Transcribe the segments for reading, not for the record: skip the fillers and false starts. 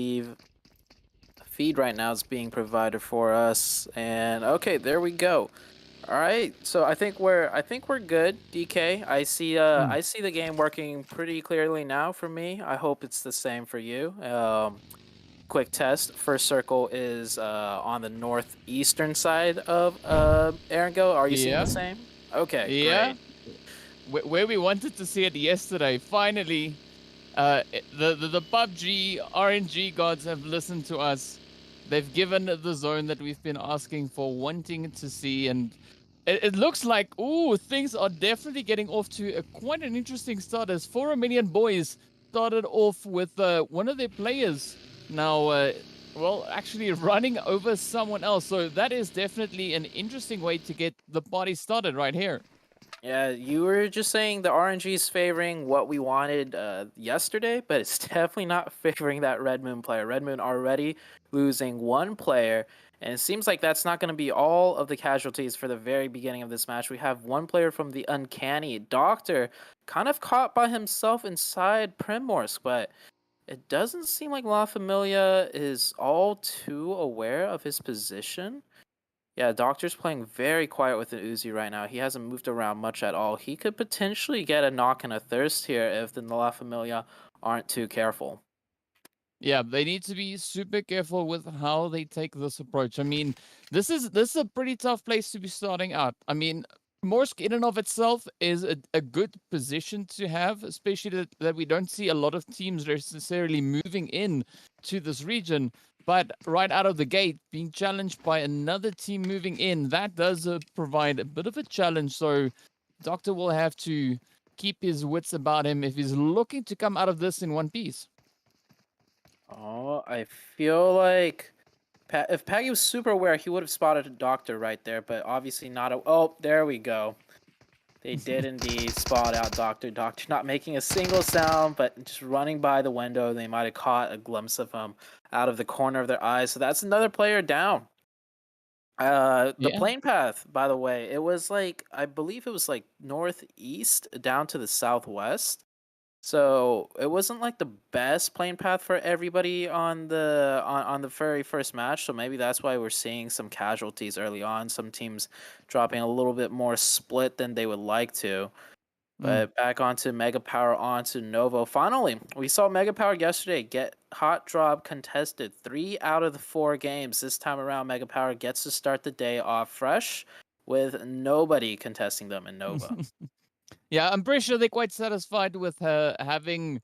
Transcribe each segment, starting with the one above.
believe the feed right now is being provided for us. And okay, there we go. All right, so I think we're good, DK. I see the game working pretty clearly now for me. I hope it's the same for you. Quick test. First circle is on the northeastern side of Erangel. Are you seeing the Yeah, same? Okay, yeah. great. Where we wanted to see it yesterday, finally, the PUBG RNG gods have listened to us. They've given the zone that we've been asking for, wanting to see, and it looks like, ooh, things are definitely getting off to quite an interesting start, as 4 Romanian boys started off with one of their players now, well, actually running over someone else. So that is definitely an interesting way to get the party started right here. Yeah, you were just saying the RNG is favoring what we wanted yesterday, but it's definitely not favoring that Red Moon player. Red Moon already losing one player, and it seems like that's not going to be all of the casualties for the very beginning of this match. We have one player from the Uncanny, Doctor, kind of caught by himself inside Primorsk, but it doesn't seem like La Familia is all too aware of his position. Yeah, Doctor's playing very quiet with an Uzi right now. He hasn't moved around much at all. He could potentially get a knock and a thirst here if the La Familia aren't too careful. Yeah, they need to be super careful with how they take this approach. I mean, this is a pretty tough place to be starting out. I mean, Morsk in and of itself is a good position to have, especially that we don't see a lot of teams necessarily moving in to this region. But right out of the gate, being challenged by another team moving in, that does provide a bit of a challenge. So Doctor will have to keep his wits about him if he's looking to come out of this in one piece. Oh, I feel like if Paggy was super aware, he would have spotted a Doctor right there, but obviously not. Oh, there we go. They did indeed spot out Doctor. Doctor not making a single sound, but just running by the window. They might have caught a glimpse of him out of the corner of their eyes. So that's another player down. The Yeah. plane path, by the way, it was like I believe it was like northeast down to the southwest. So it wasn't like the best plane path for everybody on the very first match. So maybe that's why we're seeing some casualties early on. Some teams dropping a little bit more split than they would like to. Mm. But back onto Mega Power, onto Novo. Finally, we saw Mega Power yesterday get hot drop contested 3 out of the 4 games. This time around, Mega Power gets to start the day off fresh with nobody contesting them in Nova. Yeah, I'm pretty sure they're quite satisfied with having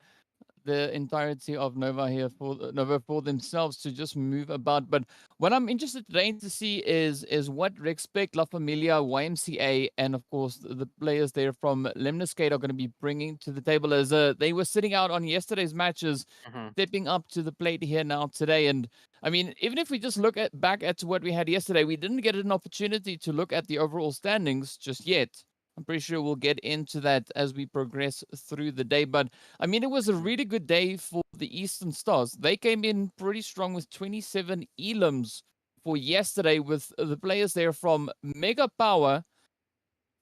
the entirety of Nova here for Nova for themselves to just move about. But what I'm interested today to see is what Respect, La Familia, YMCA, and of course the players there from Lemniscate are going to be bringing to the table, as they were sitting out on yesterday's matches, Mhm. stepping up to the plate here now today. And I mean, even if we just look at back at what we had yesterday, we didn't get an opportunity to look at the overall standings just yet. I'm pretty sure we'll get into that as we progress through the day. But I mean, it was a really good day for the Eastern Stars. They came in pretty strong with 27 elims for yesterday, with the players there from Mega Power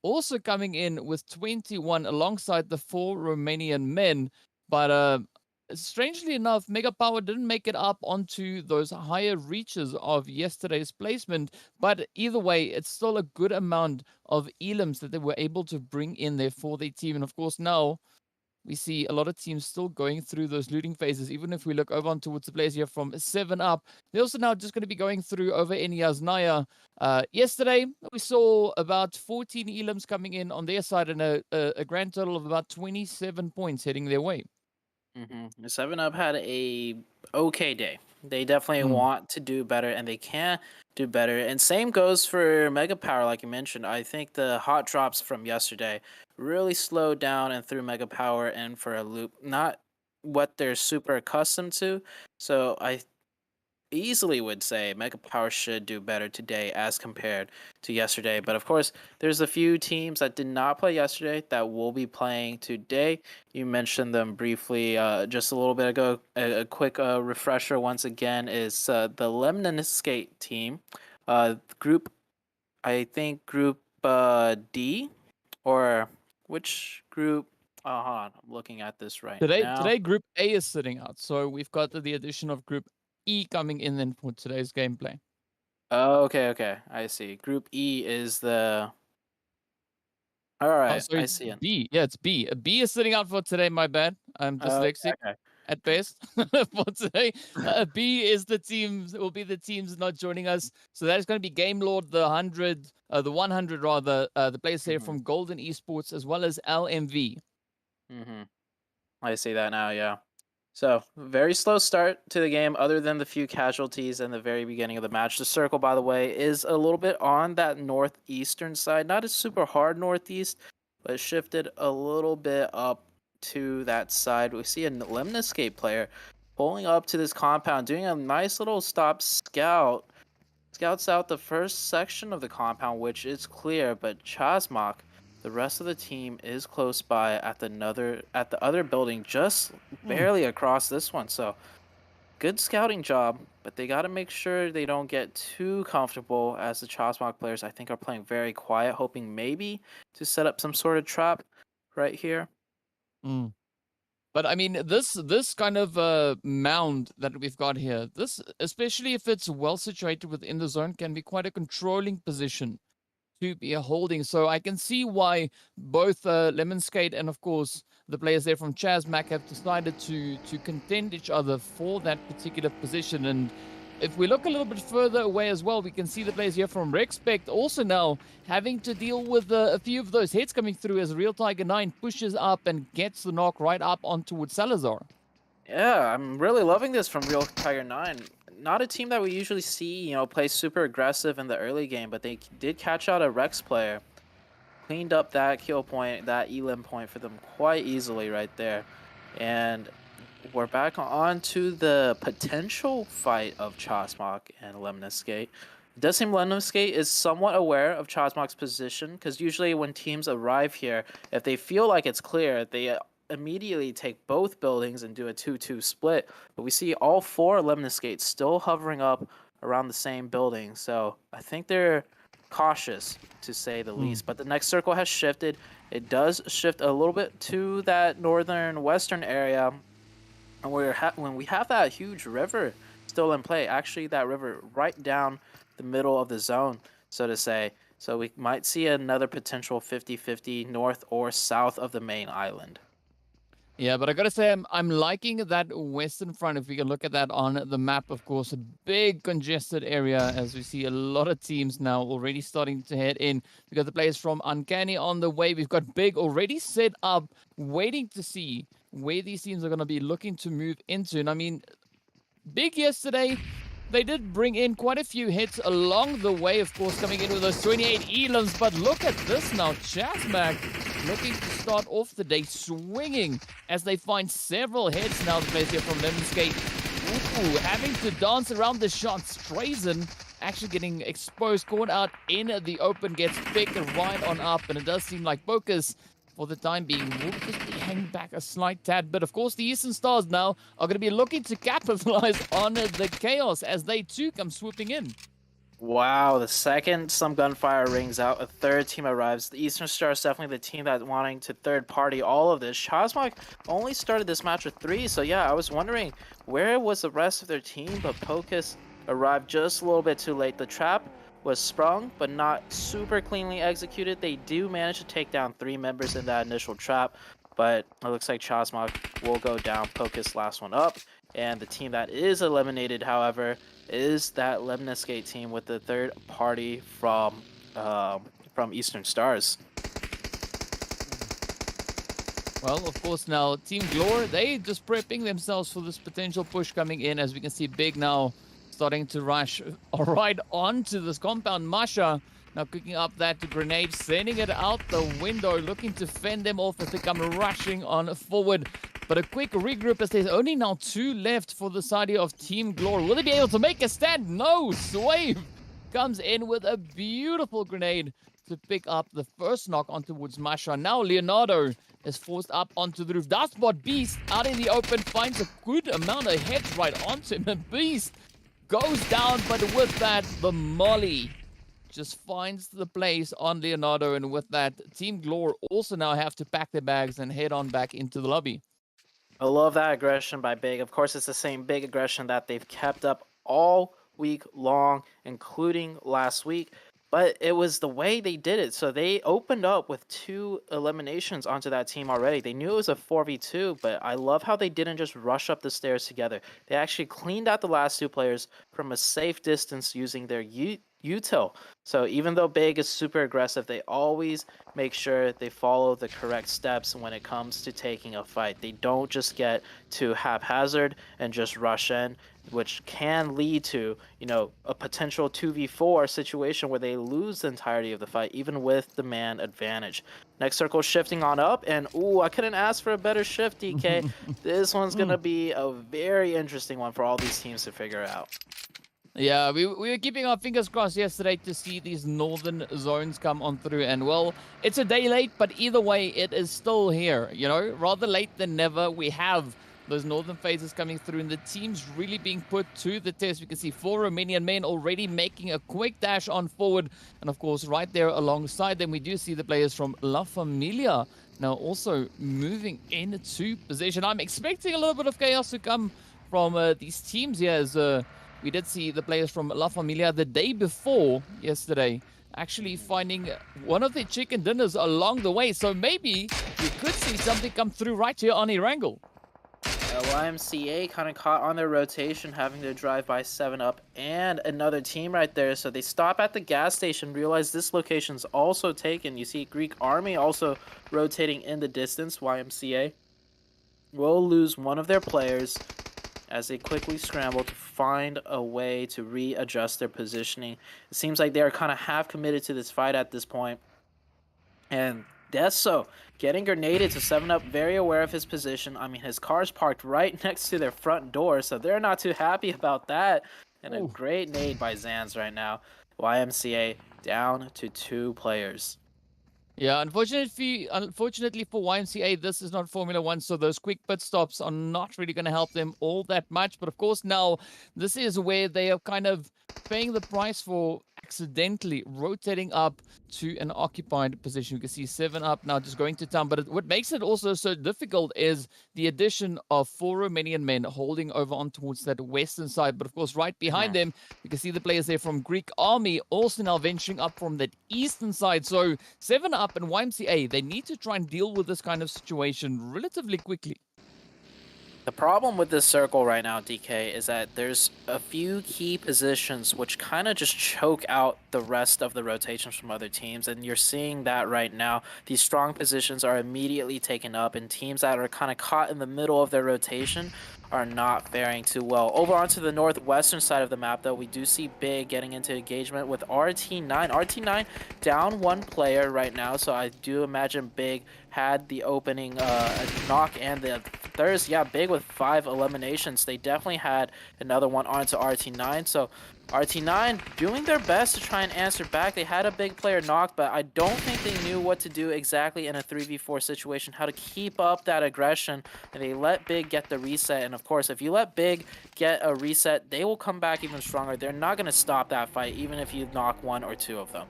also coming in with 21 alongside the 4 Romanian men. But strangely enough, Mega Power didn't make it up onto those higher reaches of yesterday's placement. But either way, it's still a good amount of elims that they were able to bring in there for their team. And of course, now we see a lot of teams still going through those looting phases. Even if we look over on towards the players here from 7 Up, they're also now just going to be going through over in Yasnaya. Yesterday, we saw about 14 elims coming in on their side, and a grand total of about 27 points heading their way. 7 Up had a okay day. They definitely Mm. want to do better, and they can do better. And same goes for Mega Power, like you mentioned. I think the hot drops from yesterday really slowed down and threw Mega Power in for a loop. Not what they're super accustomed to. So I easily would say Mega Power should do better today as compared to yesterday. But of course, there's a few teams that did not play yesterday that will be playing today. You mentioned them briefly just a little bit ago. A quick refresher once again is the Lemniscate team. Group, I think Group D, or which group? Hold on. I'm looking at this right Today, now. today Group A is sitting out, so we've got the addition of Group E coming in then for today's gameplay. Oh, okay. I see. Group E is the. All Oh, right, I sorry, see it. B. Yeah, it's B. B is sitting out for today. My bad. I'm dyslexic Okay. at best for today. B is the teams. Will be the teams not joining us. So that is going to be Game Lord, the 100 rather. The players here Mhm. from Golden Esports as well as LMV. I see that now. Yeah. So very slow start to the game, other than the few casualties in the very beginning of the match. The circle, by the way, is a little bit on that northeastern side. Not a super hard northeast, but it shifted a little bit up to that side. We see a Lemniscape player pulling up to this compound, doing a nice little stop scout. Scouts out the first section of the compound, which is clear, but Chasmok, the rest of the team, is close by at the other building, just barely across this one. So good scouting job, but they got to make sure they don't get too comfortable, as the Chasmok players, I think, are playing very quiet, hoping maybe to set up some sort of trap right here. Mm. But I mean, this kind of mound that we've got here, this, especially if it's well situated within the zone, can be quite a controlling position to be holding. So I can see why both Lemon Skate and, of course, the players there from Chasmac have decided to contend each other for that particular position. And if we look a little bit further away as well, we can see the players here from REXPECT also now having to deal with a few of those hits coming through as Real Tiger 9 pushes up and gets the knock right up onto Salazar. Yeah, I'm really loving this from Real Tiger 9. Not a team that we usually see, play super aggressive in the early game, but they did catch out a Rex player. Cleaned up that kill point, that elim point for them quite easily right there. And we're back on to the potential fight of Chasmok and Lemniscate. It does seem Lemniscate is somewhat aware of Chasmok's position, because usually when teams arrive here, if they feel like it's clear, they immediately take both buildings and do a 2-2 split. But we see all four Lemniscates still hovering up around the same building. So I think they're cautious, to say the least. But the next circle has shifted. It does shift a little bit to that northern western area. And when we have that huge river still in play, actually that river right down the middle of the zone, so to say. So we might see another potential 50-50 north or south of the main island. Yeah, but I gotta say, I'm liking that western front. If we can look at that on the map, of course, a big congested area as we see a lot of teams now already starting to head in. We got the players from Uncanny on the way. We've got Big already set up, waiting to see where these teams are gonna be looking to move into. And I mean, Big yesterday, they did bring in quite a few hits along the way, of course, coming in with those 28 elims. But look at this now. Chasmac looking to start off the day swinging as they find several hits now. The players here from Lemniscape, ooh, having to dance around the shots. Trazen actually getting exposed, caught out in the open, gets picked right on up. And it does seem like Focus, for the time being, will just be hanging back a slight tad. But of course, the Eastern Stars now are going to be looking to capitalize on the chaos as they too come swooping in. Wow, the second some gunfire rings out, a third team arrives. The Eastern Stars definitely the team that's wanting to third party all of this. Chasmok only started this match with 3, so yeah, I was wondering where was the rest of their team, but Pocus arrived just a little bit too late. The trap was sprung, but not super cleanly executed. They do manage to take down 3 members in that initial trap, but it looks like Chasmok will go down. Pocus last one up, and the team that is eliminated, however, is that Lemniscate team with the third party from Eastern Stars. Well, of course, now Team Glor, they just prepping themselves for this potential push coming in, as we can see Big now starting to rush right onto this compound. Masha now cooking up that grenade, sending it out the window, looking to fend them off as they come rushing on forward. But a quick regroup as there's only now 2 left for the side of Team Glor. Will they be able to make a stand? No! Swave comes in with a beautiful grenade to pick up the first knock on towards Masha. Now Leonardo is forced up onto the roof. Does spot Beast out in the open, finds a good amount of hits right onto him. And Beast goes down, but with that, the molly just finds the place on Leonardo, and with that, Team Glor also now have to pack their bags and head on back into the lobby. I love that aggression by Big. Of course, it's the same big aggression that they've kept up all week long, including last week. But it was the way they did it. So they opened up with 2 eliminations onto that team already. They knew it was a 4v2, but I love how they didn't just rush up the stairs together. They actually cleaned out the last 2 players from a safe distance using their util. So even though Big is super aggressive, they always make sure they follow the correct steps when it comes to taking a fight. They don't just get too haphazard and just rush in, which can lead to, a potential 2v4 situation where they lose the entirety of the fight, even with the man advantage. Next circle shifting on up, and I couldn't ask for a better shift, DK. This one's going to be a very interesting one for all these teams to figure out. Yeah, we were keeping our fingers crossed yesterday to see these northern zones come on through. And, well, it's a day late, but either way, it is still here. Rather late than never. We have those northern phases coming through, and the team's really being put to the test. We can see 4 Romanian men already making a quick dash on forward. And, of course, right there alongside them, we do see the players from La Familia now also moving into position. I'm expecting a little bit of chaos to come from these teams here, as we did see the players from La Familia the day before yesterday actually finding one of their chicken dinners along the way. So maybe we could see something come through right here on Erangel. YMCA kind of caught on their rotation, having to drive by 7-Up and another team right there. So they stop at the gas station, realize this location's also taken. You see Greek Army also rotating in the distance. YMCA will lose one of their players as they quickly scramble to find a way to readjust their positioning. It seems like they are kind of half committed to this fight at this point. And Deso getting grenaded to 7-Up, very aware of his position. I mean, his car's parked right next to their front door, so they're not too happy about that. And a great nade by Zans right now. YMCA down to 2 players. Yeah, unfortunately for YMCA, this is not Formula 1, so those quick pit stops are not really going to help them all that much. But of course, now this is where they are kind of paying the price for accidentally rotating up to an occupied position. You can see 7-Up now just going to town. But what makes it also so difficult is the addition of 4 Romanian men holding over on towards that western side. But of course, right behind them, you can see the players there from Greek Army also now venturing up from that eastern side. So 7-Up and YMCA, they need to try and deal with this kind of situation relatively quickly. The problem with this circle right now, DK, is that there's a few key positions which kind of just choke out the rest of the rotations from other teams, and you're seeing that right now. These strong positions are immediately taken up, and teams that are kind of caught in the middle of their rotation are not faring too well. Over onto the northwestern side of the map, though, we do see Big getting into engagement with RT9. RT9 down 1 player right now, so I do imagine Big had the opening knock and the thirst. Yeah, Big with 5 eliminations. They definitely had another one onto RT9, so RT9 doing their best to try and answer back. They had a big player knocked, but I don't think they knew what to do exactly in a 3v4 situation, how to keep up that aggression, and they let Big get the reset. And of course, if you let Big get a reset, they will come back even stronger. They're not going to stop that fight, even if you knock 1 or 2 of them.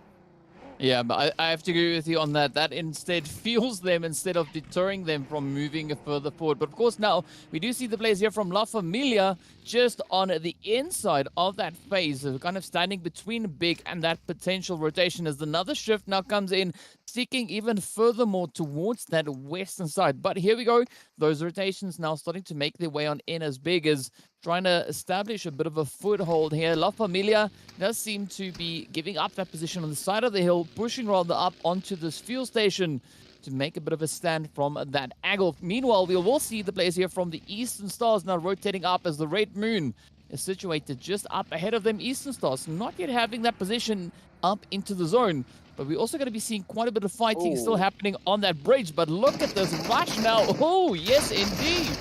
Yeah, but I have to agree with you on that. That instead fuels them instead of deterring them from moving further forward. But of course, now we do see the players here from La Familia just on the inside of that phase, kind of standing between Big and that potential rotation as another shift now comes in, sticking even furthermore towards that western side. But here we go. Those rotations now starting to make their way on in as Big as trying to establish a bit of a foothold here. La Familia does seem to be giving up that position on the side of the hill, pushing rather up onto this fuel station to make a bit of a stand from that angle. Meanwhile, we will see the players here from the Eastern Stars now rotating up as the Red Moon is situated just up ahead of them. Eastern Stars not yet having that position up into the zone. But we're also going to be seeing quite a bit of fighting still happening on that bridge. But look at this rush now. Oh, yes, indeed.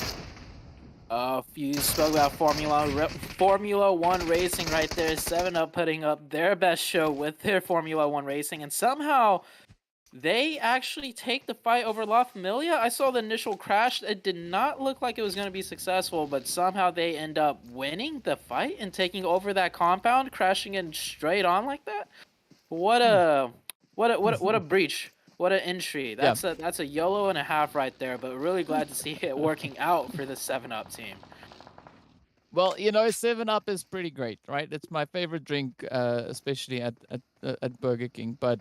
You spoke about Formula 1 racing right there. 7-Up putting up their best show with their Formula 1 racing. And somehow they actually take the fight over La Familia. I saw the initial crash. It did not look like it was going to be successful, but somehow they end up winning the fight and taking over that compound, crashing in straight on like that. What Hmm. a what a breach. What an entry. Yeah. That's a YOLO and a half right there, but really glad to see it working out for the 7 Up team. Well, you know, 7 Up is pretty great, right? It's my favorite drink, especially at Burger King. But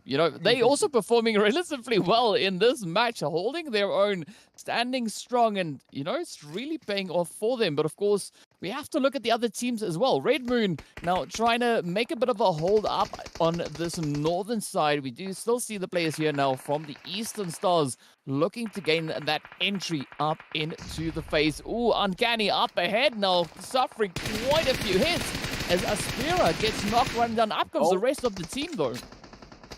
you know, they also performing relatively well in this match, holding their own, standing strong, and you know, it's really paying off for them. But of course, we have to look at the other teams as well. Red Moon now trying to make a bit of a hold up on this northern side. We do still see the players here now from the Eastern Stars looking to gain that entry up into the face. Ooh, Uncanny up ahead now, suffering quite a few hits as Aspira gets knocked running down. Up comes the rest of the team though.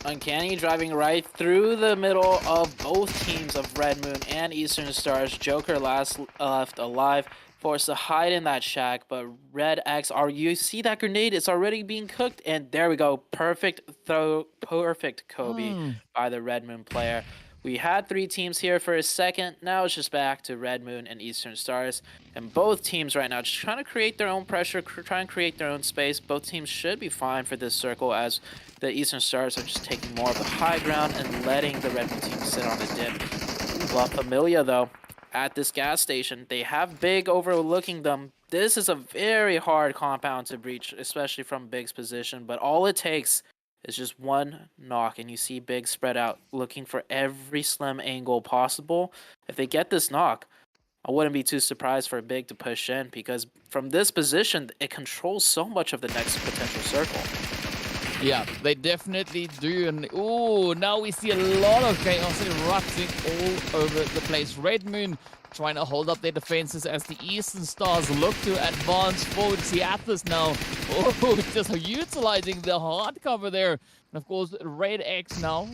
Uncanny driving right through the middle of both teams of Red Moon and Eastern Stars. Joker left alive, forced to hide in that shack, but Red X, you see that grenade? It's already being cooked, and there we go. Perfect throw, perfect Kobe by the Red Moon player. We had 3 teams here for a second. Now it's just back to Red Moon and Eastern Stars. And both teams right now just trying to create their own pressure, trying to create their own space. Both teams should be fine for this circle as the Eastern Stars are just taking more of the high ground and letting the Red Moon team sit on the dip. La Familia, though, at this gas station, they have Big overlooking them. This is a very hard compound to breach, especially from Big's position. But all it takes is just one knock, and you see Big spread out, looking for every slim angle possible. If they get this knock, I wouldn't be too surprised for Big to push in, because from this position, it controls so much of the next potential circle. Yeah, they definitely do. And ooh, now we see a lot of chaos erupting all over the place. Red Moon trying to hold up their defenses as the Eastern Stars look to advance forward. Seathis now, just utilizing the hard cover there. And of course, Red X now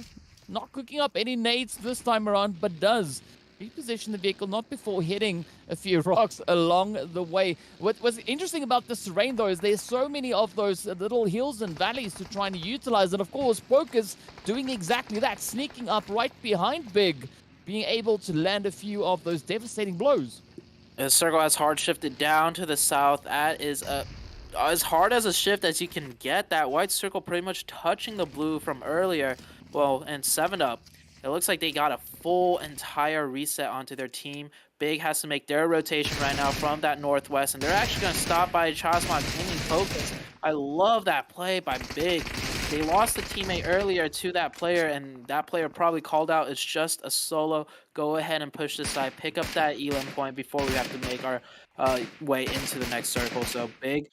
not cooking up any nades this time around, but does reposition the vehicle not before hitting a few rocks along the way. What's interesting about this terrain though is there's so many of those little hills and valleys to try and utilize, and of course Poker's doing exactly that, sneaking up right behind Big, being able to land a few of those devastating blows. The circle has hard shifted down to the south. That is as hard as a shift as you can get. That white circle pretty much touching the blue from earlier. Well, and 7 Up, it looks like they got a full entire reset onto their team. Big has to make their rotation right now from that northwest, and they're actually going to stop by Chasma Gaming Focus. I love that play by Big. They lost a teammate earlier to that player, and that player probably called out it's just a solo. Go ahead and push this side, pick up that elim point before we have to make our way into the next circle. So Big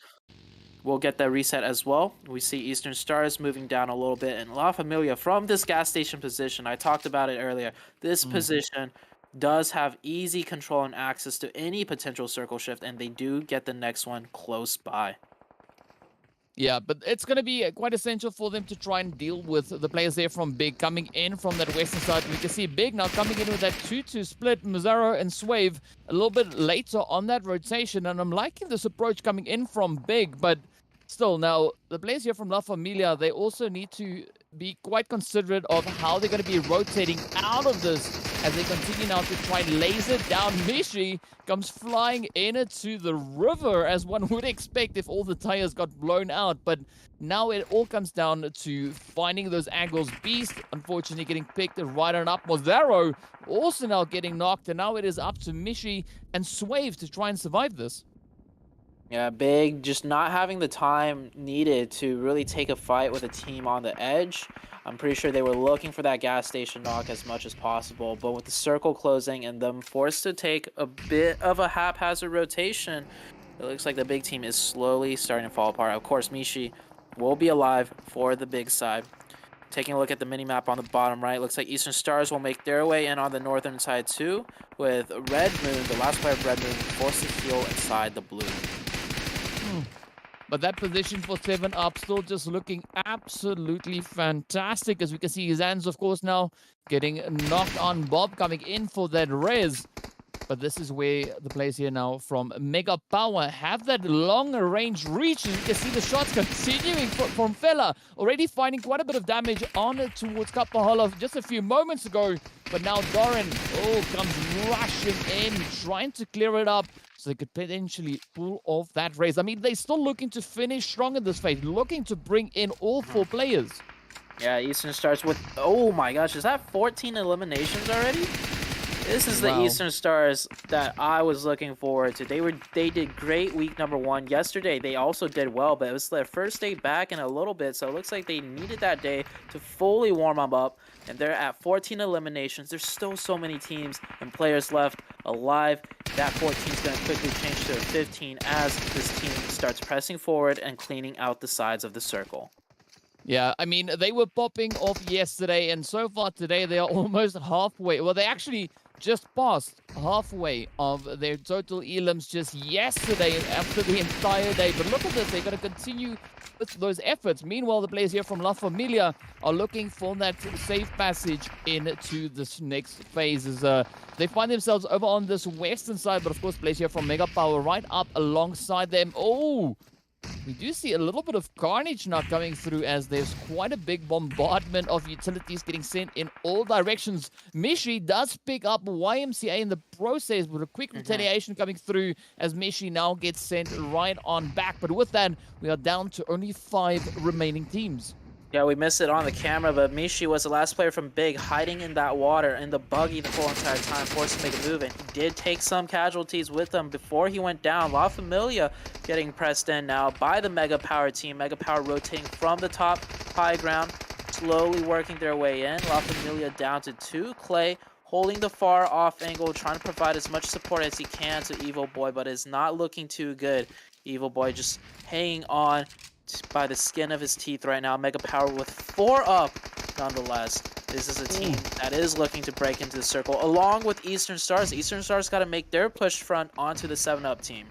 will get that reset as well. We see Eastern Stars moving down a little bit, and La Familia from this gas station position, I talked about it earlier, this position does have easy control and access to any potential circle shift, and they do get the next one close by. Yeah, but it's going to be quite essential for them to try and deal with the players there from Big coming in from that western side. We can see Big now coming in with that 2-2 split, Mazzaro and Swave a little bit later on that rotation, and I'm liking this approach coming in from Big, but still, now, the players here from La Familia, they also need to be quite considerate of how they're going to be rotating out of this as they continue now to try and laser down. Mishi comes flying into the river, as one would expect if all the tires got blown out. But now it all comes down to finding those angles. Beast, unfortunately, getting picked right on up. Mozaro also now getting knocked, and now it is up to Mishi and Swave to try and survive this. Yeah, Big just not having the time needed to really take a fight with a team on the edge. I'm pretty sure they were looking for that gas station knock as much as possible, but with the circle closing and them forced to take a bit of a haphazard rotation, it looks like the Big team is slowly starting to fall apart. Of course, Mishi will be alive for the Big side. Taking a look at the mini-map on the bottom right, looks like Eastern Stars will make their way in on the northern side too, with Red Moon, the last player of Red Moon, forced to heal inside the blue. But that position for 7 Up still just looking absolutely fantastic. As we can see, Zan's, of course, now getting knocked on. Bob coming in for that res. But this is where the players here now from Mega Power have that long range reach. As you can see the shots continuing from Fella. Already finding quite a bit of damage on towards Kapahala just a few moments ago. But now Doran, comes rushing in, trying to clear it up. so they could potentially pull off that race. I mean, they're still looking to finish strong in this phase, looking to bring in all 4 players. Yeah, Eastern starts with, oh my gosh, is that 14 eliminations already? This is the Eastern Stars that I was looking forward to. They did great week number 1. Yesterday, they also did well, but it was their first day back in a little bit, so it looks like they needed that day to fully warm up, and they're at 14 eliminations. There's still so many teams and players left alive. That 14 is going to quickly change to a 15 as this team starts pressing forward and cleaning out the sides of the circle. Yeah, I mean, they were popping off yesterday, and so far today, they are almost halfway. Well, they actually just passed halfway of their total elims just yesterday after the entire day. But look at this, they're going to continue with those efforts. Meanwhile, the players here from La Familia are looking for that safe passage into this next phase. As they find themselves over on this western side, but of course, players here from Mega Power right up alongside them. Oh! We do see a little bit of carnage now coming through as there's quite a big bombardment of utilities getting sent in all directions. Mishi does pick up YMCA in the process with a quick retaliation coming through as Mishi now gets sent right on back. But with that, we are down to only 5 remaining teams. Yeah, we missed it on the camera, but Mishi was the last player from Big, hiding in that water in the buggy the whole entire time, forced to make a move, and he did take some casualties with him before he went down. La Familia getting pressed in now by the Mega Power team. Mega Power rotating from the top high ground, slowly working their way in. La Familia down to 2. Clay holding the far off angle, trying to provide as much support as he can to Evil Boy, but is not looking too good. Evil Boy just hanging on by the skin of his teeth right now. Mega Power with 4 up nonetheless. This is a team that is looking to break into the circle along with Eastern Stars. Eastern Stars got to make their push front onto the 7-up team.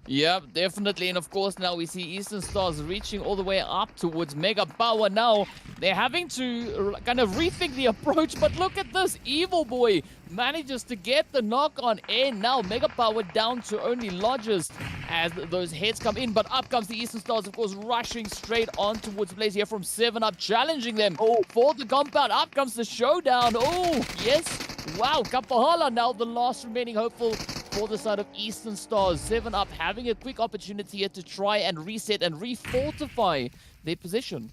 Yeah, definitely. And of course, now we see Eastern Stars reaching all the way up towards Mega Power. Now, they're having to kind of rethink the approach. But look at this. Evil Boy manages to get the knock on in. Now, Mega Power down to only Lodges as those heads come in. But up comes the Eastern Stars, of course, rushing straight on towards Blaze here from 7-up, challenging them for the compound. Up comes the showdown. Oh, yes. Wow, Kapahala now the last remaining hopeful for the side of Eastern Stars. 7-up having a quick opportunity here to try and reset and refortify their position.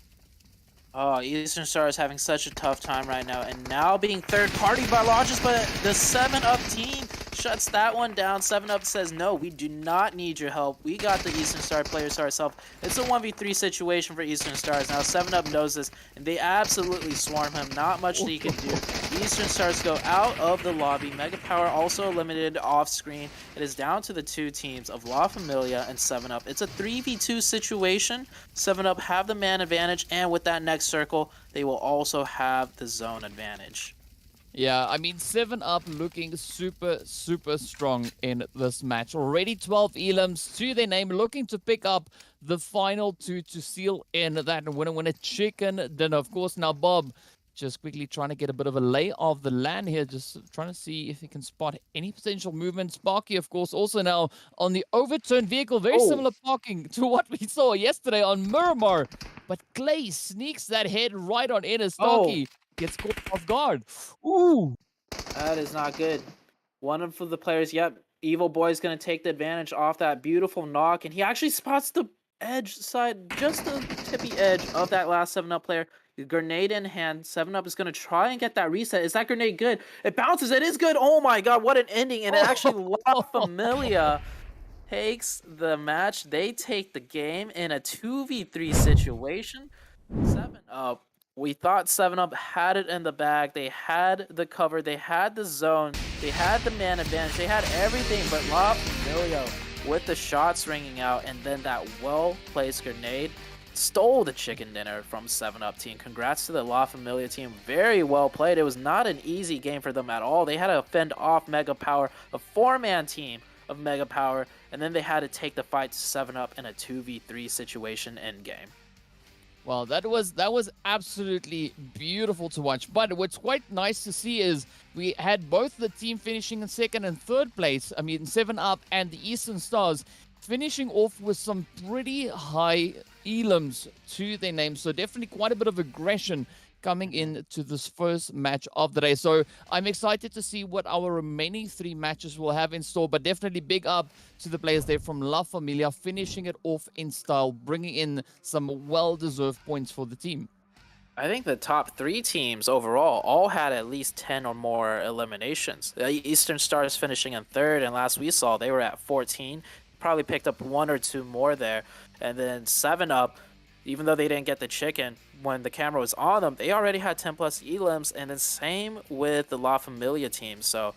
Oh, Eastern Stars having such a tough time right now, and now being third party by Lodges, but the 7-up team shuts that one down. 7-up says, no, we do not need your help. We got the Eastern Star players to ourselves. It's a 1v3 situation for Eastern Stars. Now 7-up knows this, and they absolutely swarm him. Not much that he can do. Eastern Stars go out of the lobby. Mega Power also eliminated off screen. It is down to the 2 teams of La Familia and 7-up. It's a 3v2 situation. 7-up have the man advantage, and with that next circle, they will also have the zone advantage. Yeah, I mean, 7-up looking super, super strong in this match. Already 12 elims to their name, looking to pick up the final 2 to seal in that winner chicken dinner. Of course, now Bob just quickly trying to get a bit of a lay of the land here, just trying to see if he can spot any potential movement. Sparky, of course, also now on the overturned vehicle. Very similar parking to what we saw yesterday on Miramar. But Clay sneaks that head right on in as Starkey gets caught off guard. Ooh! That is not good. One of the players, yep, Evil Boy's going to take the advantage off that beautiful knock, and he actually spots the edge side, just the tippy edge of that last 7-up player. The grenade in hand. 7-up is going to try and get that reset. Is that grenade good? It bounces. It is good. Oh my god, what an ending. And it actually La Familia takes the match. They take the game in a 2v3 situation. 7-up. We thought 7-up had it in the bag. They had the cover. They had the zone. They had the man advantage. They had everything, but La Familia with the shots ringing out and then that well-placed grenade stole the chicken dinner from 7-up team. Congrats to the La Familia team. Very well played. It was not an easy game for them at all. They had to fend off Mega Power, a 4-man team of Mega Power, and then they had to take the fight to 7-up in a 2v3 situation end game. Well, that was absolutely beautiful to watch. But what's quite nice to see is we had both the team finishing in 2nd and 3rd place. I mean, 7-up and the Eastern Stars finishing off with some pretty high elims to their names. So definitely quite a bit of aggression coming into this first match of the day. So I'm excited to see what our remaining 3 matches will have in store, but definitely big up to the players there from La Familia, finishing it off in style, bringing in some well-deserved points for the team. I think the top 3 teams overall all had at least 10 or more eliminations. The Eastern Stars finishing in 3rd, and last we saw they were at 14. Probably picked up 1 or 2 more there. And then 7 Up, even though they didn't get the chicken, when the camera was on them, they already had 10 plus elims, and then same with the La Familia team. So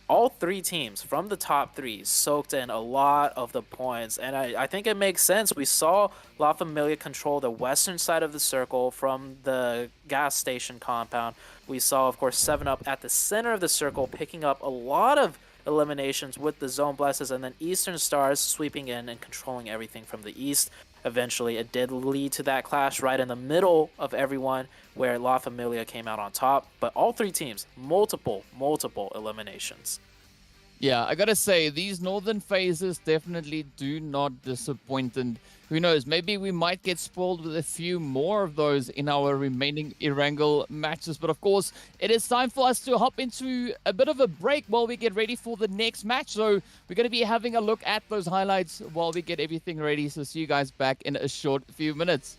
all 3 teams from the top 3 soaked in a lot of the points, and I think it makes sense. We saw La Familia control the western side of the circle from the gas station compound. We saw, of course, 7-Up at the center of the circle, picking up a lot of eliminations with the zone blesses, and then Eastern Stars sweeping in and controlling everything from the east. Eventually, it did lead to that clash right in the middle of everyone where La Familia came out on top. But all 3 teams, multiple eliminations. Yeah, I gotta say, these northern phases definitely do not disappoint, and who knows, maybe we might get spoiled with a few more of those in our remaining Erangel matches. But of course, it is time for us to hop into a bit of a break while we get ready for the next match. So we're going to be having a look at those highlights while we get everything ready. So see you guys back in a short few minutes.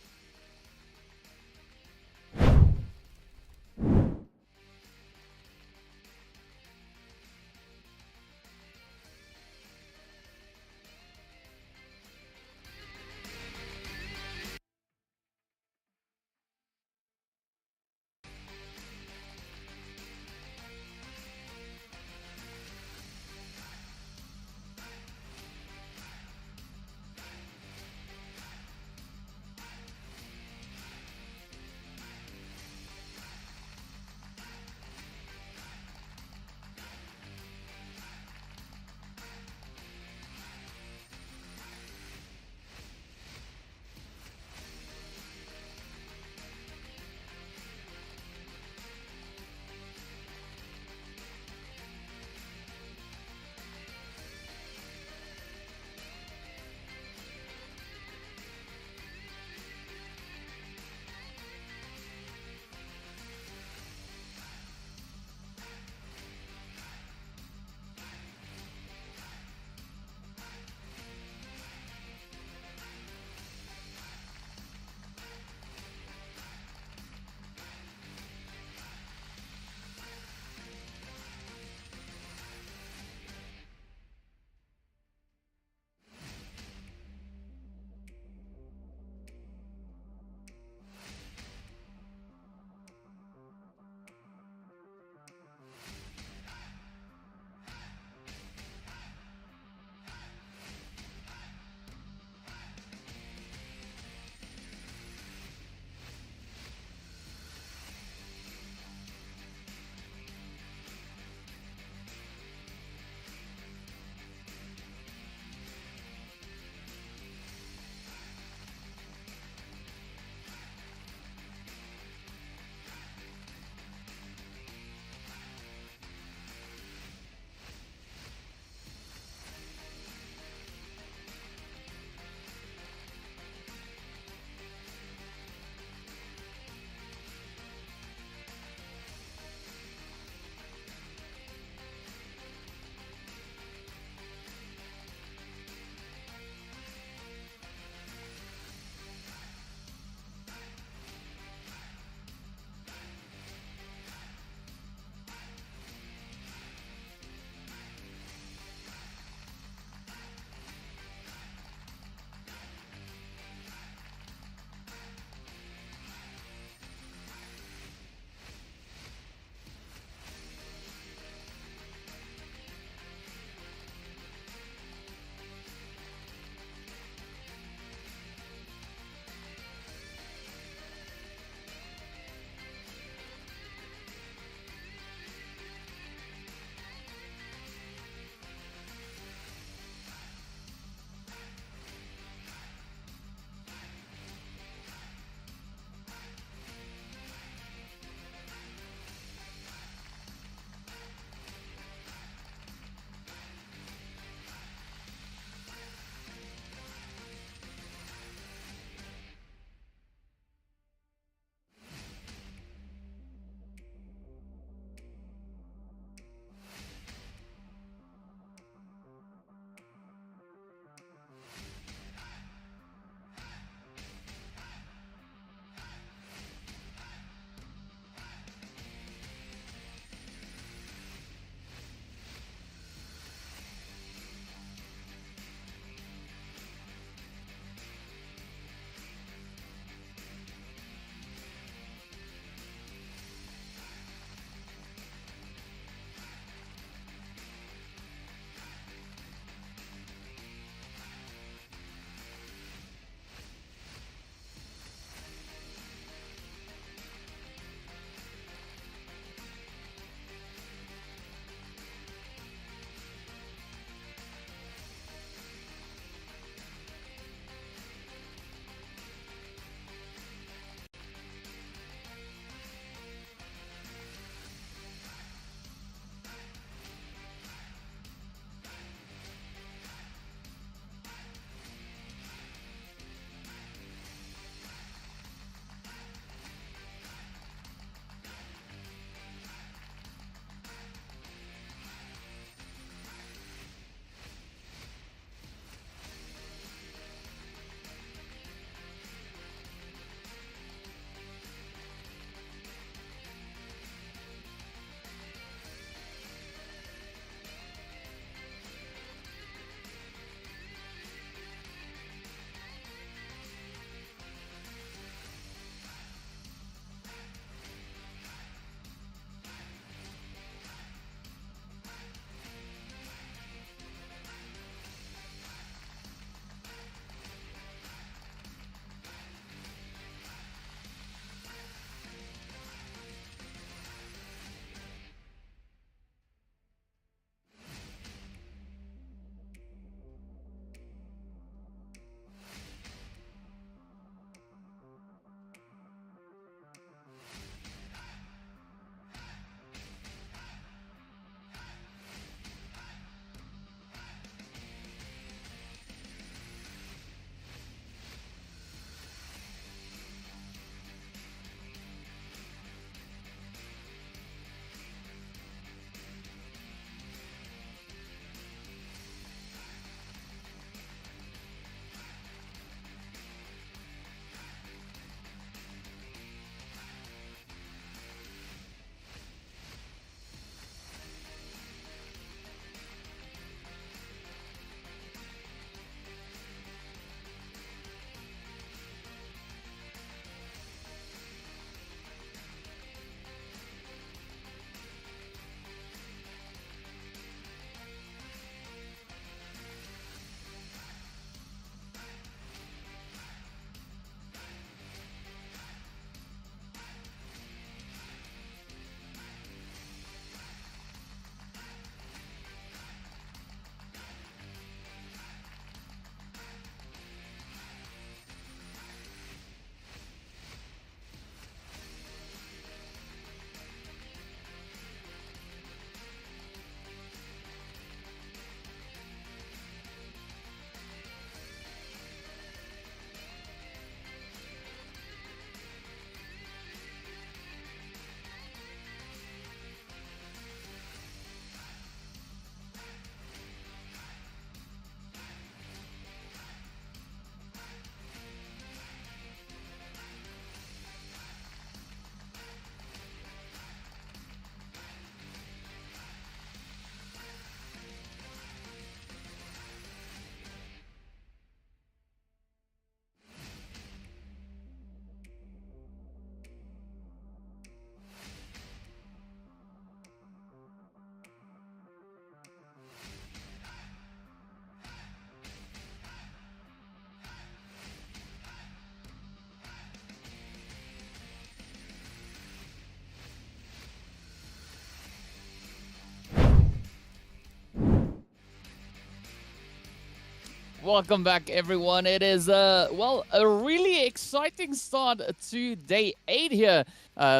Welcome back, everyone. It is, well, a really exciting start to day 8 here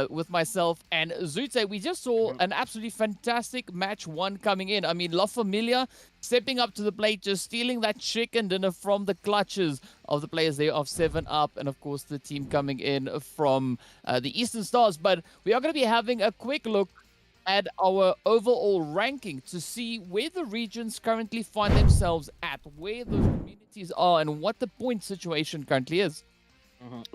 with myself and Zute. We just saw an absolutely fantastic match 1 coming in. I mean, La Familia stepping up to the plate, just stealing that chicken dinner from the clutches of the players there of 7UP, and of course the team coming in from the Eastern Stars. But we are going to be having a quick look at our overall ranking to see where the regions currently find themselves at, where those communities are, and what the point situation currently is.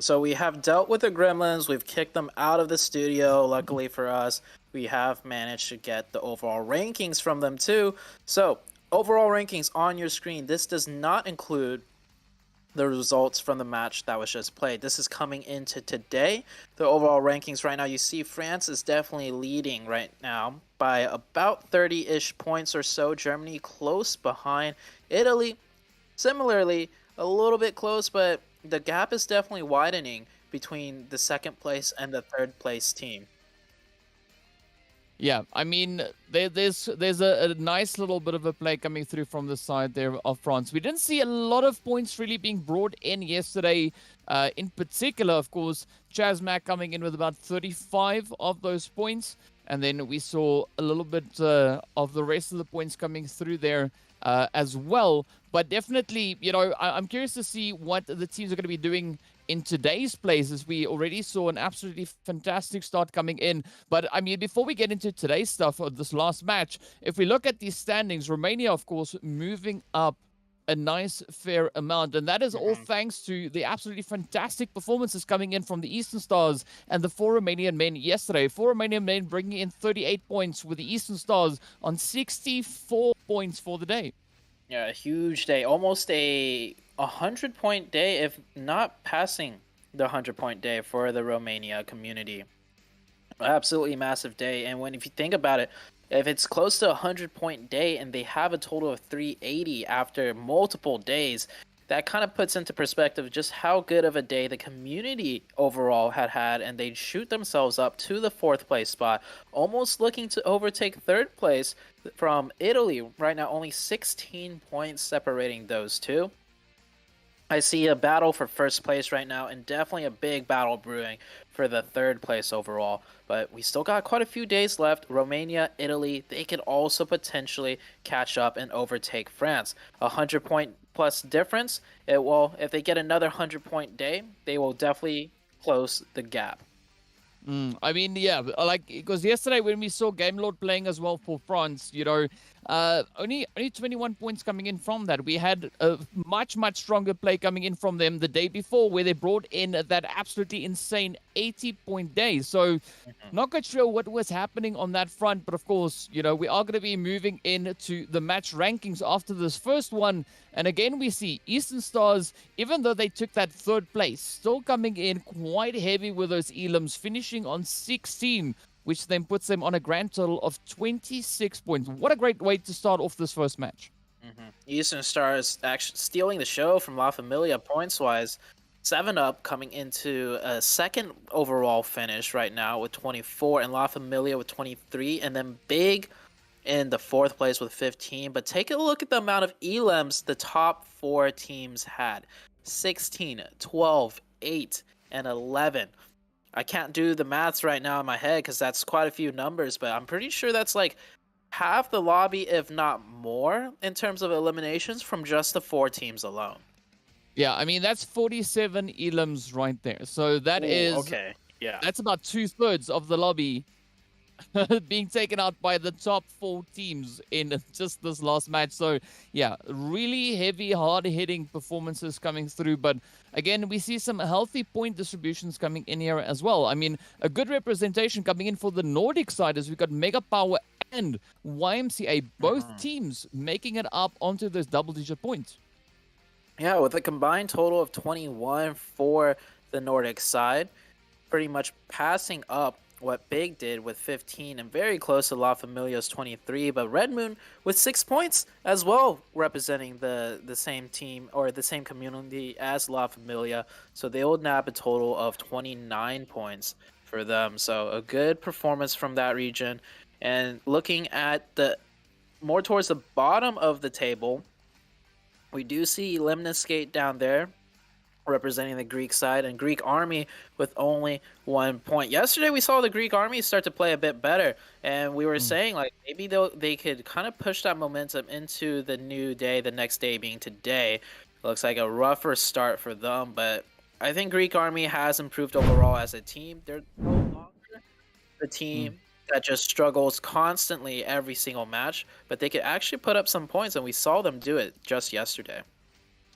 So we have dealt with the gremlins. We've kicked them out of the studio. Luckily for us, we have managed to get the overall rankings from them too. So overall rankings on your screen. This does not include the results from the match that was just played. This is coming into today. The overall rankings right now, you see France is definitely leading right now by about 30-ish points or so. Germany close behind. Italy, similarly, a little bit close, but the gap is definitely widening between the 2nd place and the 3rd place team. Yeah, I mean, there's a nice little bit of a play coming through from the side there of France. We didn't see a lot of points really being brought in yesterday. In particular, of course, Chazmac coming in with about 35 of those points. And then we saw a little bit of the rest of the points coming through there as well. But definitely, you know, I'm curious to see what the teams are going to be doing in today's plays, as we already saw an absolutely fantastic start coming in. But I mean, before we get into today's stuff of this last match, if we look at these standings, Romania, of course, moving up a nice fair amount, and that is all thanks to the absolutely fantastic performances coming in from the Eastern Stars and the 4 Romanian men yesterday. 4 Romanian men bringing in 38 points, with the Eastern Stars on 64 points for the day. Yeah, a huge day, almost a 100-point day, if not passing the 100-point day for the Romania community. Absolutely massive day. And if you think about it, if it's close to a 100-point day and they have a total of 380 after multiple days, that kind of puts into perspective just how good of a day the community overall had, and they'd shoot themselves up to the 4th place spot, almost looking to overtake 3rd place from Italy. Right now, only 16 points separating those two. I see a battle for 1st place right now, and definitely a big battle brewing for the 3rd place overall. But we still got quite a few days left. Romania, Italy, they could also potentially catch up and overtake France. 100-point plus difference. If they get another 100-point day, they will definitely close the gap. I mean, yeah, like, because yesterday when we saw Game Lord playing as well for France, you know, only 21 points coming in from that. We had a much stronger play coming in from them the day before, where they brought in that absolutely insane 80-point day. So not quite sure what was happening on that front, but of course, you know, we are going to be moving into the match rankings after this first one. And again, we see Eastern Stars, even though they took that 3rd place, still coming in quite heavy with those elims, finishing on 16, which then puts them on a grand total of 26 points. What a great way to start off this first match. Eastern Stars actually stealing the show from La Familia points-wise. 7UP coming into a 2nd overall finish right now with 24, and La Familia with 23, and then Big in the 4th place with 15. But take a look at the amount of elims the top 4 teams had. 16, 12, 8, and 11. I can't do the maths right now in my head because that's quite a few numbers, but I'm pretty sure that's like half the lobby, if not more, in terms of eliminations from just the 4 teams alone. Yeah, I mean, that's 47 elims right there. So that is... Okay, yeah. That's about 2/3 of the lobby being taken out by the top 4 teams in just this last match. So yeah, really heavy, hard-hitting performances coming through. But again, we see some healthy point distributions coming in here as well. I mean, a good representation coming in for the Nordic side, as we got Mega Power and YMCA, both teams making it up onto those double-digit points. Yeah, with a combined total of 21 for the Nordic side, pretty much passing up what Big did with 15 and very close to La Familia's 23, but Red Moon with 6 points as well, representing the same team or the same community as La Familia. So they will nab a total of 29 points for them. So a good performance from that region. And looking at the more towards the bottom of the table, We do see Lemniscate down there representing the Greek side, and Greek army with only 1 point. Yesterday we saw the Greek army start to play a bit better, and we were Mm. saying like maybe they could kind of push that momentum into the new day, the next day being today. It looks like a rougher start for them, but I think Greek army has improved overall as a team. They're no longer the Mm. team that just struggles constantly every single match, but they could actually put up some points, and we saw them do it just yesterday.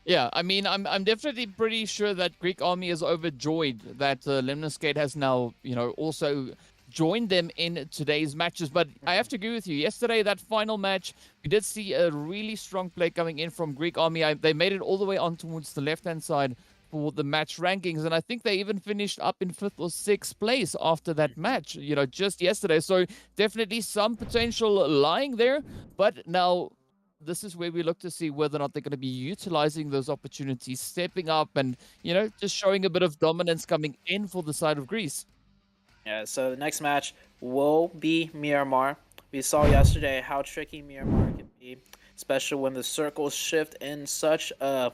Yeah, I mean, I'm definitely pretty sure that Greek army is overjoyed that Lemniscate has now, also joined them in today's matches. But I have to agree with you. Yesterday, that final match, we did see a really strong play coming in from Greek army. They made it all the way on towards the left-hand side for the match rankings, and I think they even finished up in 5th or 6th place after that match, just yesterday. So definitely some potential lying there, but now this is where we look to see whether or not they're going to be utilizing those opportunities, stepping up, and just showing a bit of dominance coming in for the side of Greece. Yeah, so the next match will be Myanmar. We saw yesterday how tricky Myanmar can be, especially when the circles shift in such a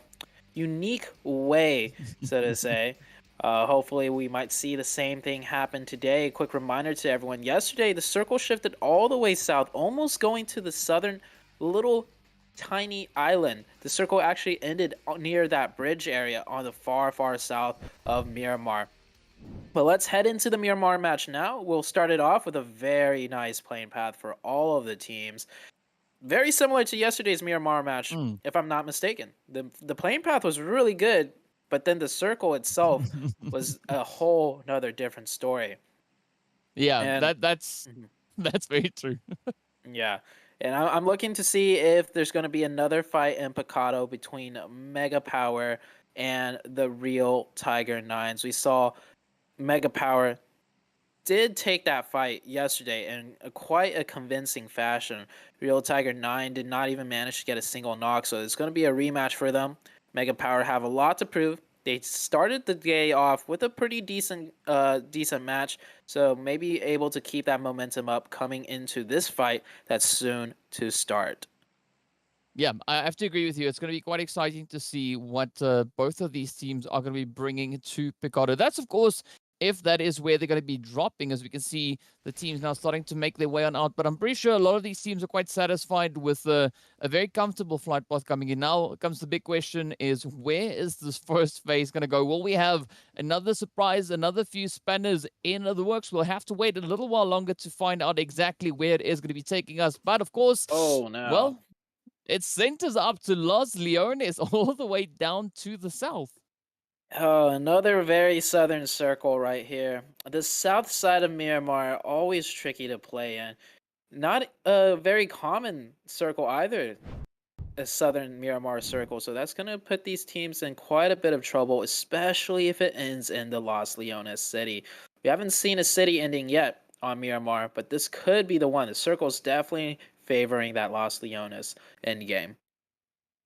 unique way, so to say. Hopefully, we might see the same thing happen today. Quick reminder to everyone, yesterday the circle shifted all the way south, almost going to the southern little tiny island. The circle actually ended near that bridge area on the far, far south of Myanmar. But let's head into the Myanmar match now. We'll start it off with a very nice playing path for all of the teams. Very similar to yesterday's Myanmar match, Mm. if I'm not mistaken. The playing path was really good, but then the circle itself was a whole nother different story. Yeah, And that's mhm, that's very true. yeah. And I'm looking to see if there's going to be another fight in Picado between Mega Power and the real Tiger Nines. We saw Mega Power did take that fight yesterday in quite a convincing fashion. Real Tiger 9 did not even manage to get a single knock, so it's going to be a rematch for them. Mega Power have a lot to prove. They started the day off with a pretty decent match, so maybe able to keep that momentum up coming into this fight that's soon to start. Yeah, I have to agree with you. It's going to be quite exciting to see what both of these teams are going to be bringing to Picado. That's, of course, if that is where they're going to be dropping, as we can see the teams now starting to make their way on out. But I'm pretty sure a lot of these teams are quite satisfied with a very comfortable flight path coming in. Now comes the big question is, where is this first phase going to go? Will we have another surprise, another few spanners in the works? We'll have to wait a little while longer to find out exactly where it is going to be taking us. But, of course, Oh no. well, it centers up to Los Leones all the way down to the south. Oh, another very southern circle right here. The south side of Myanmar, always tricky to play in. Not a very common circle either, a southern Myanmar circle. So that's going to put these teams in quite a bit of trouble, especially if it ends in the Los Leones city. We haven't seen a city ending yet on Myanmar, but this could be the one. The circle's definitely favoring that Los Leones end game.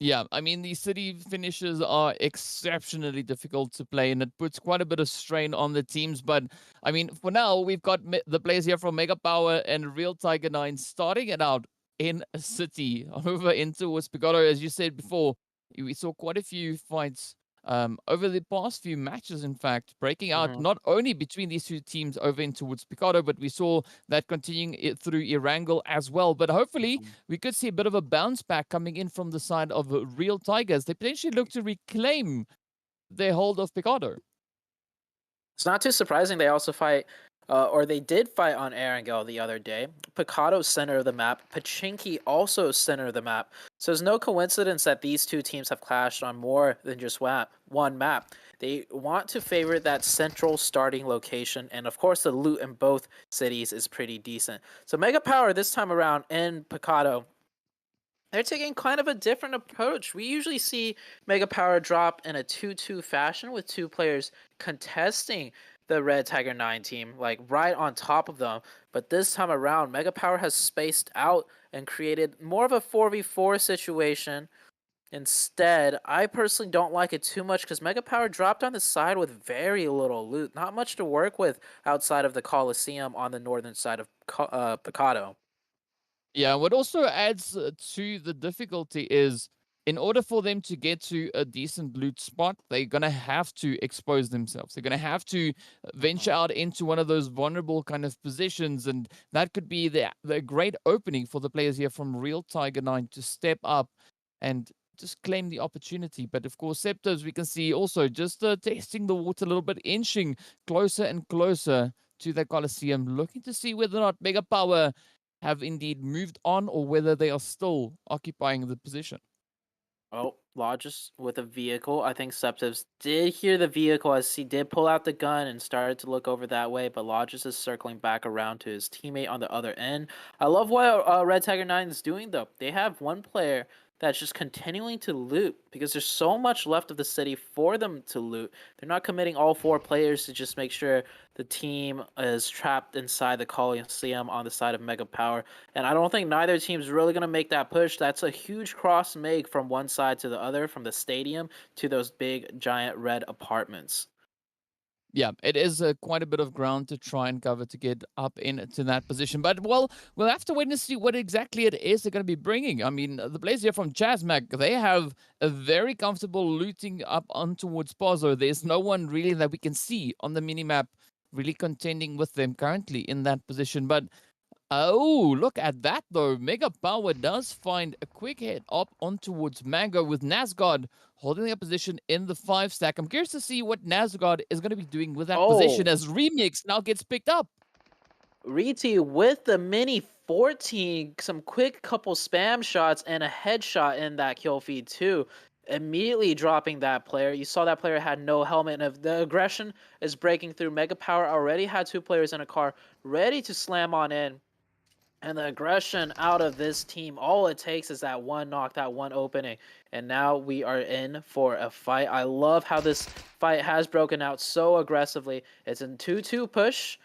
Yeah, I mean, these city finishes are exceptionally difficult to play, and it puts quite a bit of strain on the teams. But I mean, for now, we've got the players here from Mega Power and Real Tiger 9 starting it out in a city over into Picado. As you said before, we saw quite a few fights over the past few matches, in fact, breaking out Hmm. not only between these two teams over in towards Picado, but we saw that continuing it through Erangel as well. But hopefully, we could see a bit of a bounce back coming in from the side of Real Tigers. They potentially look to reclaim their hold of Picado. It's not too surprising they also fight, or they did fight on Erangel the other day. Picado center of the map, Pachinki also center of the map. So it's no coincidence that these two teams have clashed on more than just one map. They want to favor that central starting location, and of course the loot in both cities is pretty decent. So Mega Power this time around in Picado, they're taking kind of a different approach. We usually see Mega Power drop in a 2-2 fashion with two players contesting the Red Tiger 9 team, like right on top of them. But this time around, Mega Power has spaced out and created more of a 4v4 situation. Instead, I personally don't like it too much because Mega Power dropped on the side with very little loot. Not much to work with outside of the Coliseum on the northern side of Picado. Yeah, what also adds to the difficulty is in order for them to get to a decent loot spot, they're going to have to expose themselves. They're going to have to venture out into one of those vulnerable kind of positions. And that could be the great opening for the players here from Real Tiger 9 to step up and just claim the opportunity. But of course, Septos, we can see also just testing the water a little bit, inching closer and closer to the Colosseum, looking to see whether or not Mega Power have indeed moved on or whether they are still occupying the position. Oh, Lodges with a vehicle. I think Septives did hear the vehicle as he did pull out the gun and started to look over that way, but Lodges is circling back around to his teammate on the other end. I love what Red Tiger 9 is doing, though. They have one player that's just continuing to loot because there's so much left of the city for them to loot. They're not committing all 4 players to just make sure the team is trapped inside the Coliseum on the side of Mega Power. And I don't think neither team is really going to make that push. That's a huge cross make from one side to the other, from the stadium to those big giant red apartments. Yeah, it is quite a bit of ground to try and cover to get up into that position. But, well, we'll have to wait and see what exactly it is they're going to be bringing. I mean, the players here from Chasmac, they have a very comfortable looting up on towards Pozo. There's no one really that we can see on the minimap really contending with them currently in that position. But oh, look at that, though. Mega Power does find a quick hit up on towards Mango with Nazgod holding their position in the 5 stack. I'm curious to see what Nazgod is going to be doing with that position as Remix now gets picked up. Riti with the mini 14, some quick couple spam shots and a headshot in that kill feed too. Immediately dropping that player. You saw that player had no helmet, and if the aggression is breaking through, Mega Power already had 2 players in a car ready to slam on in. And the aggression out of this team, all it takes is that one knock, that one opening. And now we are in for a fight. I love how this fight has broken out so aggressively. It's a 2-2 push.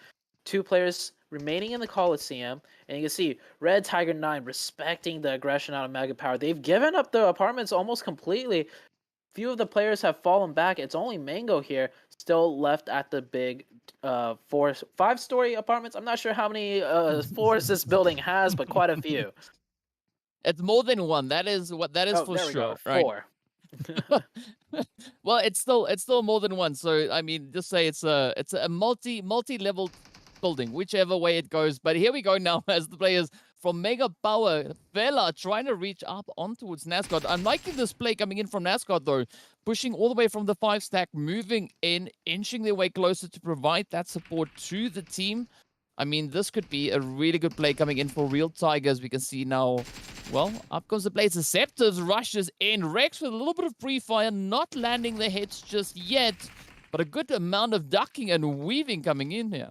2 players remaining in the Coliseum. And you can see Red Tiger 9 respecting the aggression out of Mega Power. They've given up the apartments almost completely. Few of the players have fallen back. It's only Mango here still left at the big 5-story apartments. I'm not sure how many floors this building has, but quite a few. It's more than one. That is for sure. 4. Right? Well, it's still more than one. So I mean, just say it's a multi-level building, whichever way it goes. But here we go now as the players from Mega Power, Vela trying to reach up on towards Nazgod. I'm liking this play coming in from Nazgod, though. Pushing all the way from the 5 stack, moving in, inching their way closer to provide that support to the team. I mean, this could be a really good play coming in for Real Tigers. We can see now, well, up comes the play. Deceptives rushes in. Rex with a little bit of pre-fire, not landing the hits just yet, but a good amount of ducking and weaving coming in here.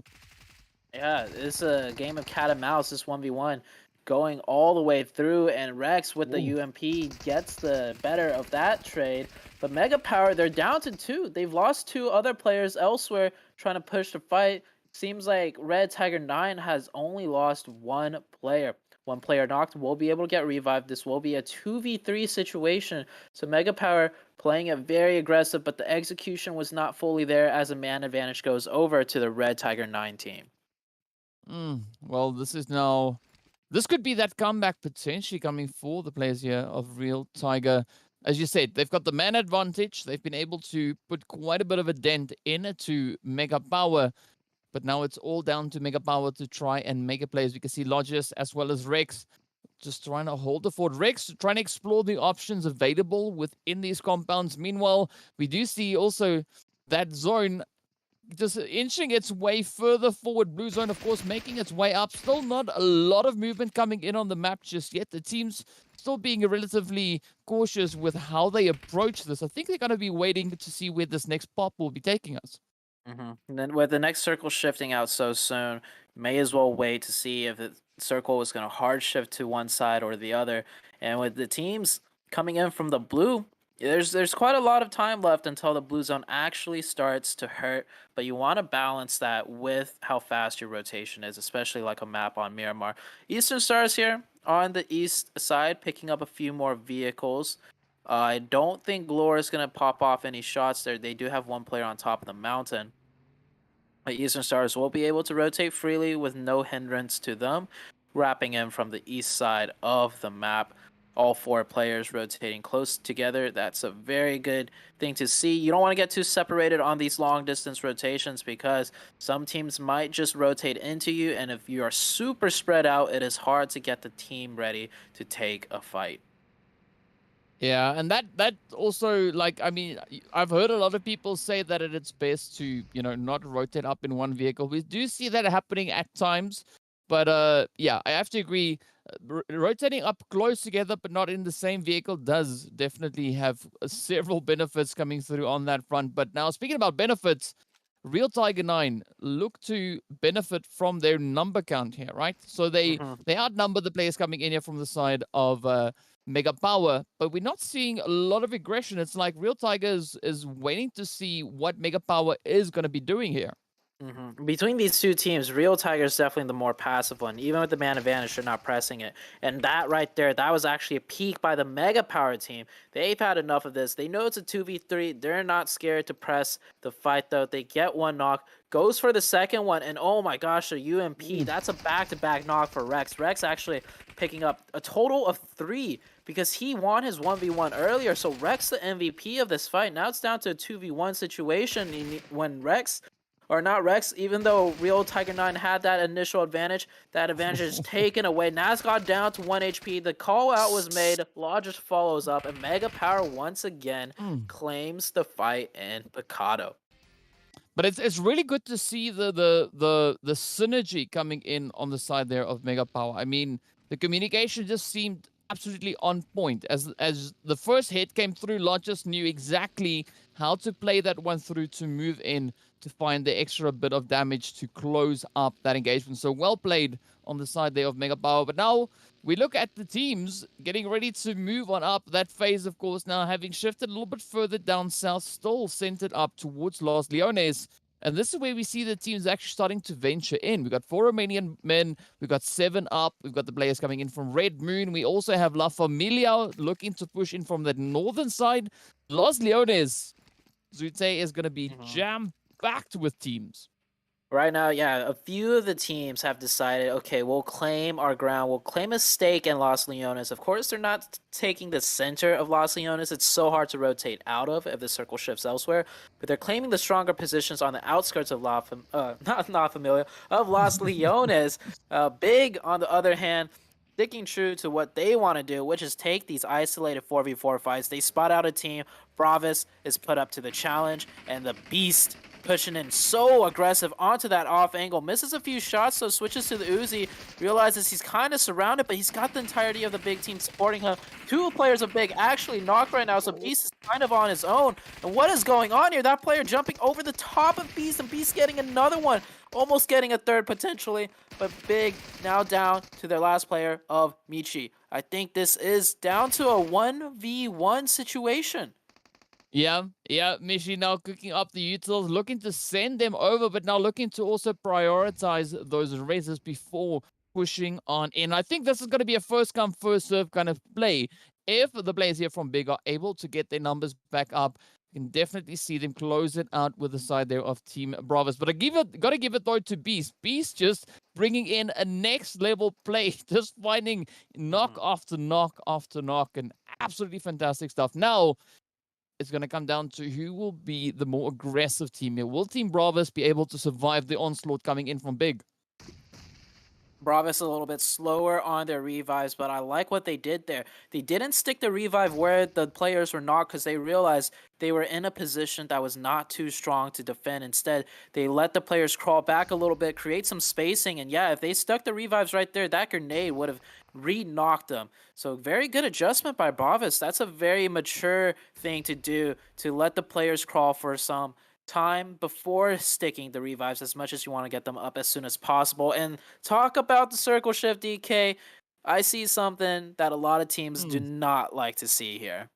Yeah, it's a game of cat and mouse, this 1v1. Going all the way through, and Rex with the UMP gets the better of that trade. But Mega Power, they're down to 2. They've lost 2 other players elsewhere trying to push the fight. Seems like Red Tiger 9 has only lost 1 player. 1 player knocked, will be able to get revived. This will be a 2v3 situation. So Mega Power playing it very aggressive, but the execution was not fully there as a man advantage goes over to the Red Tiger 9 team. Well, this could be that comeback potentially coming for the players here of Real Tiger. As you said, they've got the man advantage. They've been able to put quite a bit of a dent into Mega Power. But now it's all down to Mega Power to try and make a play. As we can see, Lodges as well as Rex just trying to hold the fort. Rex trying to explore the options available within these compounds. Meanwhile, we do see also that zone just inching its way further forward. Blue zone, of course, making its way up. Still not a lot of movement coming in on the map just yet. The team's still being relatively cautious with how they approach this. I think they're going to be waiting to see where this next pop will be taking us. And then with the next circle shifting out so soon, may as well wait to see if the circle is going to hard shift to one side or the other. And with the teams coming in from the blue, there's quite a lot of time left until the blue zone actually starts to hurt, but you want to balance that with how fast your rotation is, especially like a map on Miramar. Eastern Stars here on the east side, picking up a few more vehicles. I don't think Glor is going to pop off any shots there. They do have 1 player on top of the mountain. But Eastern Stars will be able to rotate freely with no hindrance to them, wrapping in from the east side of the map. all 4 players rotating close together. That's a very good thing to see. You don't want to get too separated on these long distance rotations because some teams might just rotate into you, and if you are super spread out, it is hard to get the team ready to take a fight. Yeah, and that also, like, I mean, I've heard a lot of people say that it's best to, not rotate up in one vehicle. We do see that happening at times, but yeah, I have to agree. Rotating up close together but not in the same vehicle does definitely have several benefits coming through on that front. But now, speaking about benefits, Real Tiger 9 look to benefit from their number count here, right? So they outnumber the players coming in here from the side of Mega Power, but we're not seeing a lot of aggression. It's like Real Tigers is waiting to see what Mega Power is going to be doing here. Between these two teams, Real Tiger is definitely the more passive one. Even with the man advantage, they're not pressing it. And that right there, that was actually a peak by the Mega Power team. They've had enough of this. They know it's a 2v3. They're not scared to press the fight, though. They get one knock, goes for the second one, and oh my gosh, a UMP. That's a back-to-back knock for Rex. Rex actually picking up a total of 3 because he won his 1v1 earlier. So Rex, the MVP of this fight. Now it's down to a 2v1 situation when Rex... or not Rex, even though Real Tiger 9 had that initial advantage, that advantage is taken away. Naz got down to 1 HP. The call out was made. Law just follows up, and Mega Power once again claims the fight in Picado. But it's really good to see the synergy coming in on the side there of Mega Power. I mean, the communication just seemed absolutely on point. As the first hit came through, Law just knew exactly how to play that one through to move in to find the extra bit of damage to close up that engagement. So well played on the side there of Mega Power. But now we look at the teams getting ready to move on up. That phase, of course, now having shifted a little bit further down south, still centered up towards Los Leones. And this is where we see the teams actually starting to venture in. We've got 4 Romanian men. We've got 7 up. We've got the players coming in from Red Moon. We also have La Familia looking to push in from the northern side. Los Leones, Zute is going to be jam-packed with teams. Right now, yeah, a few of the teams have decided, okay, we'll claim our ground. We'll claim a stake in Los Leones. Of course, they're not taking the center of Los Leones. It's so hard to rotate out of if the circle shifts elsewhere. But they're claiming the stronger positions on the outskirts of of Los Leones. Big, on the other hand, sticking true to what they want to do, which is take these isolated 4v4 fights. They spot out a team. Bravis is put up to the challenge, and the Beast pushing in so aggressive onto that off angle. Misses a few shots, so switches to the Uzi. Realizes he's kind of surrounded, but he's got the entirety of the big team supporting him. 2 players of big actually knocked right now, so Beast is kind of on his own. And what is going on here? That player jumping over the top of Beast, and Beast getting another one. Almost getting a third potentially, but Big now down to their last player of Michi. I think this is down to a 1v1 situation. Yeah, Michi now cooking up the utils, looking to send them over, but now looking to also prioritize those raises before pushing on in. I think this is going to be a first come, first serve kind of play. If the players here from Big are able to get their numbers back up, you can definitely see them close it out with the side there of Team Bravos. But gotta give it though to Beast. Beast just bringing in a next level play, just finding knock after knock after knock, and absolutely fantastic stuff. Now, it's going to come down to who will be the more aggressive team here. Will Team Bravos be able to survive the onslaught coming in from Big? Bravos a little bit slower on their revives, but I like what they did there. They didn't stick the revive where the players were not because they realized they were in a position that was not too strong to defend. Instead, they let the players crawl back a little bit, create some spacing, and yeah, if they stuck the revives right there, that grenade would have re-knocked them. So very good adjustment by Bravos. That's a very mature thing to do, to let the players crawl for some time before sticking the revives as much as you want to get them up as soon as possible. And talk about the circle shift, DK. I see something that a lot of teams do not like to see here.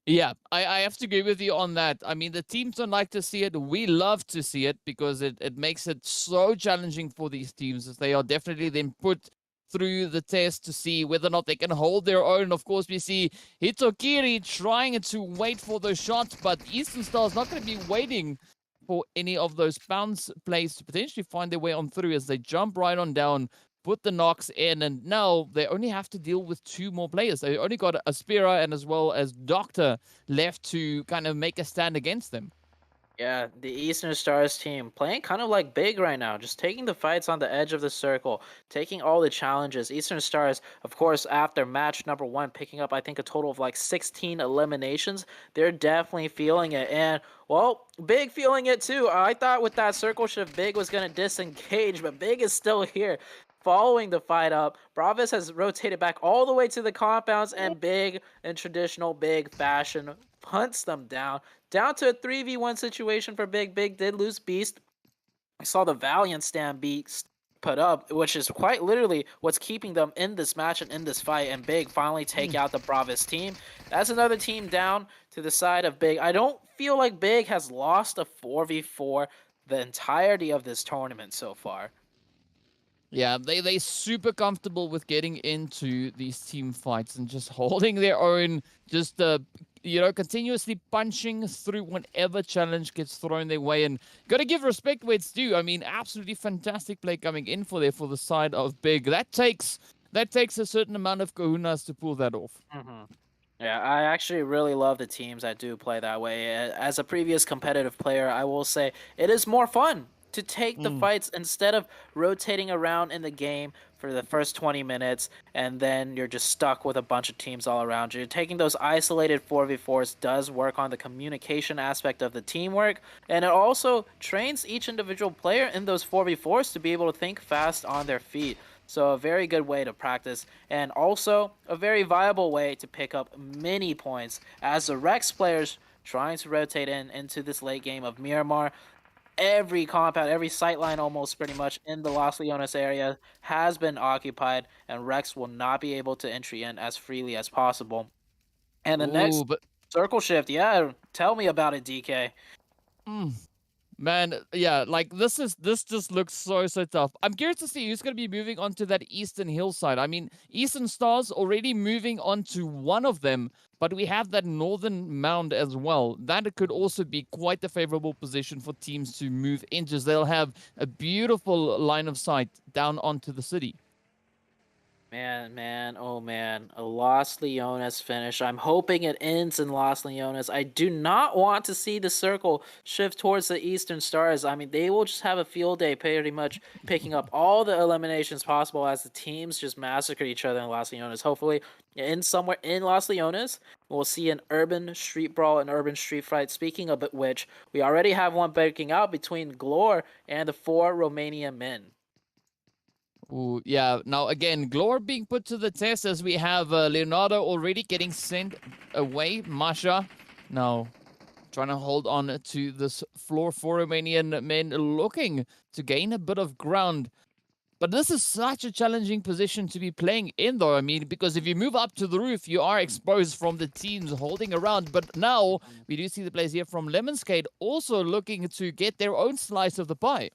Yeah, I have to agree with you on that. I mean, the teams don't like to see it. We love to see it because it makes it so challenging for these teams, as they are definitely then put through the test to see whether or not they can hold their own. Of course, we see Hitokiri trying to wait for those shots, but Eastern Star is not going to be waiting for any of those bounce plays to potentially find their way on through as they jump right on down put the knocks in, and now they only have to deal with 2 more players. They only got Aspira and as well as Doctor left to kind of make a stand against them. Yeah, the Eastern Stars team playing kind of like big right now, just taking the fights on the edge of the circle, taking all the challenges. Eastern Stars, of course, after match number 1, picking up, I think, a total of like 16 eliminations. They're definitely feeling it. And, well, Big feeling it too. I thought with that circle shift, Big was going to disengage, but Big is still here. Following the fight up, Bravis has rotated back all the way to the compounds, and Big, in traditional Big fashion, hunts them down to a 3v1 situation for Big. Big did lose Beast. I saw the Valiant stand Beast put up, which is quite literally what's keeping them in this match and in this fight. And Big finally take out the Bravis team. That's another team down to the side of Big. I don't feel like Big has lost a 4v4 the entirety of this tournament so far. Yeah, they super comfortable with getting into these team fights and just holding their own, just continuously punching through whatever challenge gets thrown their way. And gotta give respect where it's due. I mean, absolutely fantastic play coming in for the side of Big. That takes a certain amount of kahunas to pull that off. Yeah, I actually really love the teams that do play that way. As a previous competitive player, I will say it is more fun to take the fights instead of rotating around in the game for the first 20 minutes and then you're just stuck with a bunch of teams all around you. Taking those isolated 4v4s does work on the communication aspect of the teamwork, and it also trains each individual player in those 4v4s to be able to think fast on their feet. So a very good way to practice, and also a very viable way to pick up many points as the Rex players trying to rotate into this late game of Miramar. Every compound, every sightline almost pretty much in the Los Leones area has been occupied, and Rex will not be able to entry in as freely as possible. And the Ooh, next but circle shift, yeah, tell me about it, DK. man, yeah, like this just looks so tough. I'm curious to see who's going to be moving on to that eastern hillside. I mean, Eastern Stars already moving on to one of them, but we have that northern mound as well. That could also be quite a favorable position for teams to move into, as they'll have a beautiful line of sight down onto the city. Oh man, a Los Leones finish. I'm hoping it ends in Los Leones. I do not want to see the circle shift towards the Eastern Stars. I mean, they will just have a field day pretty much picking up all the eliminations possible as the teams just massacre each other in Los Leones. Hopefully, in somewhere in Los Leones, we'll see an urban street brawl, an urban street fight. Speaking of which, we already have one breaking out between Glor and the 4 Romanian men. Ooh, yeah. Now again, Glor being put to the test as we have Leonardo already getting sent away. Masha now trying to hold on to this floor for Romanian men, looking to gain a bit of ground. But this is such a challenging position to be playing in, though. I mean, because if you move up to the roof, you are exposed from the teams holding around. But now we do see the players here from Lemonskate also looking to get their own slice of the pie.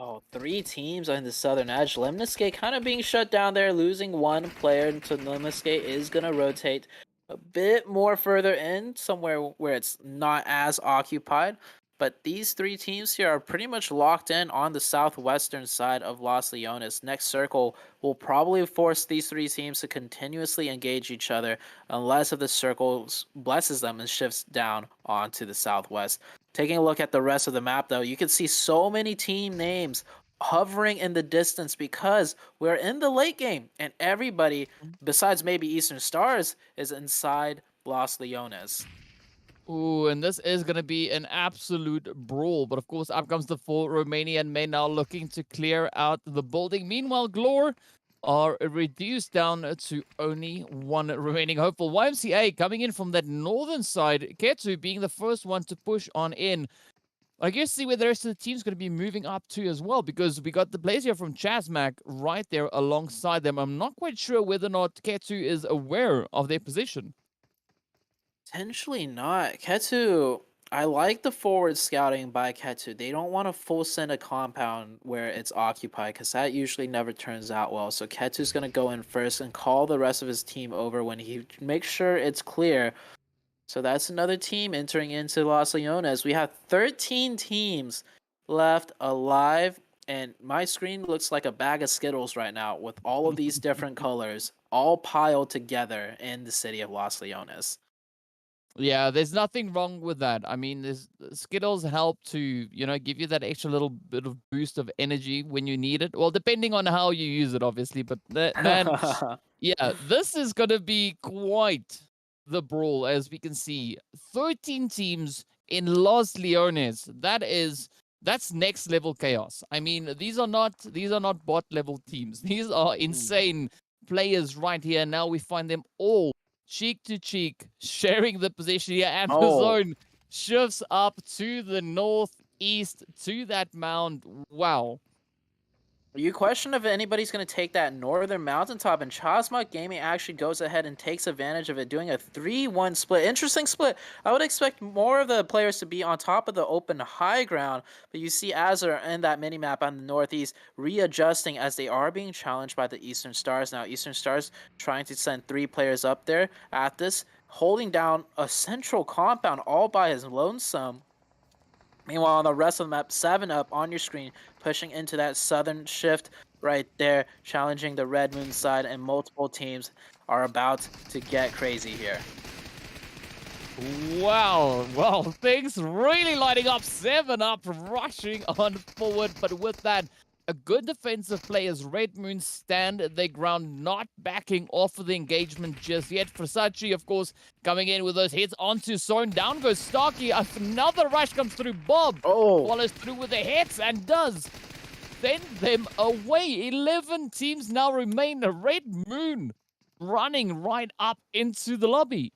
Oh, 3 teams on the southern edge. Lemniscate kind of being shut down there, losing 1 player until Lemniscate is going to rotate a bit more further in, somewhere where it's not as occupied. But these 3 teams here are pretty much locked in on the southwestern side of Los Leones. Next circle will probably force these 3 teams to continuously engage each other unless if the circle blesses them and shifts down onto the southwest. Taking a look at the rest of the map, though, you can see so many team names hovering in the distance because we're in the late game, and everybody, besides maybe Eastern Stars, is inside Los Leones. Ooh, and this is going to be an absolute brawl. But of course, up comes the 4 Romanian men now looking to clear out the building. Meanwhile, Glor are reduced down to only 1 remaining hopeful. YMCA coming in from that northern side, Ketu being the first one to push on in. I guess see where the rest of the team's going to be moving up to as well, because we got the players here from Chasmac right there alongside them. I'm not quite sure whether or not Ketu is aware of their position. Potentially not. Ketu, I like the forward scouting by Ketu. They don't want to full send a compound where it's occupied because that usually never turns out well. So Ketu's going to go in first and call the rest of his team over when he makes sure it's clear. So that's another team entering into Los Leones. We have 13 teams left alive and my screen looks like a bag of Skittles right now with all of these different colors all piled together in the city of Los Leones. Yeah, there's nothing wrong with that. I mean, Skittles help to, you know, give you that extra little bit of boost of energy when you need it. Well, depending on how you use it, obviously. But man, yeah, this is going to be quite the brawl, as we can see. 13 teams in Los Leones. That's next level chaos. I mean, these are not bot level teams. These are insane players right here. Now we find them all cheek to cheek, sharing the position here, and the zone shifts up to the northeast to that mound. Wow. You question if anybody's going to take that northern mountaintop, and Chasmok Gaming actually goes ahead and takes advantage of it, doing a 3-1 split. Interesting split. I would expect more of the players to be on top of the open high ground, but you see Azure in that minimap on the northeast readjusting as they are being challenged by the Eastern Stars. Now, Eastern Stars trying to send 3 players up there at this, holding down a central compound all by his lonesome. Meanwhile, on the rest of the map, 7 up on your screen, pushing into that southern shift right there, challenging the Red Moon side, and multiple teams are about to get crazy here. Wow, well, things really lighting up. 7 up, rushing on forward, but with that, a good defensive play as Red Moon stand their ground, not backing off of the engagement just yet. Versace, of course, coming in with those hits onto Zone. Down goes Starkey. Another rush comes through. Bob follows through with the hits and does send them away. 11 teams now remain. Red Moon running right up into the lobby.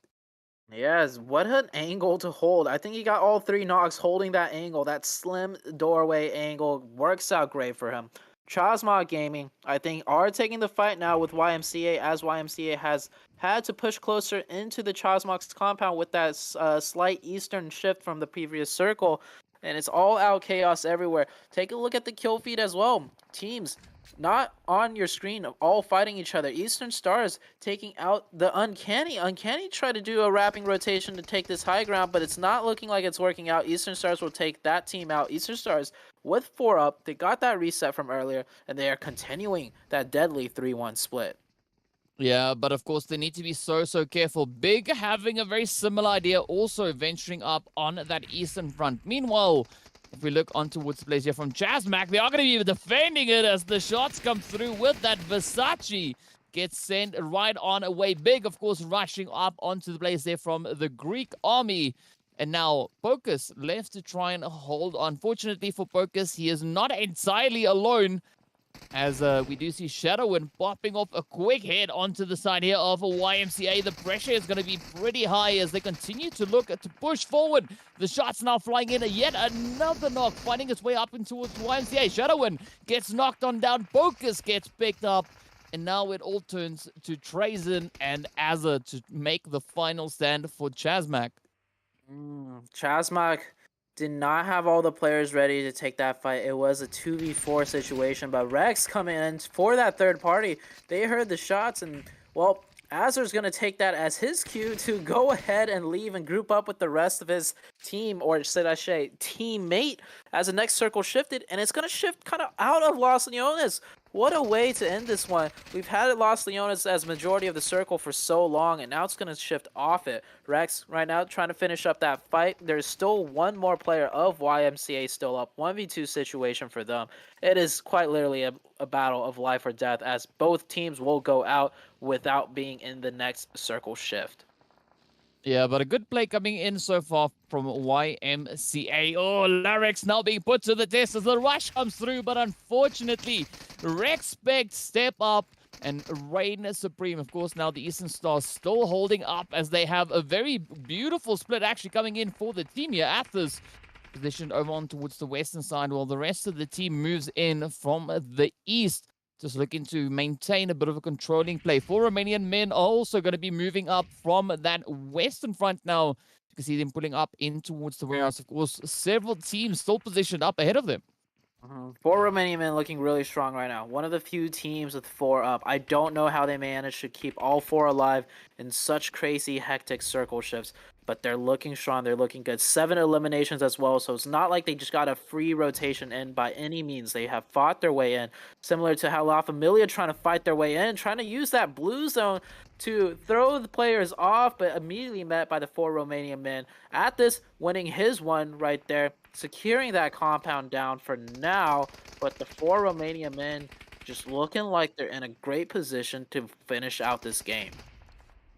Yes, what an angle to hold. I think he got all 3 knocks holding that angle. That slim doorway angle works out great for him. Chasmog Gaming, I think, are taking the fight now with YMCA, as YMCA has had to push closer into the Chasmog's compound with that slight eastern shift from the previous circle. And it's all out chaos everywhere. Take a look at the kill feed as well. Teams not on your screen, all fighting each other. Eastern Stars taking out the Uncanny. Uncanny tried to do a wrapping rotation to take this high ground, but it's not looking like it's working out. Eastern Stars will take that team out. Eastern Stars with 4 up. They got that reset from earlier, and they are continuing that deadly 3-1 split. Yeah, but of course they need to be so careful. Big having a very similar idea, also venturing up on that eastern front. Meanwhile, if we look on towards the place here from Chasmok, they are going to be defending it as the shots come through with that. Versace gets sent right on away. Big, of course, rushing up onto the place there from the Greek army. And now Pocus left to try and hold on. Fortunately for Pocus, he is not entirely alone, as we do see Shadowin popping off a quick hit onto the side here of a YMCA. The pressure is going to be pretty high as they continue to look to push forward. The shots now flying in. Yet another knock finding its way up into YMCA. Shadowin gets knocked on down. Focus gets picked up. And now it all turns to Trazen and Azza to make the final stand for Chasmok. Chasmok did not have all the players ready to take that fight. It was a 2v4 situation, but Rex coming in for that third party. They heard the shots, and, well, Azur's going to take that as his cue to go ahead and leave and group up with the rest of his team, or should I say teammate, as the next circle shifted, and it's going to shift kind of out of Los Leones. What a way to end this one. We've had it Los Leones as majority of the circle for so long, and now it's going to shift off it. Rex right now trying to finish up that fight. There's still one more player of YMCA still up. 1v2 situation for them. It is quite literally a battle of life or death, as both teams will go out without being in the next circle shift. Yeah, but a good play coming in so far from YMCA. Oh, Larix now being put to the test as the rush comes through, but unfortunately, Rexpect step up and reign supreme. Of course, now the Eastern Stars still holding up as they have a very beautiful split actually coming in for the team here. Athos positioned over on towards the western side, while the rest of the team moves in from the east. Just looking to maintain a bit of a controlling play. 4 Romanian men are also going to be moving up from that western front now. You can see them pulling up in towards the warehouse. Of course, several teams still positioned up ahead of them. 4 Romanian men looking really strong right now. One of the few teams with 4 up. I don't know how they managed to keep all 4 alive in such crazy, hectic circle shifts. but they're looking strong. They're looking good. 7 eliminations as well, so it's not like they just got a free rotation in by any means. They have fought their way in, similar to how La Familia trying to fight their way in, trying to use that blue zone to throw the players off, but immediately met by the 4 Romanian men. At this, winning his one right there, securing that compound down for now, but the 4 Romanian men just looking like they're in a great position to finish out this game.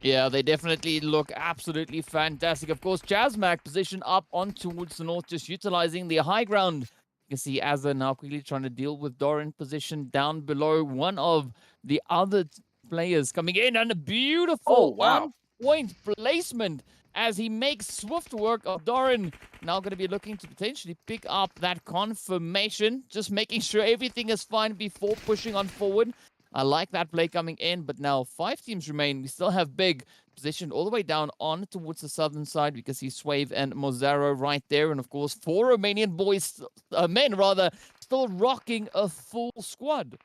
Yeah, they definitely look absolutely fantastic. Of course, JazzMac position up on towards the north, just utilizing the high ground. You can see Azza now quickly trying to deal with Doran position down below. One of the other players coming in, and a beautiful on-point placement as he makes swift work of Doran. Now going to be looking to potentially pick up that confirmation, just making sure everything is fine before pushing on forward. I like that play coming in, but now 5 teams remain. We still have Big positioned all the way down on towards the southern side. We can see Swave and Mozaro right there. And of course, 4 Romanian boys, men rather, still rocking a full squad.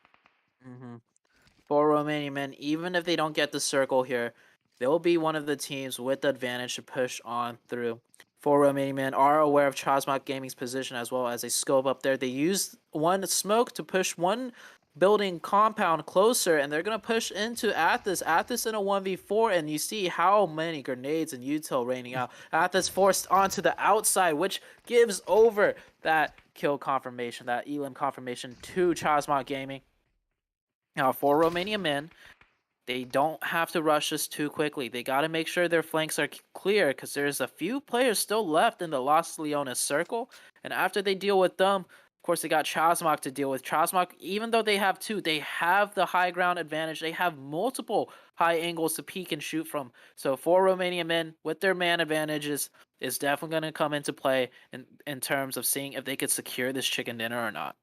4 Romanian men, even if they don't get the circle here, they'll be one of the teams with the advantage to push on through. 4 Romanian men are aware of Chasmok Gaming's position as well as they scope up there. They use one smoke to push one building compound closer, and they're going to push into Athos in a 1v4, and you see how many grenades and util raining out. Athos forced onto the outside, which gives over that kill confirmation, that elim confirmation to Chasmok Gaming. Now, 4 Romanian men, they don't have to rush this too quickly. They got to make sure their flanks are clear because there's a few players still left in the Los Leones circle, and after they deal with them, of course, they got Chasmok to deal with. Chasmok, even though they have 2, they have the high ground advantage. They have multiple high angles to peek and shoot from. So 4 Romanian men with their man advantages is definitely going to come into play in terms of seeing if they could secure this chicken dinner or not.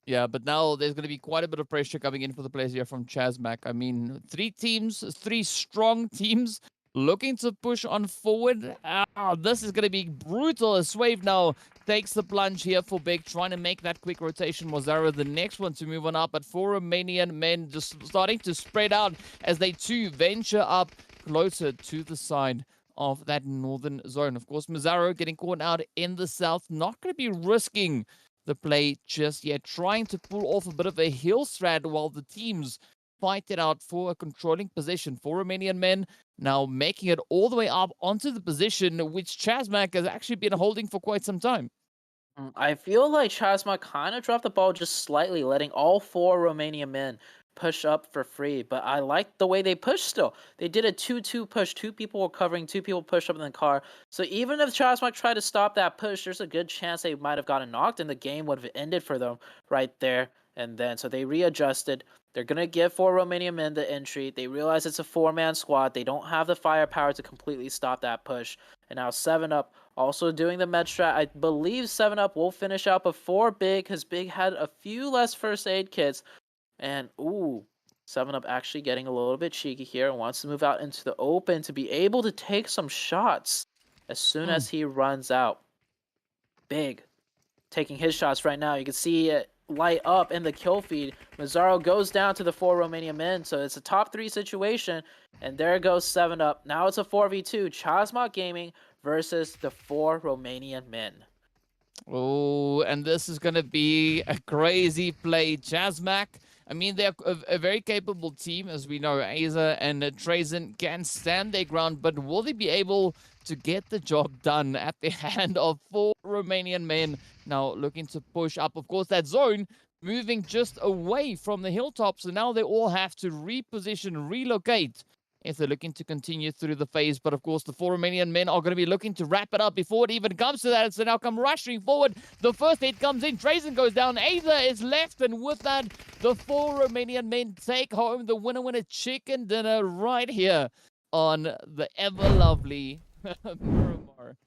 Yeah, but now there's going to be quite a bit of pressure coming in for the players here from Chasmac. I mean, 3 teams, 3 strong teams looking to push on forward. This is going to be brutal as Swave now takes the plunge here for Big, trying to make that quick rotation. Mozara, the next one to move on up, but 4 Romanian men just starting to spread out as they too venture up closer to the side of that northern zone. Of course, Mozara getting caught out in the south, not going to be risking the play just yet, trying to pull off a bit of a hill strat while the teams fight it out for a controlling position. 4 Romanian men now making it all the way up onto the position which Chasmac has actually been holding for quite some time. I feel like Chasma kind of dropped the ball just slightly, letting all 4 Romanian men push up for free. But I like the way they pushed still. They did a 2-2 push. 2 people were covering, 2 people pushed up in the car. So even if Chasma tried to stop that push, there's a good chance they might have gotten knocked and the game would have ended for them right there and then. So they readjusted. They're going to give 4 Romanian men the entry. They realize it's a 4-man squad. They don't have the firepower to completely stop that push. And now 7UP also doing the med strat. I believe 7UP will finish out before Big, because Big had a few less first aid kits. And, ooh, 7UP actually getting a little bit cheeky here and wants to move out into the open to be able to take some shots as soon as he runs out. Big taking his shots right now. You can see it light up in the kill feed. Mazzaro goes down to the 4 Romanian men, so it's a top 3 situation, and there goes 7UP. Now it's a 4v2, Chasmok Gaming versus the 4 Romanian men. Oh, and this is going to be a crazy play. Chasmac, I mean, they're a very capable team, as we know. Aza and Trazen can stand their ground, but will they be able to get the job done at the hand of 4 Romanian men now looking to push up? Of course, that zone moving just away from the hilltops, so now they all have to reposition, relocate if they're looking to continue through the phase. But of course, the 4 Romanian men are going to be looking to wrap it up before it even comes to that. So now come rushing forward. The first hit comes in. Trazen goes down. Aza is left. And with that, the 4 Romanian men take home the winner chicken dinner right here on the ever-lovely Miramar.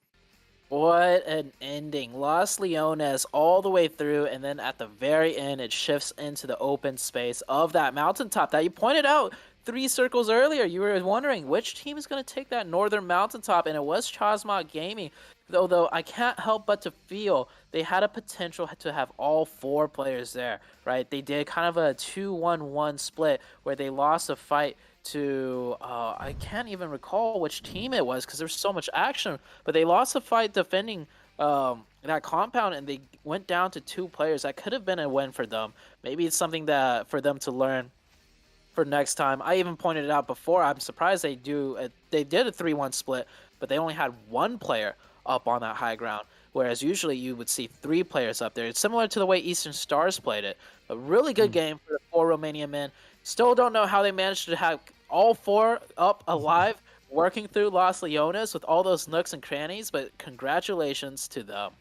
What an ending. Los Leones all the way through, and then at the very end, it shifts into the open space of that mountaintop that you pointed out 3 circles earlier. You were wondering which team is going to take that northern mountaintop, and it was Chasmok Gaming. Though I can't help but to feel they had a potential to have all 4 players there, right? They did kind of a 2-1-1 split where they lost a fight to I can't even recall which team it was because there's so much action, but they lost a fight defending that compound, and they went down to 2 players. That could have been a win for them. Maybe it's something that for them to learn for next time. I even pointed it out before. I'm surprised they did a 3-1 split, but they only had 1 player up on that high ground, whereas usually you would see 3 players up there. It's similar to the way Eastern Stars played it. A really good game for the 4 Romanian men. Still don't know how they managed to have all 4 up alive, working through Los Leones with all those nooks and crannies, but congratulations to them.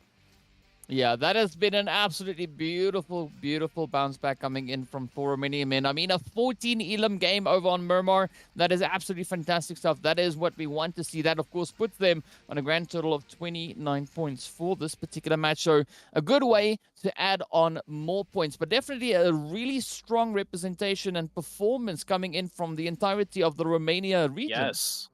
Yeah, that has been an absolutely beautiful, beautiful bounce back coming in from 4 Romanian men. I mean, a 14 Elam game over on Murmur. That is absolutely fantastic stuff. That is what we want to see. That, of course, puts them on a grand total of 29 points for this particular match. So a good way to add on more points, but definitely a really strong representation and performance coming in from the entirety of the Romania region. Yes.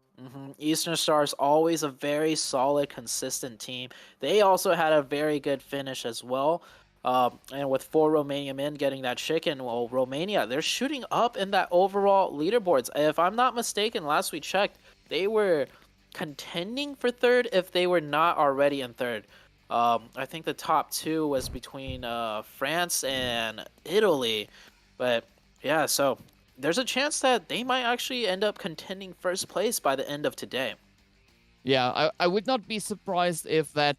Eastern Stars always a very solid, consistent team. They also had a very good finish as well. And with 4 Romanian men getting that chicken, well, Romania, they're shooting up in that overall leaderboards. If I'm not mistaken, last we checked, they were contending for 3rd if they were not already in 3rd. I think the top 2 was between France and Italy. But yeah, so there's a chance that they might actually end up contending 1st place by the end of today. Yeah, I would not be surprised if that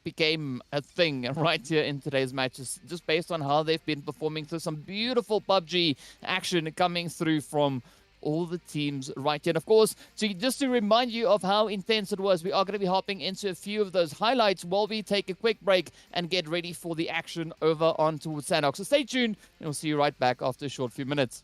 became a thing right here in today's matches, just based on how they've been performing. So some beautiful PUBG action coming through from all the teams right here. And of course, just to remind you of how intense it was, we are going to be hopping into a few of those highlights while we take a quick break and get ready for the action over on towards Sandhox. So stay tuned, and we'll see you right back after a short few minutes.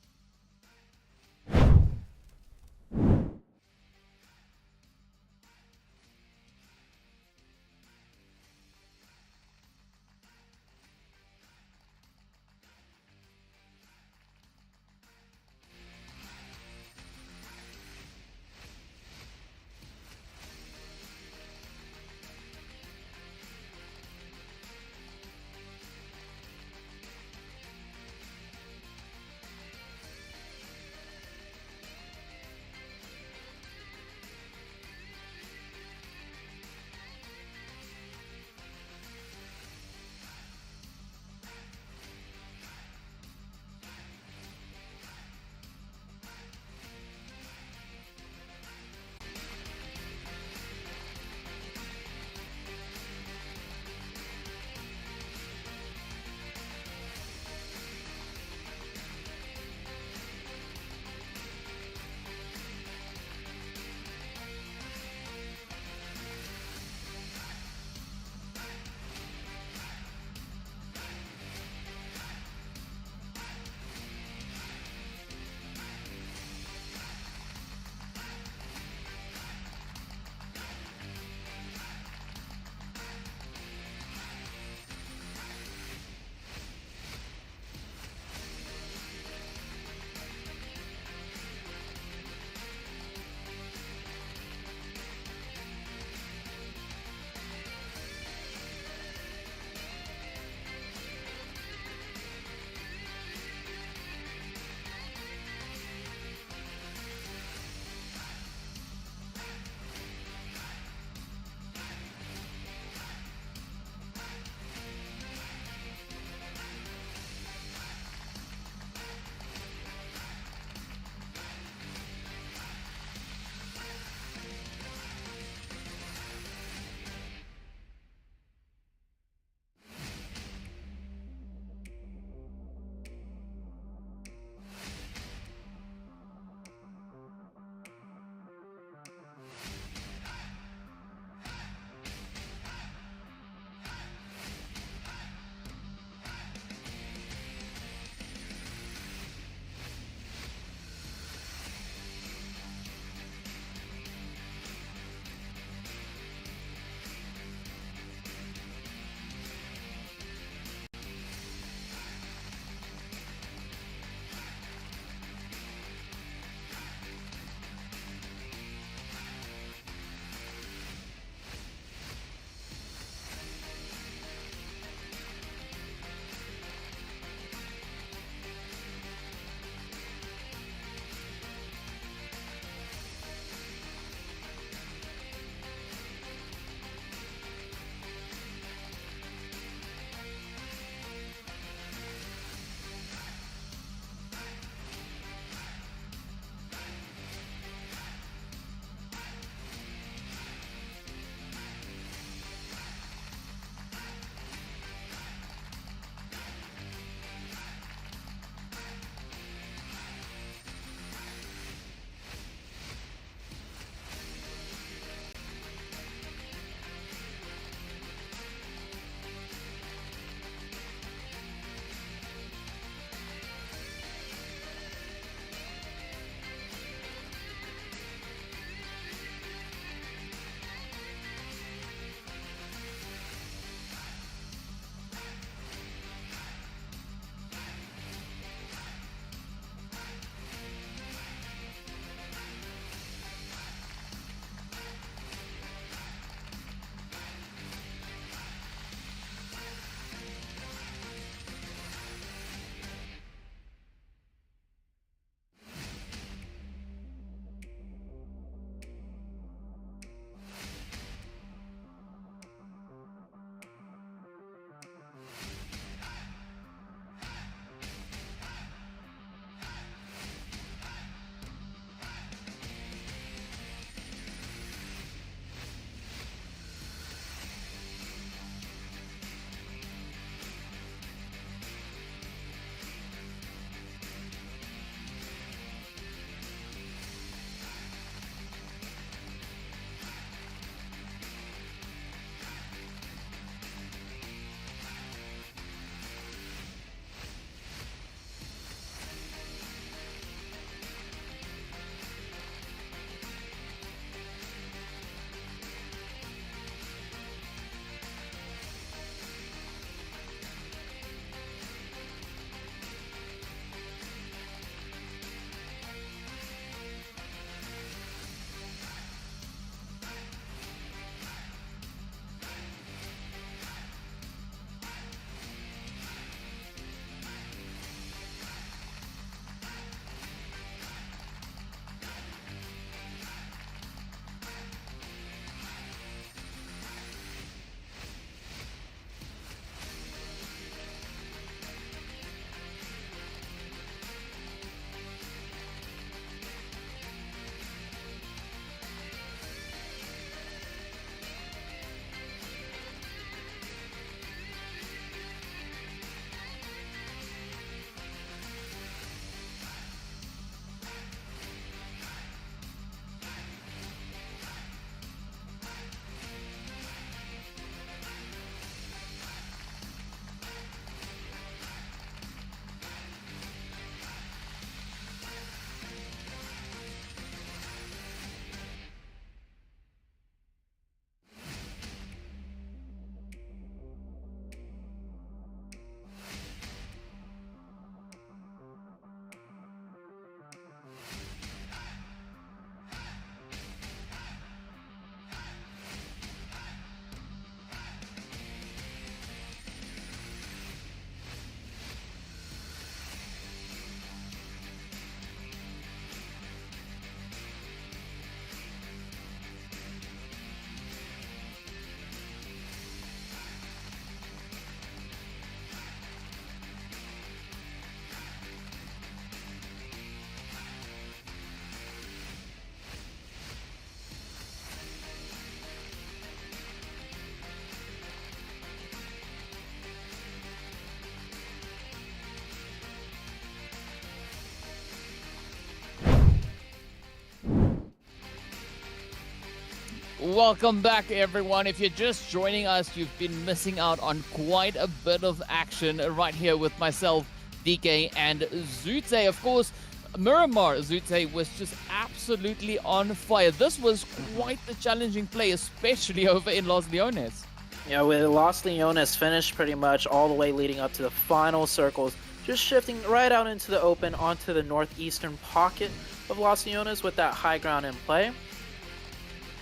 welcome back everyone. If you're just joining us, you've been missing out on quite a bit of action right here with myself, DK, and Zute. Of course, Miramar Zute was just absolutely on fire. This was quite the challenging play, especially over in Los Leones. Yeah, with Los Leones finished pretty much all the way leading up to the final circles, just shifting right out into the open onto the northeastern pocket of Los Leones with that high ground in play.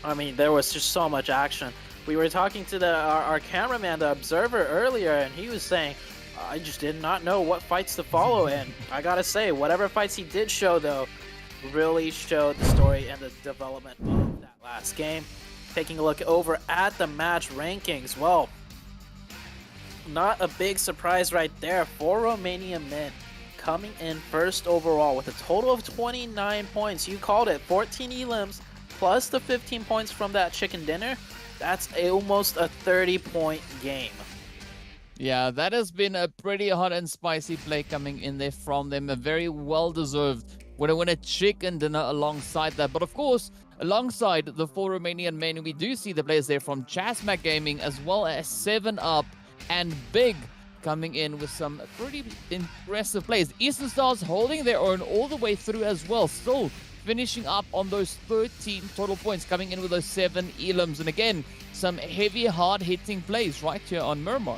I mean, there was just so much action. We were talking to our cameraman, the observer, earlier, and he was saying, I just did not know what fights to follow, and I gotta say, whatever fights he did show, though, really showed the story and the development of that last game. Taking a look over at the match rankings, well, not a big surprise right there for Romanian men, coming in first overall with a total of 29 points. You called it, 14 elims, plus the 15 points from that chicken dinner. That's almost a 30-point game. Yeah, that has been a pretty hot and spicy play coming in there from them. A very well-deserved winner chicken dinner alongside that. But of course, alongside the 4 Romanian men, we do see the players there from Chasmac Gaming as well as 7up and Big coming in with some pretty impressive plays. Eastern Stars holding their own all the way through as well. Still finishing up on those 13 total points, coming in with those 7 elims. And again, some heavy, hard-hitting plays right here on Miramar.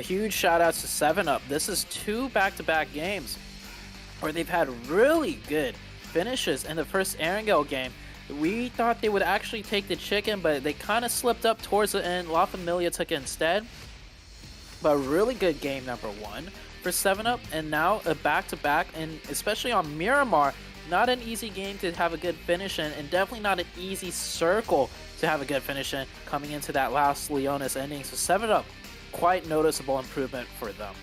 Huge shout-outs to 7up. This is 2 back-to-back games where they've had really good finishes. In the first Erangel game, we thought they would actually take the chicken, but they kind of slipped up towards the end. La Familia took it instead. But really good game number 1 for 7up, and now a back-to-back, and especially on Miramar, not an easy game to have a good finish in, and definitely not an easy circle to have a good finish in coming into that last Leones ending. So 7up, quite noticeable improvement for them.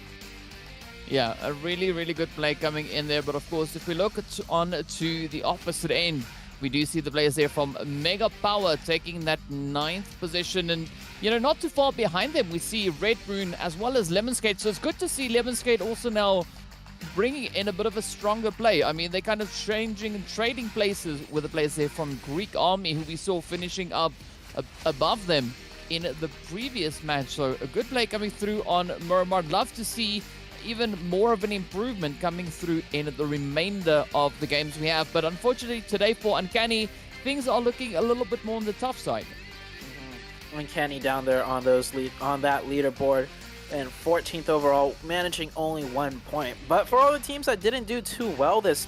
Yeah, a really, really good play coming in there. But of course, if we look on to the opposite end, we do see the players there from Mega Power taking that 9th position. And, you know, not too far behind them, we see Red Moon as well as Lemonskate. So it's good to see Lemonskate also now bringing in a bit of a stronger play. I mean, they're kind of changing and trading places with the players there from Greek Army, who we saw finishing up above them in the previous match. So a good play coming through on Miramar. Love to see even more of an improvement coming through in the remainder of the games we have. But unfortunately today for Uncanny, things are looking a little bit more on the tough side. Uncanny down there on that leaderboard, and 14th overall, managing only 1 point. But for all the teams that didn't do too well this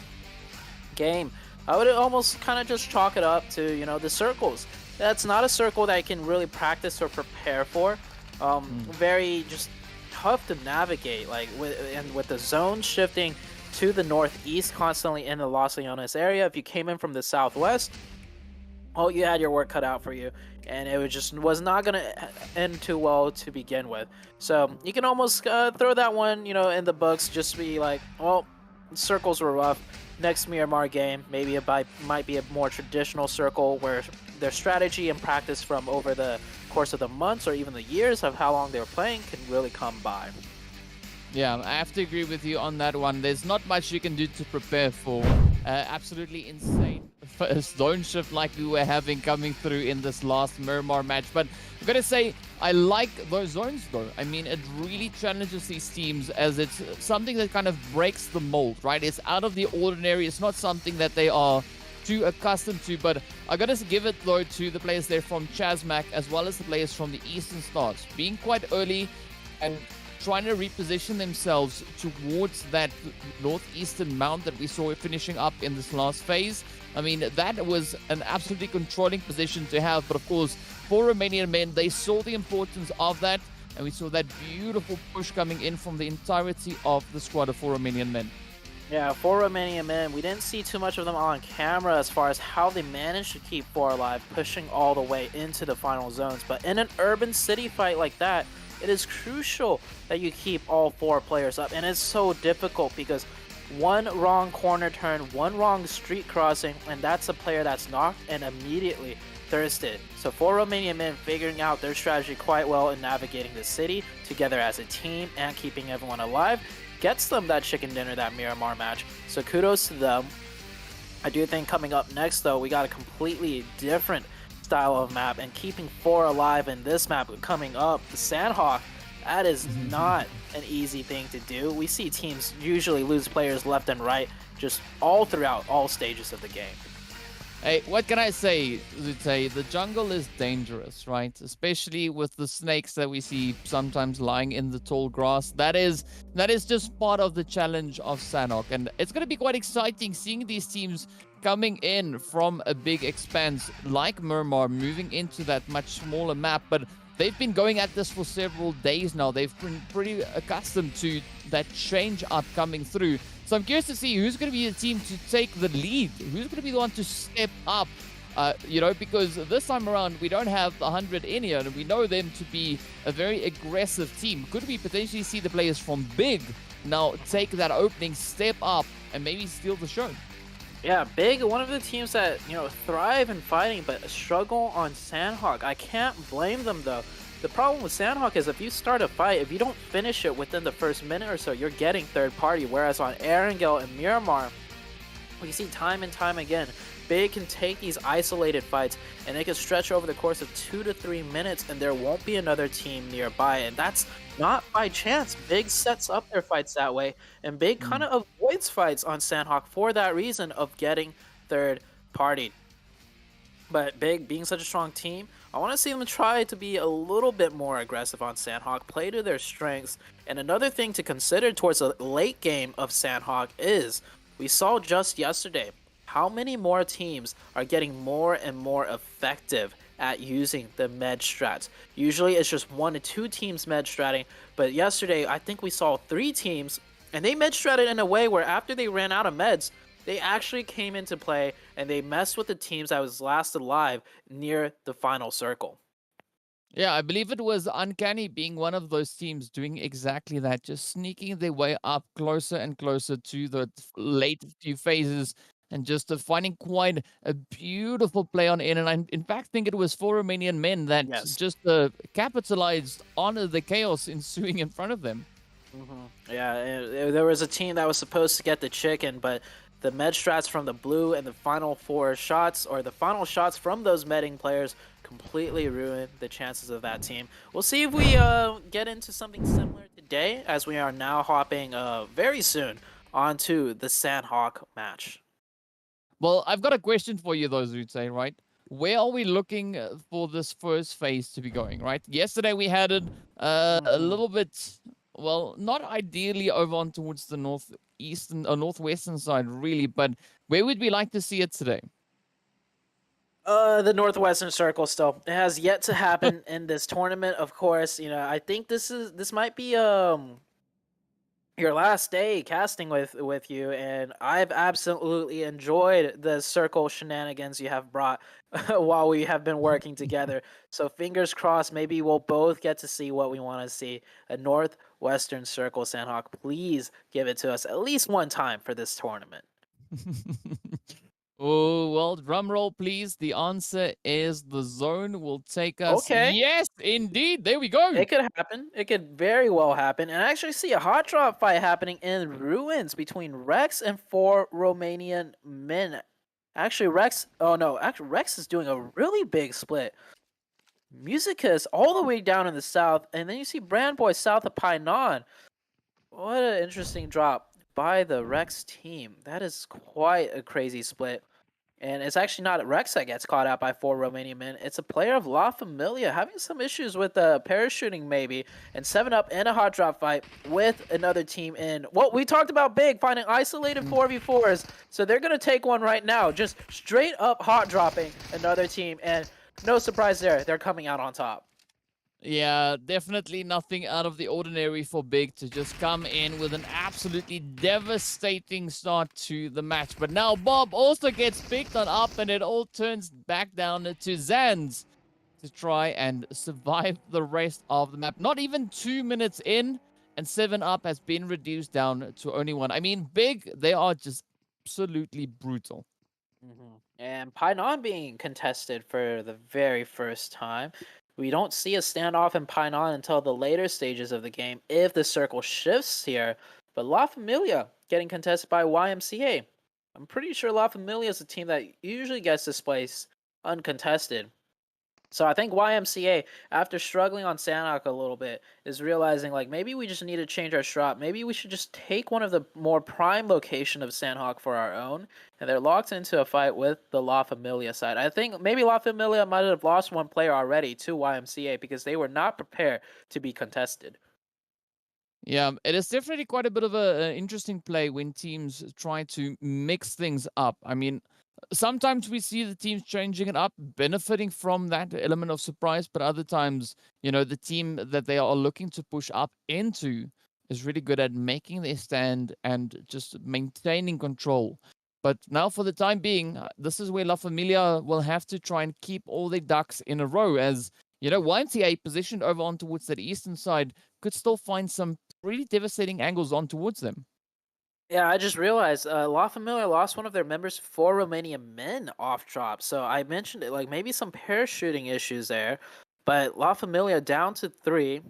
game, I would almost kind of just chalk it up to, you know, the circles. That's not a circle that I can really practice or prepare for. Very just tough to navigate, like with the zone shifting to the northeast constantly in the Los Leones area. If you came in from the southwest, well, you had your work cut out for you, and it was not going to end too well to begin with. So you can almost throw that one, you know, in the books. Just be like, well, circles were rough. Next Miramar game, maybe it might be a more traditional circle where their strategy and practice from over the course of the months or even the years of how long they were playing can really come by. Yeah, I have to agree with you on that one. There's not much you can do to prepare for absolutely insane first zone shift like we were having coming through in this last Miramar match. But I'm going to say I like those zones though. I mean, it really challenges these teams as it's something that kind of breaks the mold, right? It's out of the ordinary. It's not something that they are too accustomed to, but I gotta give it though to the players there from Chasmac as well as the players from the Eastern Stars being quite early and trying to reposition themselves towards that northeastern mount that we saw finishing up in this last phase. I mean, that was an absolutely controlling position to have, but of course for Romanian men, they saw the importance of that, and we saw that beautiful push coming in from the entirety of the squad of 4 Romanian men. Yeah, 4 Romanian men, we didn't see too much of them on camera as far as how they managed to keep 4 alive, pushing all the way into the final zones. But in an urban city fight like that, it is crucial that you keep all 4 players up. And it's so difficult because one wrong corner turn, one wrong street crossing, and that's a player that's knocked and immediately thirsted. So 4 Romanian men figuring out their strategy quite well in navigating the city together as a team and keeping everyone alive gets them that chicken dinner, that Miramar match. So kudos to them. I do think coming up next though, we got a completely different style of map and keeping 4 alive in this map coming up, the Sandhawk, that is not an easy thing to do. We see teams usually lose players left and right just all throughout all stages of the game. Hey, what can I say, Zute? The jungle is dangerous, right? Especially with the snakes that we see sometimes lying in the tall grass. That is just part of the challenge of Sanhok. And it's going to be quite exciting seeing these teams coming in from a big expanse like Murmur, moving into that much smaller map. But they've been going at this for several days now. They've been pretty accustomed to that change up coming through. So I'm curious to see who's going to be the team to take the lead. Who's going to be the one to step up, because this time around we don't have the 100 in here, and we know them to be a very aggressive team. Could we potentially see the players from Big now take that opening, step up, and maybe steal the show? Yeah, Big, one of the teams that, thrive in fighting but struggle on Sandhawk. I can't blame them though. The problem with Sandhawk is if you start a fight, if you don't finish it within the first minute or so, you're getting third party. Whereas on Erangel and Miramar, we see time and time again, Big can take these isolated fights and they can stretch over the course of 2 to 3 minutes and there won't be another team nearby. And that's not by chance. Big sets up their fights that way, and Big kind of avoids fights on Sandhawk for that reason of getting third party. But Big, being such a strong team, I want to see them try to be a little bit more aggressive on Sandhawk, play to their strengths. And another thing to consider towards the late game of Sandhawk is, we saw just yesterday, how many more teams are getting more and more effective at using the med strats. Usually it's just 1 to 2 teams med stratting, but yesterday I think we saw 3 teams, and they med stratted in a way where after they ran out of meds, they actually came into play and they messed with the teams that was last alive near the final circle. Yeah, I believe it was Uncanny being one of those teams doing exactly that, just sneaking their way up closer and closer to the late few phases and just finding quite a beautiful play on in. And I, in fact, think it was 4 Romanian men that Yes. just capitalized on the chaos ensuing in front of them. Yeah, there was a team that was supposed to get the chicken, but the med strats from the blue and the final 4 shots, or the final shots from those medding players, completely ruined the chances of that team. We'll see if we get into something similar today, as we are now hopping very soon onto the Sandhawk match. Well, I've got a question for you, though, Zute, right? Where are we looking for this first phase to be going, right? Yesterday we had it a little bit, well, not ideally over on towards the northeastern or northwestern side, really, but where would we like to see it today? The Northwestern Circle still. It has yet to happen in this tournament, of course. I think this might be your last day casting with you, and I've absolutely enjoyed the circle shenanigans you have brought while we have been working together. So fingers crossed, maybe we'll both get to see what we want to see. A Northwestern Circle, Sandhawk, please give it to us at least one time for this tournament. Oh, well, drum roll, please. The answer is the zone will take us. Okay. Yes, indeed. There we go. It could happen. It could very well happen. And I actually see a hot drop fight happening in Ruins between Rex and 4 Romanian men. Actually, Rex is doing a really big split. Musicus all the way down in the south, and then you see Brandboy south of Painan. What an interesting drop by the Rex team. That is quite a crazy split. And it's actually not Rex that gets caught out by 4 Romanian men. It's a player of La Familia having some issues with parachuting maybe. And 7-Up in a hot drop fight with another team in. Well, we talked about Big finding isolated 4v4s. So they're going to take one right now. Just straight up hot dropping another team. And no surprise there. They're coming out on top. Yeah, definitely nothing out of the ordinary for Big to just come in with an absolutely devastating start to the match. But now Bob also gets picked on up, and it all turns back down to Zans to try and survive the rest of the map. Not even 2 minutes in, and 7-Up has been reduced down to only 1. I mean, Big, they are just absolutely brutal. And Painan being contested for the very first time. We don't see a standoff in Painan until the later stages of the game if the circle shifts here. But La Familia getting contested by YMCA. I'm pretty sure La Familia is a team that usually gets this place uncontested. So I think YMCA, after struggling on Sanhok a little bit, is realizing like maybe we just need to change our strat. Maybe we should just take one of the more prime location of Sanhok for our own. And they're locked into a fight with the La Familia side. I think maybe La Familia might have lost one player already to YMCA because they were not prepared to be contested. Yeah, it is definitely quite a bit of an interesting play when teams try to mix things up. I mean, sometimes we see the teams changing it up, benefiting from that element of surprise, but other times, the team that they are looking to push up into is really good at making their stand and just maintaining control. But now, for the time being, this is where La Familia will have to try and keep all their ducks in a row, as YMCA positioned over on towards that eastern side could still find some really devastating angles on towards them. Yeah, I just realized La Familia lost one of their members for Romanian men off drop. So I mentioned it, like maybe some parachuting issues there. But La Familia down to 3.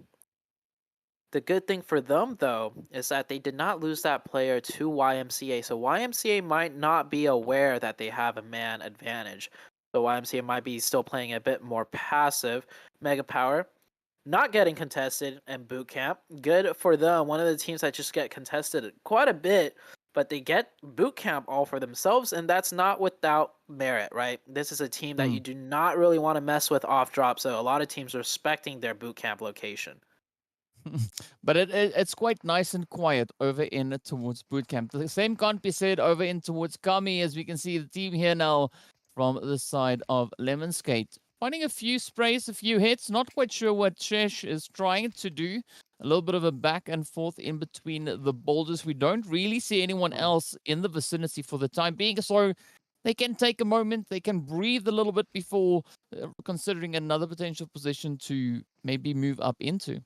The good thing for them, though, is that they did not lose that player to YMCA. So YMCA might not be aware that they have a man advantage. So YMCA might be still playing a bit more passive. Mega Power not getting contested in boot camp. Good for them. One of the teams that just get contested quite a bit, but they get boot camp all for themselves, and that's not without merit, right? This is a team that you do not really want to mess with off drop. So a lot of teams are respecting their boot camp location. But it's quite nice and quiet over in towards bootcamp. The same can't be said over in towards Kami, as we can see the team here now from the side of Lemon Skate. Finding a few sprays, a few hits. Not quite sure what Chesh is trying to do. A little bit of a back and forth in between the boulders. We don't really see anyone else in the vicinity for the time being. So they can take a moment. They can breathe a little bit before considering another potential position to maybe move up into.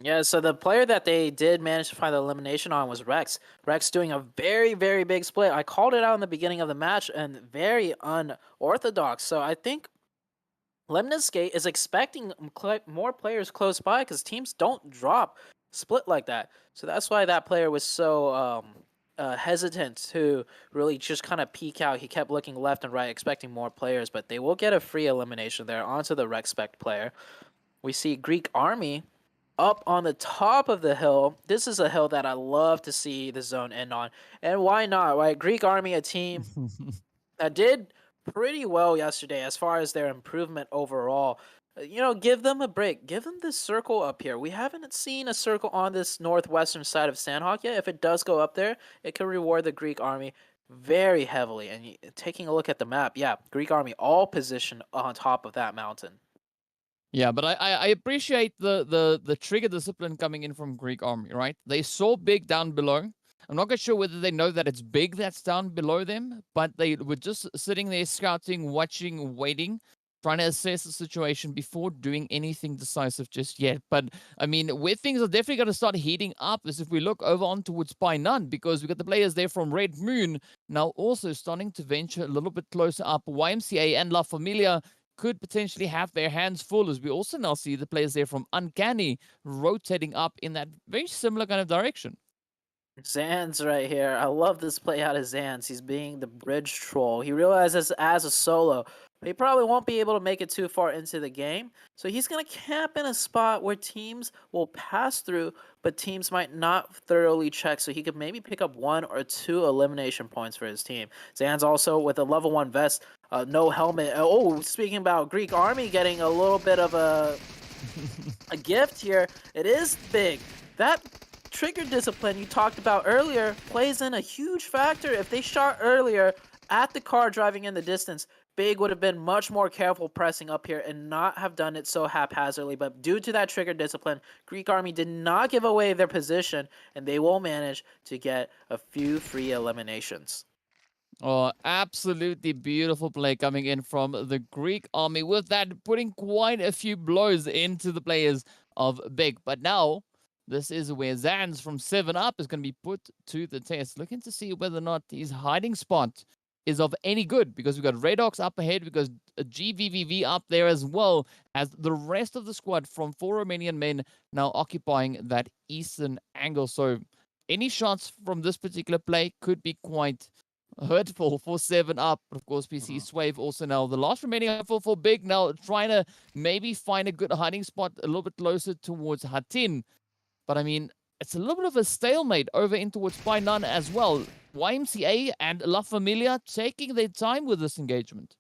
Yeah, so the player that they did manage to find the elimination on was Rex. Rex doing a very, very big split. I called it out in the beginning of the match and very unorthodox. So I think Lemniscate is expecting more players close by because teams don't drop split like that. So that's why that player was so hesitant to really just kind of peek out. He kept looking left and right, expecting more players, but they will get a free elimination there onto the Rexpect player. We see Greek Army up on the top of the hill. This is a hill that I love to see the zone end on. And why not, right? Greek Army, a team that did pretty well yesterday as far as their improvement overall. Give them a break. Give them this circle up here. We haven't seen a circle on this northwestern side of Sandhawk yet. If it does go up there, it could reward the Greek Army very heavily. And taking a look at the map, yeah, Greek Army all positioned on top of that mountain. Yeah, but I appreciate the trigger discipline coming in from Greek Army, right? They saw big down below. I'm not quite sure whether they know that it's big that's down below them, but they were just sitting there scouting, watching, waiting, trying to assess the situation before doing anything decisive just yet. But I mean, where things are definitely going to start heating up is if we look over on towards None, because we got the players there from Red Moon now also starting to venture a little bit closer up. YMCA and La Familia could potentially have their hands full, as we also now see the players there from Uncanny rotating up in that very similar kind of direction. Zan's right here. I love this play out of Zan's. He's being the bridge troll. He realizes as a solo, but he probably won't be able to make it too far into the game. So he's going to camp in a spot where teams will pass through, but teams might not thoroughly check. So he could maybe pick up 1 or 2 elimination points for his team. Zan's also with a level 1 vest, no helmet. Oh, speaking about Greek Army getting a little bit of a gift here. It is big. That trigger discipline you talked about earlier plays in a huge factor. If they shot earlier at the car driving in the distance, Big would have been much more careful pressing up here and not have done it so haphazardly. But due to that trigger discipline, Greek Army did not give away their position, and they will manage to get a few free eliminations. Oh, absolutely beautiful play coming in from the Greek Army, with that putting quite a few blows into the players of Big. But now, this is where Zans from 7 Up is going to be put to the test. Looking to see whether or not his hiding spot is of any good, because we've got Redox up ahead, because GVVV up there, as well as the rest of the squad from 4 Romanian men now occupying that eastern angle. So any shots from this particular play could be quite hurtful for 7 up. But of course, PC Swave also now the last remaining hopeful for Big, now trying to maybe find a good hiding spot a little bit closer towards Hatin. But I mean, it's a little bit of a stalemate over in towards By None as well. YMCA and La Familia taking their time with this engagement.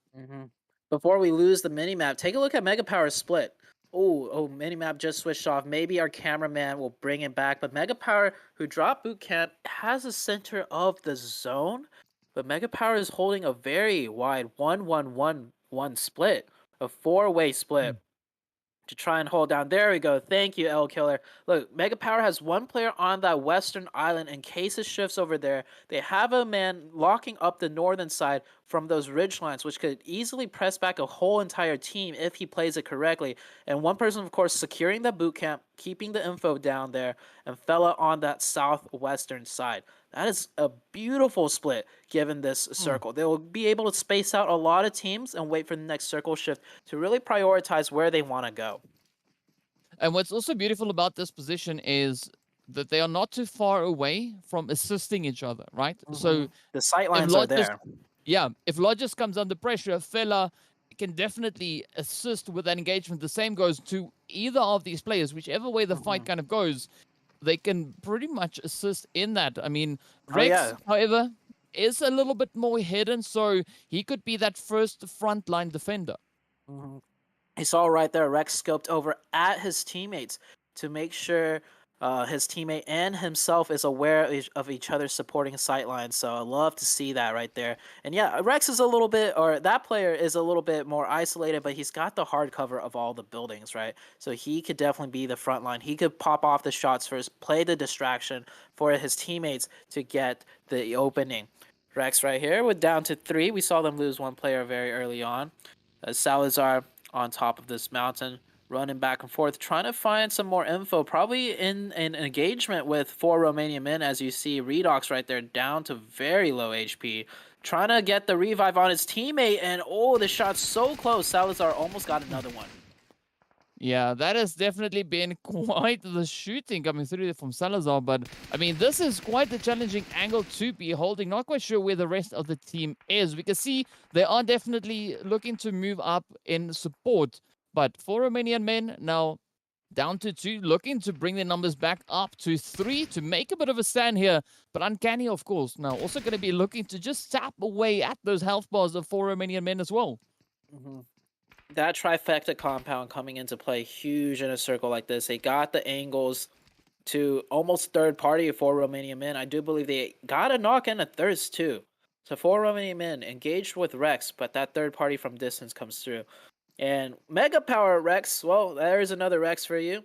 Before we lose the minimap, take a look at Mega Power's split. Oh, minimap just switched off. Maybe our cameraman will bring it back. But Mega Power, who dropped boot camp, has a center of the zone. But Mega Power is holding a very wide 1-1-1-1 split, a 4-way split. To try and hold down. There we go. Thank you, L Killer. Look, Mega Power has one player on that western island in case it shifts over there. They have a man locking up the northern side from those ridge lines, which could easily press back a whole entire team if he plays it correctly. And one person, of course, securing the boot camp, keeping the info down there, and Fella on that southwestern side. That is a beautiful split given this circle. They will be able to space out a lot of teams and wait for the next circle shift to really prioritize where they want to go. And what's also beautiful about this position is that they are not too far away from assisting each other, right? So the sight lines are there. Yeah, if Logis comes under pressure, Fella can definitely assist with that engagement. The same goes to either of these players, whichever way the fight kind of goes. They can pretty much assist in that. I mean, Rex, however, is a little bit more hidden, so he could be that first frontline defender. He saw right there, Rex scoped over at his teammates to make sure his teammate and himself is aware of each other's supporting sightlines. So I love to see that right there. And yeah, Rex is a little bit, or that player is a little bit more isolated, but he's got the hard cover of all the buildings, right? So he could definitely be the front line. He could pop off the shots first, play the distraction for his teammates to get the opening. Rex right here with down to 3. We saw them lose one player very early on. Salazar on top of this mountain, running back and forth, trying to find some more info, probably in an engagement with 4 Romanian men, as you see Redox right there down to very low HP, trying to get the revive on his teammate, and oh, the shot's so close. Salazar almost got another one. Yeah, that has definitely been quite the shooting coming through from Salazar, but I mean, this is quite a challenging angle to be holding. Not quite sure where the rest of the team is. We can see they are definitely looking to move up in support, but 4 Romanian men now down to 2, looking to bring their numbers back up to 3 to make a bit of a stand here. But Uncanny, of course, now also going to be looking to just tap away at those health bars of 4 Romanian men as well. That trifecta compound coming into play huge in a circle like this. They got the angles to almost third party of 4 Romanian men. I do believe they got a knock and a thirst too. So 4 Romanian men engaged with Rex, but that third party from distance comes through. And Mega Power Rex, well, there's another Rex for you.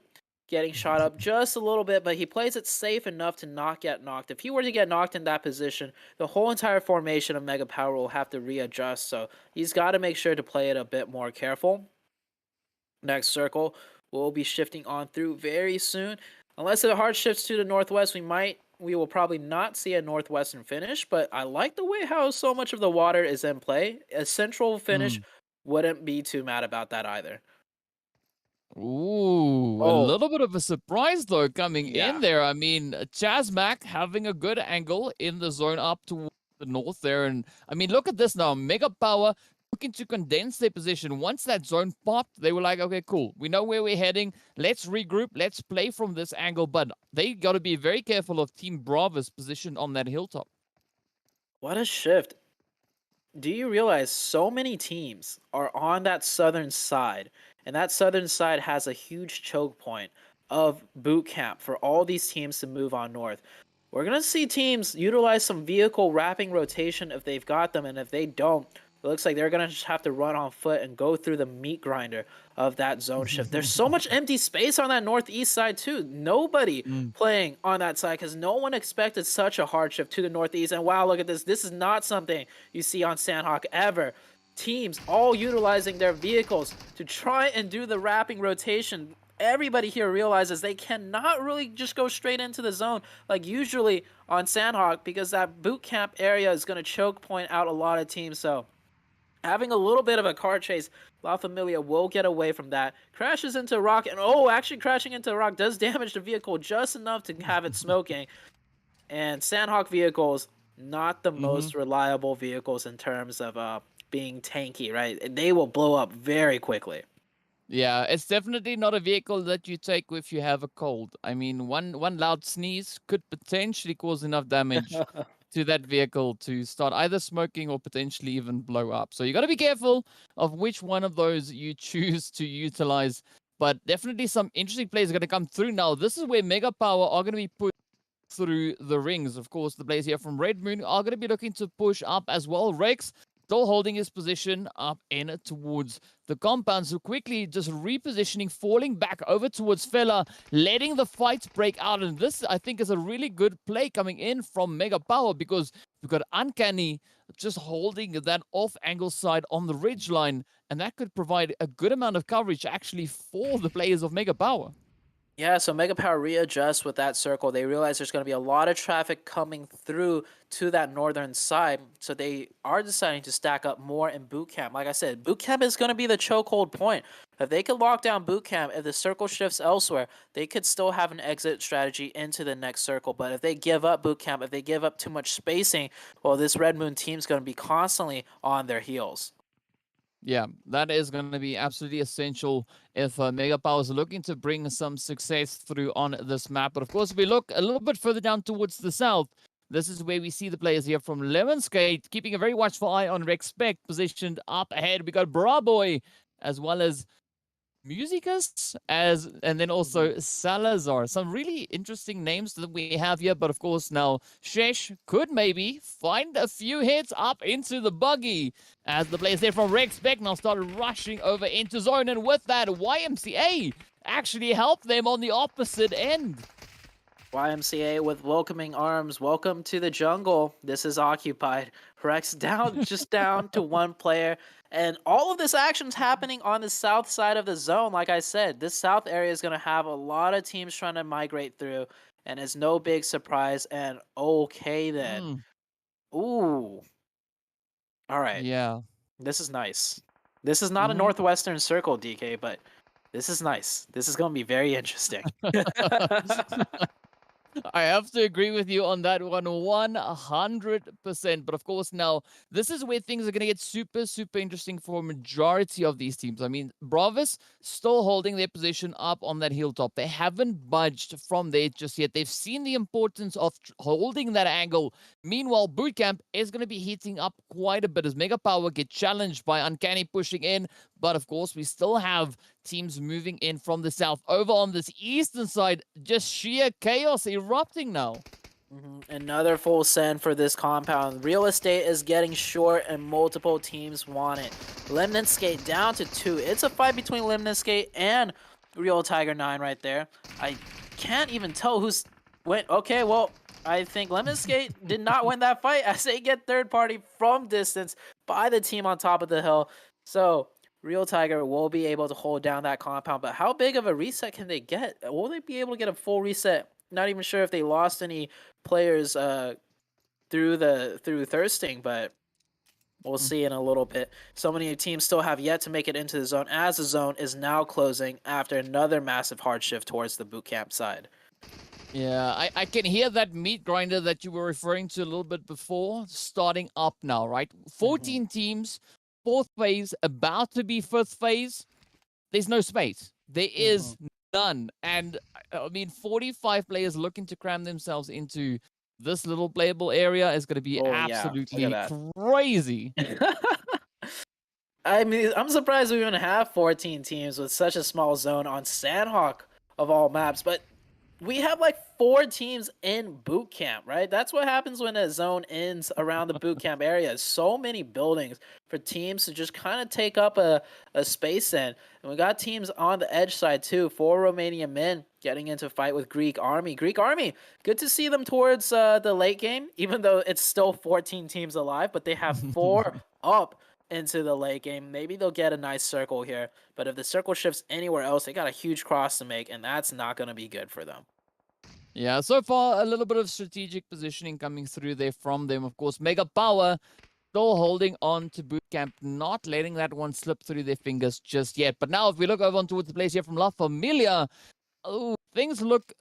Getting shot up just a little bit, but he plays it safe enough to not get knocked. If he were to get knocked in that position, the whole entire formation of Mega Power will have to readjust. So he's got to make sure to play it a bit more careful. Next circle, we'll be shifting on through very soon. Unless it hard shifts to the northwest, we will probably not see a northwestern finish, but I like the way how so much of the water is in play. A central finish wouldn't be too mad about that either. Ooh, a little bit of a surprise though coming in there. I mean, Chazmac having a good angle in the zone up towards the north there. And I mean, look at this now. Mega Power looking to condense their position. Once that zone popped, they were like, okay, cool. We know where we're heading. Let's regroup. Let's play from this angle. But they got to be very careful of Team Bravo's position on that hilltop. What a shift. Do you realize so many teams are on that southern side, and that southern side has a huge choke point of boot camp for all these teams to move on north? We're going to see teams utilize some vehicle wrapping rotation if they've got them, and if they don't, it looks like they're going to just have to run on foot and go through the meat grinder of that zone shift. There's so much empty space on that northeast side too. Nobody playing on that side because no one expected such a hard shift to the northeast. And wow, look at this. This is not something you see on Sandhawk ever. Teams all utilizing their vehicles to try and do the wrapping rotation. Everybody here realizes they cannot really just go straight into the zone like usually on Sandhawk because that boot camp area is going to choke point out a lot of teams. So having a little bit of a car chase, La Familia will get away from that. Crashes into Rock, and actually crashing into Rock does damage the vehicle just enough to have it smoking. And Sandhawk vehicles not the most reliable vehicles in terms of being tanky, right? They will blow up very quickly. Yeah, it's definitely not a vehicle that you take if you have a cold. I mean, one loud sneeze could potentially cause enough damage to that vehicle to start either smoking or potentially even blow up. So you got to be careful of which one of those you choose to utilize. But definitely some interesting plays are going to come through now. This is where Mega Power are going to be put through the rings. Of course, the players here from Red Moon are going to be looking to push up as well. Rex still holding his position up in towards the compound. So quickly just repositioning, falling back over towards Fella, letting the fight break out. And this, I think, is a really good play coming in from Mega Power because we've got Uncanny just holding that off-angle side on the ridge line. And that could provide a good amount of coverage actually for the players of Mega Power. Yeah, so Mega Power readjusts with that circle. They realize there's going to be a lot of traffic coming through to that northern side, so they are deciding to stack up more in boot camp. Like I said, boot camp is going to be the chokehold point. If they could lock down boot camp, if the circle shifts elsewhere, they could still have an exit strategy into the next circle. But if they give up boot camp, if they give up too much spacing, well, this Red Moon team's going to be constantly on their heels. Yeah, that is going to be absolutely essential if Mega Power is looking to bring some success through on this map. But of course, if we look a little bit further down towards the south, this is where we see the players here from Lemon Skate keeping a very watchful eye on Respect, positioned up ahead. We got Braboy as well as Musicus, and then also Salazar. Some really interesting names that we have here, but of course now Shesh could maybe find a few hits up into the buggy as the players there from Respect now started rushing over into zone, and with that YMCA actually helped them on the opposite end. YMCA with welcoming arms. Welcome to the jungle. This is occupied. Rex down, just down to one player. And all of this action's happening on the south side of the zone. Like I said, this south area is going to have a lot of teams trying to migrate through. And it's no big surprise. And okay then. Ooh. All right. Yeah. This is nice. This is not a northwestern circle, DK, but this is nice. This is going to be very interesting. I have to agree with you on that one 100%. But of course, now this is where things are going to get super, super interesting for a majority of these teams. I mean, Bravis still holding their position up on that hilltop. They haven't budged from there just yet. They've seen the importance of holding that angle. Meanwhile, Bootcamp is going to be heating up quite a bit as Mega Power get challenged by Uncanny pushing in. But of course, we still have teams moving in from the south. Over on this eastern side, just sheer chaos erupting now. Another full send for this compound. Real estate is getting short and multiple teams want it. Lemon Skate down to 2. It's a fight between Lemon Skate and Real Tiger 9 right there. I can't even tell who's went. Okay, well, I think Lemon Skate did not win that fight as they get third party from distance by the team on top of the hill. So Real Tiger will be able to hold down that compound, but how big of a reset can they get? Will they be able to get a full reset? Not even sure if they lost any players through thirsting, but we'll see in a little bit. So many teams still have yet to make it into the zone as the zone is now closing after another massive hard shift towards the bootcamp side. Yeah, I can hear that meat grinder that you were referring to a little bit before starting up now, right? 14 teams, 4th phase, about to be 5th phase. There's no space. There is none. And I mean, 45 players looking to cram themselves into this little playable area is going to be absolutely crazy. I mean, I'm surprised we even have 14 teams with such a small zone on Sandhawk of all maps, but we have like 4 teams in boot camp, right? That's what happens when a zone ends around the boot camp area. So many buildings for teams to just kind of take up a space in. And we got teams on the edge side too. 4 Romanian men getting into fight with Greek Army. Greek Army, good to see them towards the late game, even though it's still 14 teams alive, but they have 4 up into the late game. Maybe they'll get a nice circle here, but if the circle shifts anywhere else, they got a huge cross to make, and that's not going to be good for them. Yeah, so far a little bit of strategic positioning coming through there from them. Of course, Mega Power still holding on to Bootcamp, not letting that one slip through their fingers just yet. But now if we look over on towards the place here from La Familia, oh, things look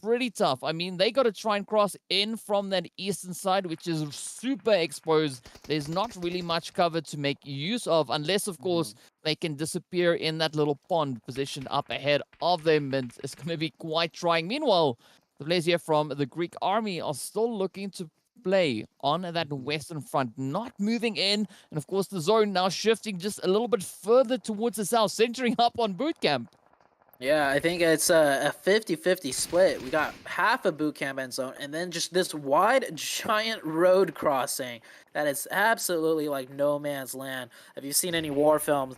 pretty tough. I mean, they got to try and cross in from that eastern side, which is super exposed. There's not really much cover to make use of, unless, of course, they can disappear in that little pond positioned up ahead of them, and it's going to be quite trying. Meanwhile, the players here from the Greek army are still looking to play on that western front, not moving in, and of course the zone now shifting just a little bit further towards the south, centering up on boot camp. Yeah, I think it's a 50-50 split. We got half a boot camp end zone, and then just this wide, giant road crossing that is absolutely like no man's land. Have you seen any war films?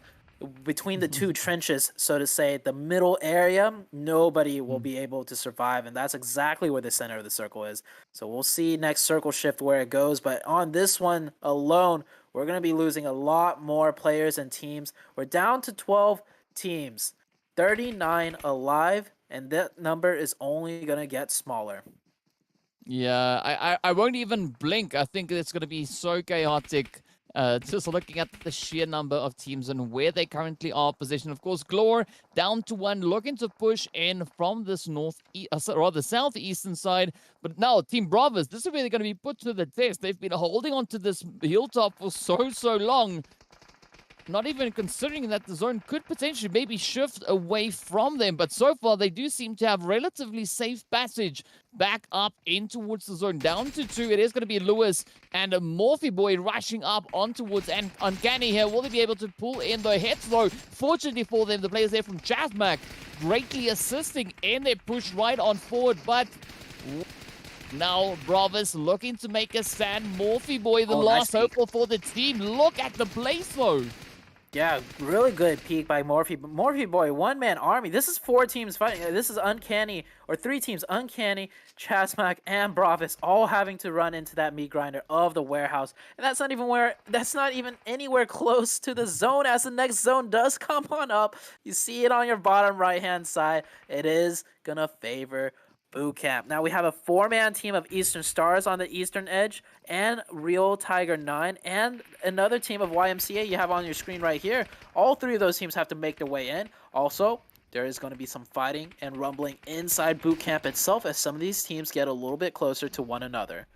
Between the two trenches, so to say, the middle area, nobody will be able to survive, and that's exactly where the center of the circle is. So we'll see next circle shift where it goes, but on this one alone, we're going to be losing a lot more players and teams. We're down to 12 teams. 39 alive, and that number is only going to get smaller. Yeah, I won't even blink. I think it's going to be so chaotic. Just looking at the sheer number of teams and where they currently are positioned. Of course, Glor down to 1, looking to push in from this southeastern side. But now, Team Bravos, this is where they're going to be put to the test. They've been holding on to this hilltop for so long. Not even considering that the zone could potentially maybe shift away from them. But so far, they do seem to have relatively safe passage back up in towards the zone. Down to 2, it is going to be Lewis and Morphy Boy rushing up on towards Uncanny here. Will they be able to pull in the hits though? Fortunately for them, the players there from Chasmac greatly assisting in their push right on forward. But now Bravos looking to make a stand. Morphy Boy, the last hopeful for the team. Look at the place though. Yeah, really good peek by Morphy. Morphy Boy, one-man army. This is 4 teams fighting. This is Uncanny, or 3 teams. Uncanny, Chasmac, and Bravos all having to run into that meat grinder of the warehouse. And that's not even anywhere close to the zone, as the next zone does come on up. You see it on your bottom right-hand side. It is going to favor boot camp. Now we have a 4-man team of Eastern Stars on the eastern edge, and Real Tiger 9, and another team of YMCA you have on your screen right here. All 3 of those teams have to make their way in. Also, there is going to be some fighting and rumbling inside boot camp itself as some of these teams get a little bit closer to one another.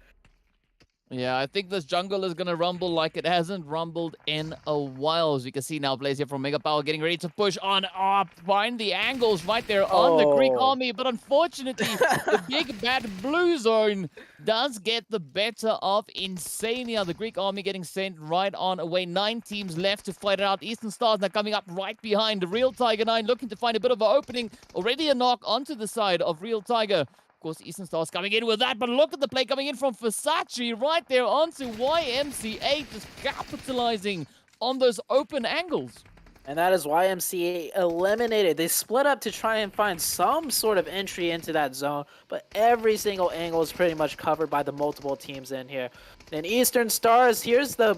Yeah, I think this jungle is going to rumble like it hasn't rumbled in a while. As you can see now, players here from Mega Power getting ready to push on up. Find the angles right there on the Greek army. But unfortunately, the big bad blue zone does get the better of Insania. The Greek army getting sent right on away. 9 teams left to fight it out. Eastern Stars now coming up right behind. The Real Tiger 9 looking to find a bit of an opening. Already a knock onto the side of Real Tiger. Of course, Eastern Stars coming in with that, but look at the play coming in from Versace right there onto YMCA, just capitalizing on those open angles. And that is YMCA eliminated. They split up to try and find some sort of entry into that zone, but every single angle is pretty much covered by the multiple teams in here. And Eastern Stars, here's the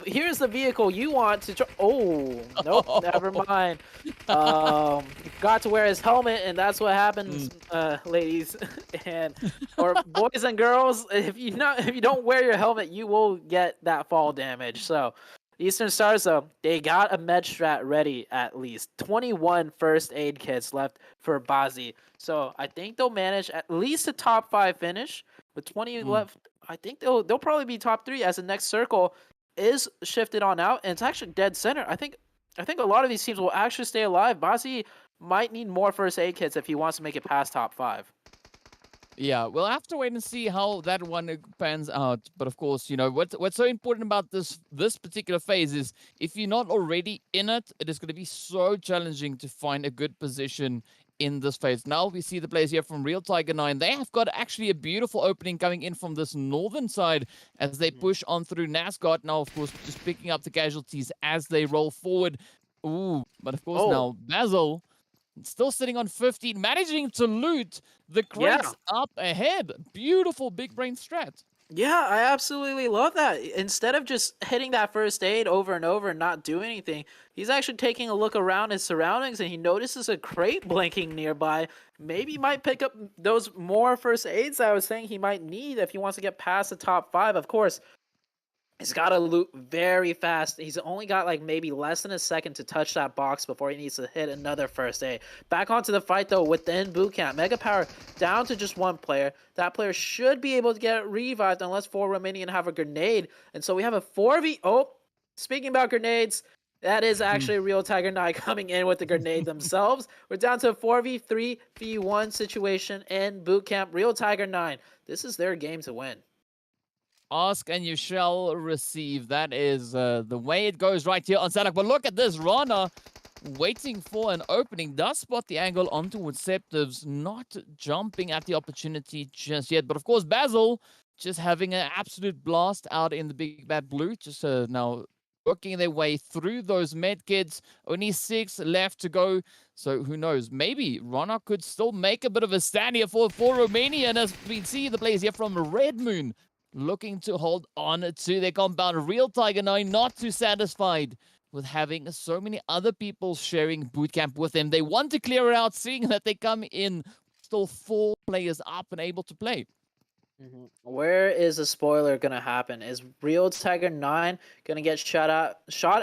vehicle you want to try. Oh, nope, never mind. Got to wear his helmet, and that's what happens, ladies or boys and girls. If you don't wear your helmet, you will get that fall damage. So Eastern Stars, though, they got a med strat ready at least. 21 first aid kits left for Bazi. So I think they'll manage at least a top 5 finish. With 20 left, I think they'll probably be top 3 as the next circle is shifted on out. And it's actually dead center. I think a lot of these teams will actually stay alive. Bazi might need more first aid kits if he wants to make it past top 5. Yeah, we'll have to wait and see how that one pans out. But of course, you know, what's so important about this particular phase is if you're not already in it, it is going to be so challenging to find a good position in this phase. Now we see the players here from Real Tiger 9. They have got actually a beautiful opening coming in from this northern side as they push on through Nascot. Now, of course, just picking up the casualties as they roll forward. Ooh, but of course now Basil still sitting on 15, managing to loot the crates up ahead. Beautiful big brain strat. Yeah, I absolutely love that. Instead of just hitting that first aid over and over and not doing anything, he's actually taking a look around his surroundings and he notices a crate blinking nearby. Maybe he might pick up those more first aids I was saying he might need if he wants to get past the top 5. Of course, He's got to loot very fast. He's only got like maybe less than a second to touch that box before he needs to hit another first aid. Back onto the fight though within boot camp. Mega Power down to just one player. That player should be able to get revived unless 4 Romanian have a grenade. And so we have a 4v. Oh, speaking about grenades, that is actually Real Tiger 9 coming in with the grenade themselves. We're down to a 4v3v1 situation in boot camp. Real Tiger 9. This is their game to win. Ask and you shall receive. That is the way it goes right here on Sadak. But look at this. Rana waiting for an opening. Does spot the angle onto Receptives. Not jumping at the opportunity just yet. But of course, Basil just having an absolute blast out in the big bad blue. Just now working their way through those medkits. Only 6 left to go. So who knows? Maybe Rana could still make a bit of a stand here for Romania. And as we see the players here from Red Moon looking to hold on to their compound. Real Tiger 9 not too satisfied with having so many other people sharing bootcamp with them. They want to clear it out, seeing that they come in still 4 players up and able to play. Where is the spoiler going to happen? Is Real Tiger 9 going to get shot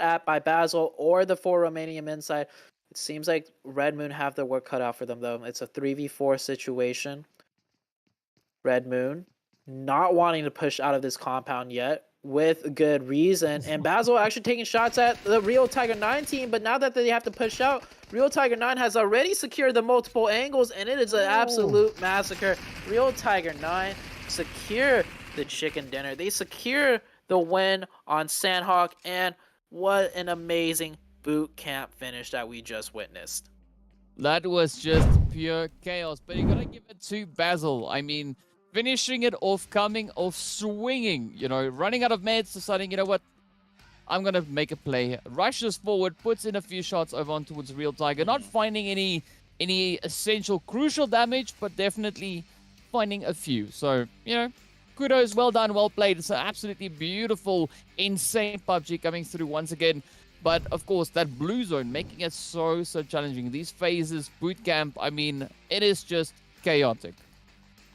at by Basil or the 4 Romanian inside? It seems like Red Moon have their work cut out for them, though. It's a 3v4 situation. Red Moon not wanting to push out of this compound yet, with good reason. And Basil actually taking shots at the Real Tiger 9 team, but now that they have to push out, Real Tiger 9 has already secured the multiple angles, and it is an absolute massacre. Real Tiger 9 secure the chicken dinner. They secure the win on Sandhawk, and what an amazing boot camp finish that we just witnessed. That was just pure chaos, but you gotta give it to Basil. I mean, finishing it off, coming off swinging, you know, running out of meds, deciding, you know what, I'm going to make a play. Rushes forward, puts in a few shots over on towards Real Tiger. Not finding any essential, crucial damage, but definitely finding a few. So, you know, kudos, well done, well played. It's an absolutely beautiful, insane PUBG coming through once again. But, of course, that blue zone making it so challenging. These phases, boot camp, I mean, it is just chaotic.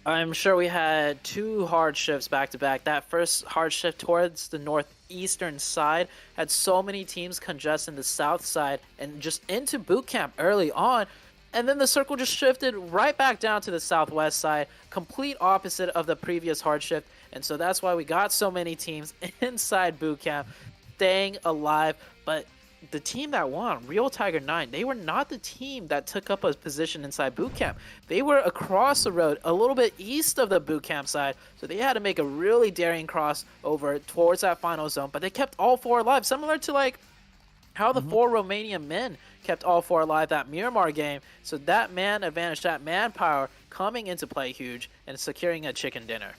I'm sure we had 2 hard shifts back to back. That first hard shift towards the northeastern side had so many teams congest in the south side and just into boot camp early on. And then the circle just shifted right back down to the southwest side, complete opposite of the previous hard shift. And so that's why we got so many teams inside boot camp staying alive. But the team that won, Real Tiger 9, they were not the team that took up a position inside boot camp. They were across the road, a little bit east of the boot camp side, so they had to make a really daring cross over towards that final zone, but they kept all 4 alive, similar to like how the 4 Romanian men kept all 4 alive that Miramar game. So that man advantage, that manpower coming into play huge and securing a chicken dinner.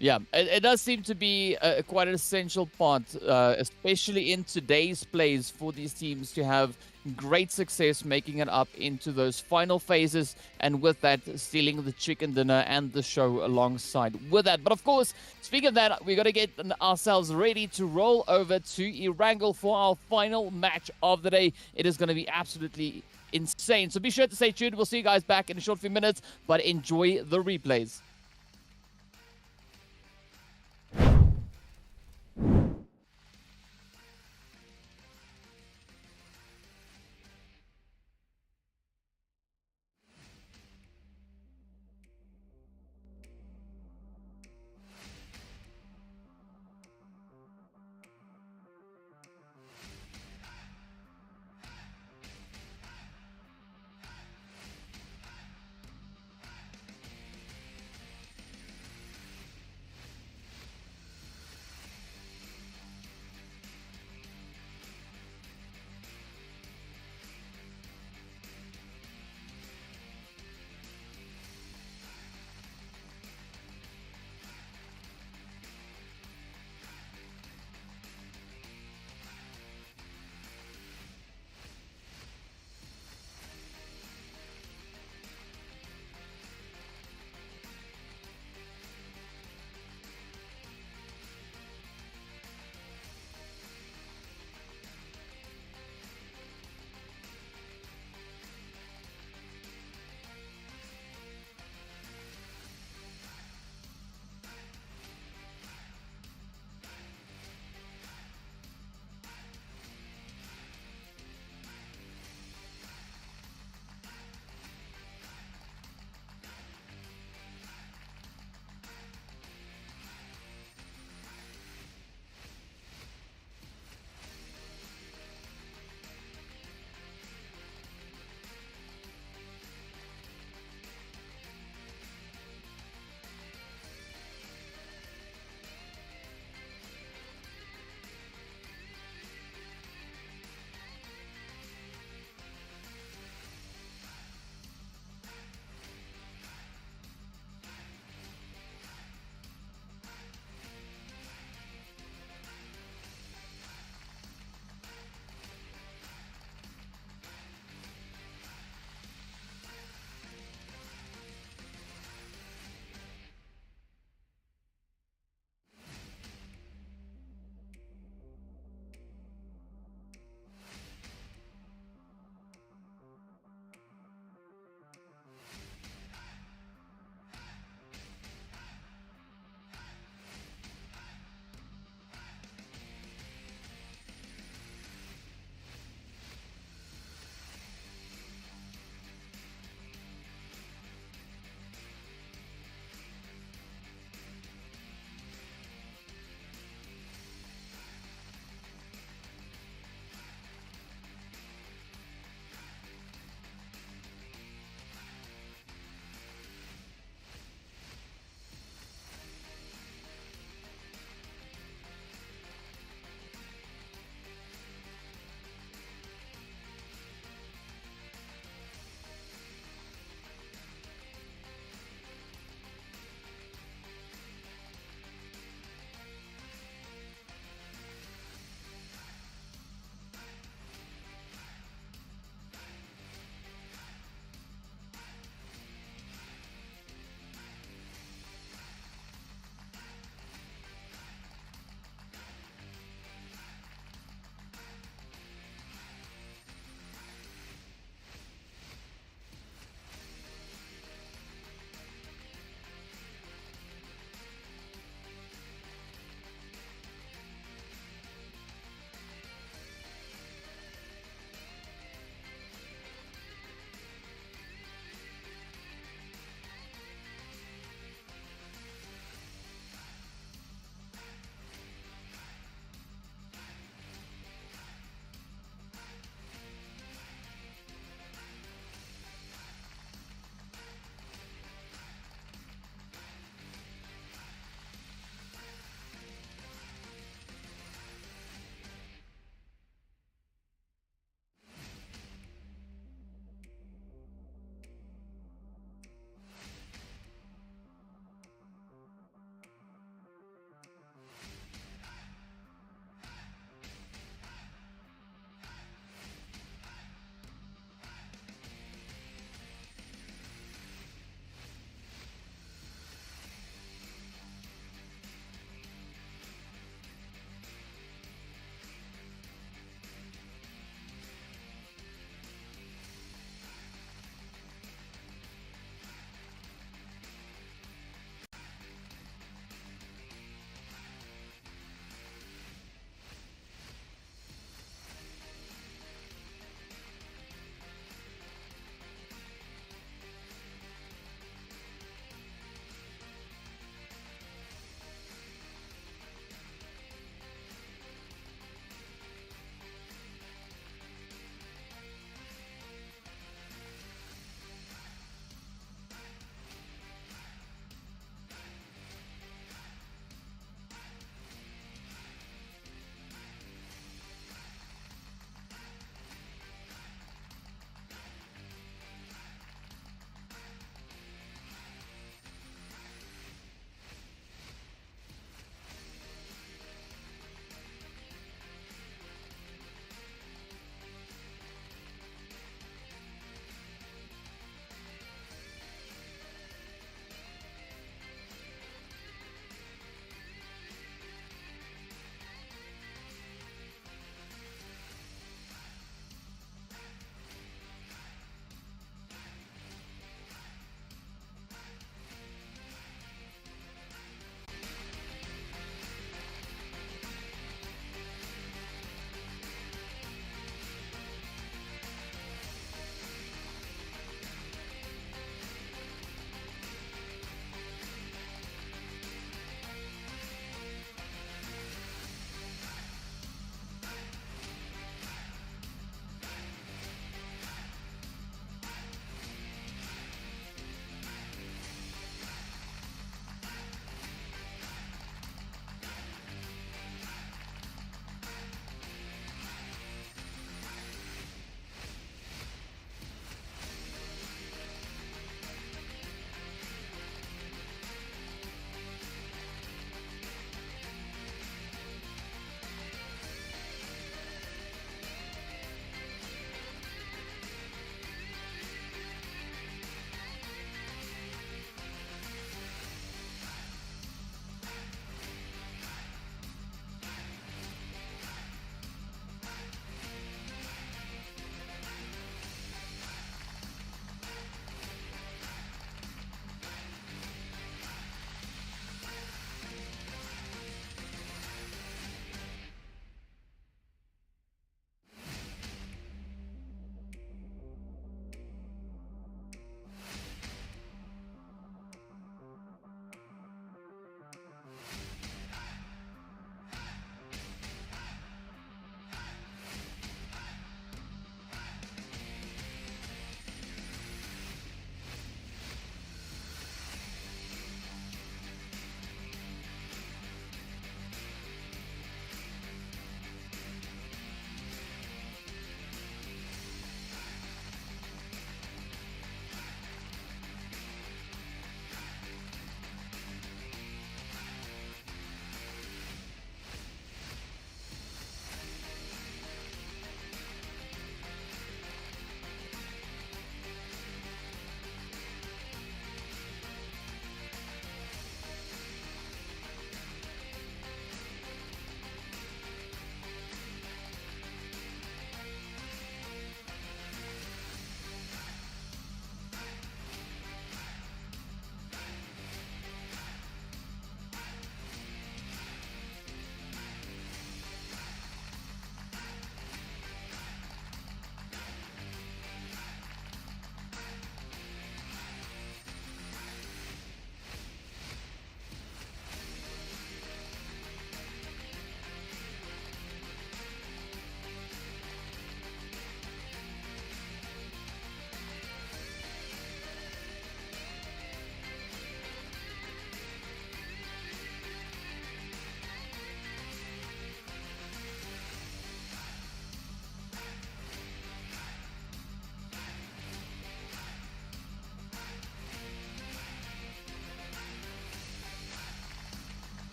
Yeah, it does seem to be quite an essential part, especially in today's plays, for these teams to have great success making it up into those final phases, and with that, stealing the chicken dinner and the show alongside with that. But of course, speaking of that, we got to get ourselves ready to roll over to Erangel for our final match of the day. It is going to be absolutely insane. So be sure to stay tuned. We'll see you guys back in a short few minutes, but enjoy the replays.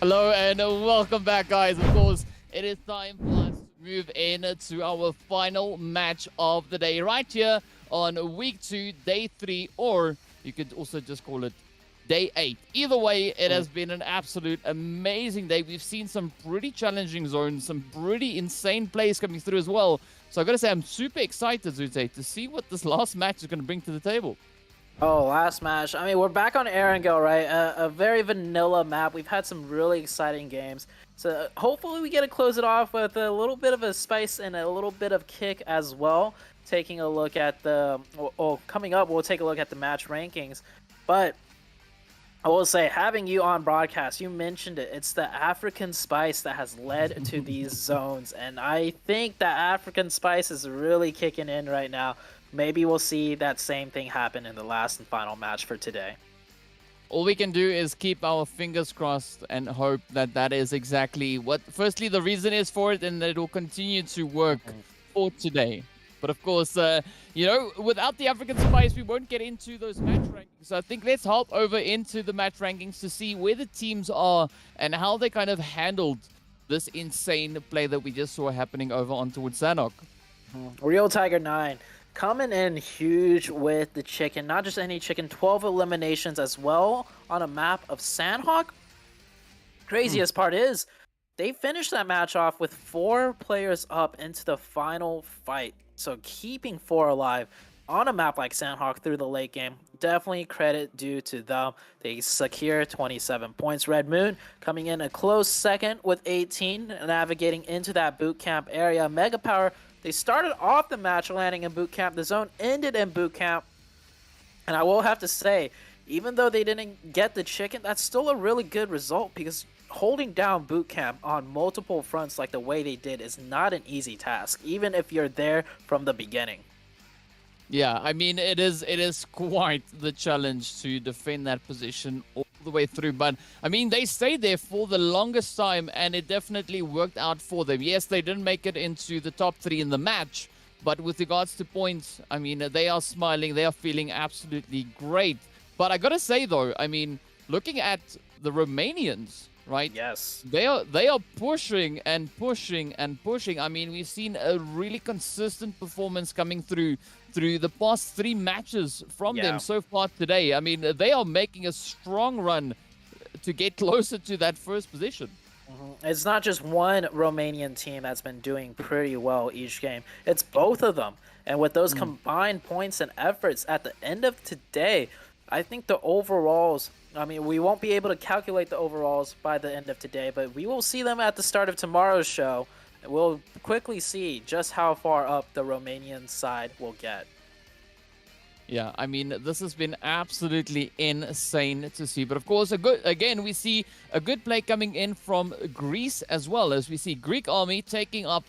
Hello and welcome back, guys. Of course, it is time for us to move in to our final match of the day right here on week 2, day 3, or you could also just call it day 8. Either way, it has been an absolute amazing day. We've seen some pretty challenging zones, some pretty insane plays coming through as well. So I've got to say, I'm super excited, Zute, to see what this last match is going to bring to the table. Oh, last match. I mean, we're back on Erangel, right? A very vanilla map. We've had some really exciting games. So hopefully we get to close it off with a little bit of a spice and a little bit of kick as well. Taking a look at the... coming up, we'll take a look at the match rankings. But I will say, having you on broadcast, you mentioned it. It's the African spice that has led to these zones. And I think that African spice is really kicking in right now. Maybe we'll see that same thing happen in the last and final match for today. All we can do is keep our fingers crossed and hope that that is exactly what, firstly, the reason is for it, and that it will continue to work for today. But of course, you know, without the African spice, we won't get into those match rankings. So I think let's hop over into the match rankings to see where the teams are and how they kind of handled this insane play that we just saw happening over on towards Sanhok. Real Tiger 9. Coming in huge with the chicken, not just any chicken, 12 eliminations as well on a map of Sanhok. Craziest part is, they finished that match off with 4 players up into the final fight. So keeping 4 alive on a map like Sanhok through the late game, definitely credit due to them. They secure 27 points. Red Moon coming in a close second with 18, navigating into that boot camp area. Mega Power, they started off the match landing in boot camp. The zone ended in boot camp. And I will have to say, even though they didn't get the chicken, that's still a really good result, because holding down boot camp on multiple fronts like the way they did is not an easy task, even if you're there from the beginning. Yeah, I mean, it is quite the challenge to defend that position all the way through. But, I mean, they stayed there for the longest time, and it definitely worked out for them. Yes, they didn't make it into the top 3 in the match, but with regards to points, I mean, they are smiling. They are feeling absolutely great. But I gotta say, though, I mean, looking at the Romanians, right? Yes. They are pushing and pushing and pushing. I mean, we've seen a really consistent performance coming through the past 3 matches from them so far today. I mean, they are making a strong run to get closer to that first position. It's not just one Romanian team that's been doing pretty well each game. It's both of them. And with those combined points and efforts at the end of today, I think the overalls, I mean, we won't be able to calculate the overalls by the end of today, but we will see them at the start of tomorrow's show. We'll quickly see just how far up the Romanian side will get. Yeah, I mean, this has been absolutely insane to see. But of course, we see a good play coming in from Greece as well, as we see Greek Army taking up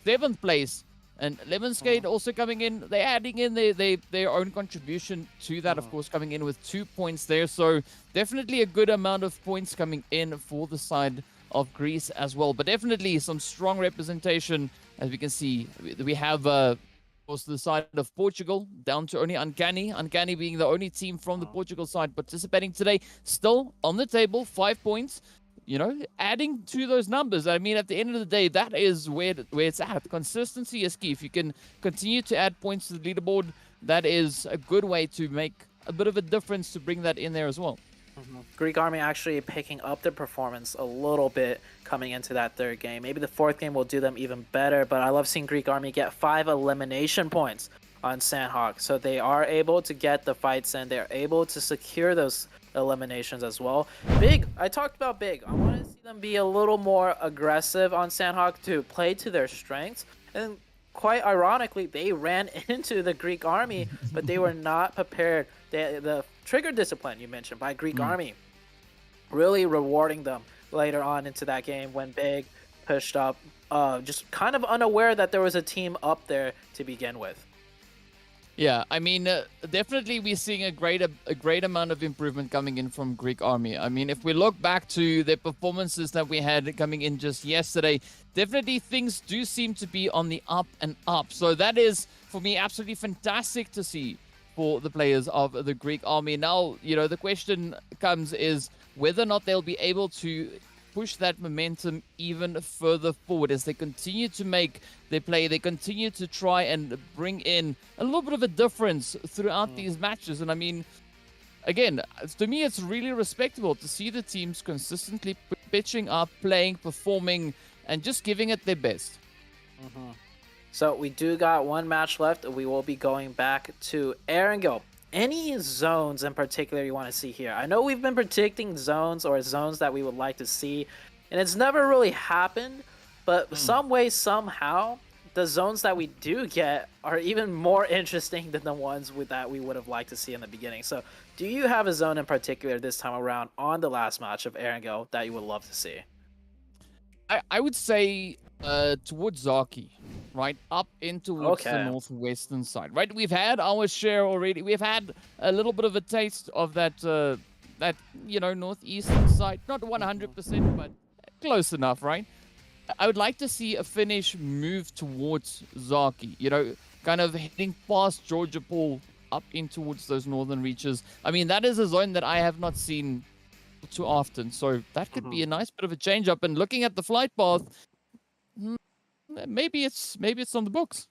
7th place. And Lemonskate also coming in. They're adding in their own contribution to that, of course, coming in with 2 points there. So definitely a good amount of points coming in for the side of Greece as well. But definitely some strong representation, as we can see. We have, of course, the side of Portugal down to only Uncanny. Uncanny being the only team from the Portugal side participating today. Still on the table, 5 points. You know, adding to those numbers. I mean, at the end of the day, that is where it's at. Consistency is key. If you can continue to add points to the leaderboard, that is a good way to make a bit of a difference to bring that in there as well. Greek Army actually picking up their performance a little bit coming into that 3rd game. Maybe the 4th game will do them even better, but I love seeing Greek Army get 5 elimination points on Sanhok. So they are able to get the fights in. They're able to secure those eliminations as well. Big, I talked about Big. I want to see them be a little more aggressive on Sanhok to play to their strengths. And quite ironically, they ran into the Greek Army, but they were not prepared. The trigger discipline you mentioned by Greek Army really rewarding them later on into that game when Big pushed up, just kind of unaware that there was a team up there to begin with. Yeah, I mean, definitely we're seeing a great amount of improvement coming in from Greek Army. I mean, if we look back to the performances that we had coming in just yesterday, definitely things do seem to be on the up and up. So that is, for me, absolutely fantastic to see for the players of the Greek Army. Now, you know, the question comes is whether or not they'll be able to push that momentum even further forward as they continue to make their play. They continue to try and bring in a little bit of a difference throughout these matches. And I mean, again, to me, it's really respectable to see the teams consistently pitching up, playing, performing, and just giving it their best. So we do got one match left. We will be going back to Erangel. Any zones in particular you want to see here? I know we've been predicting zones or zones that we would like to see, and it's never really happened, but some way, somehow, the zones that we do get are even more interesting than the ones that we would have liked to see in the beginning. So do you have a zone in particular this time around on the last match of Erangel that you would love to see? I would say towards Zaki, right? Up in towards the northwestern side, right? We've had our share already. We've had a little bit of a taste of that, northeastern side. Not 100%, but close enough, right? I would like to see a Finnish move towards Zaki, kind of heading past Georgia Paul up in towards those northern reaches. I mean, that is a zone that I have not seen too often, so that could be a nice bit of a change up. And looking at the flight path, maybe it's on the books.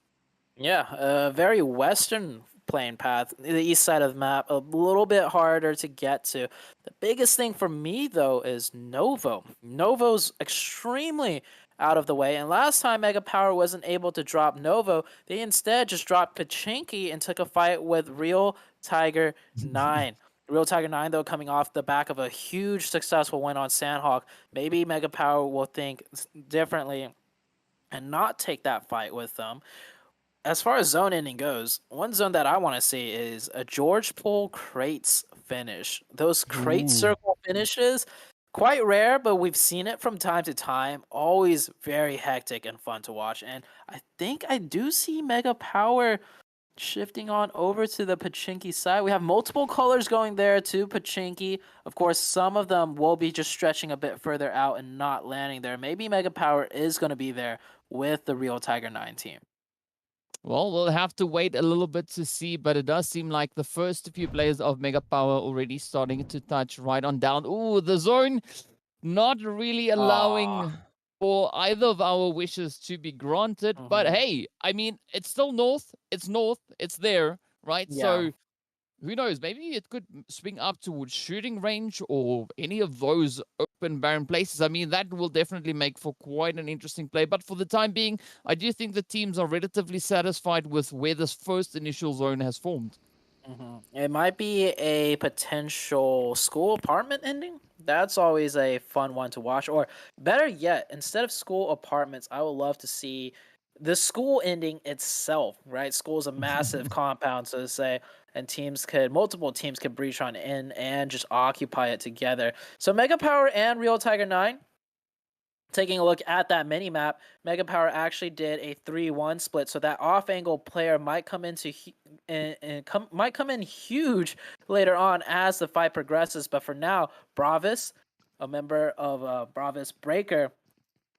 Yeah, a very western plane path, the east side of the map, a little bit harder to get to. The biggest thing for me though is Novo. Novo's extremely out of the way, and last time Mega Power wasn't able to drop Novo, they instead just dropped Pachinki and took a fight with Real Tiger 9. Real Tiger 9, though, coming off the back of a huge successful win on Sandhawk, maybe Mega Power will think differently and not take that fight with them. As far as zone ending goes, one zone that I want to see is a George Pool crates finish. Those crate circle finishes, quite rare, but we've seen it from time to time. Always very hectic and fun to watch. And I think I do see Mega Power shifting on over to the Pachinki side. We have multiple colors going there to Pachinki. Of course, some of them will be just stretching a bit further out and not landing there. Maybe Mega Power is going to be there with the Real Tiger 9 team. Well, we'll have to wait a little bit to see, but it does seem like the first few players of Mega Power already starting to touch right on down. Ooh, the zone not really allowing for either of our wishes to be granted. But hey, I mean, it's still north. It's north. It's there, right? Yeah. So who knows? Maybe it could swing up towards shooting range or any of those open barren places. I mean, that will definitely make for quite an interesting play. But for the time being, I do think the teams are relatively satisfied with where this first initial zone has formed. It might be a potential school apartment ending. That's always a fun one to watch. Or better yet, instead of school apartments, I would love to see the school ending itself, right? School is a massive compound, so to say, and multiple teams could breach on in and just occupy it together. So Mega Power and Real Tiger 9, taking a look at that mini map, Mega Power actually did a 3-1 split, so that off-angle player might come in huge later on as the fight progresses. But for now, Bravis, a member of Bravis Breaker,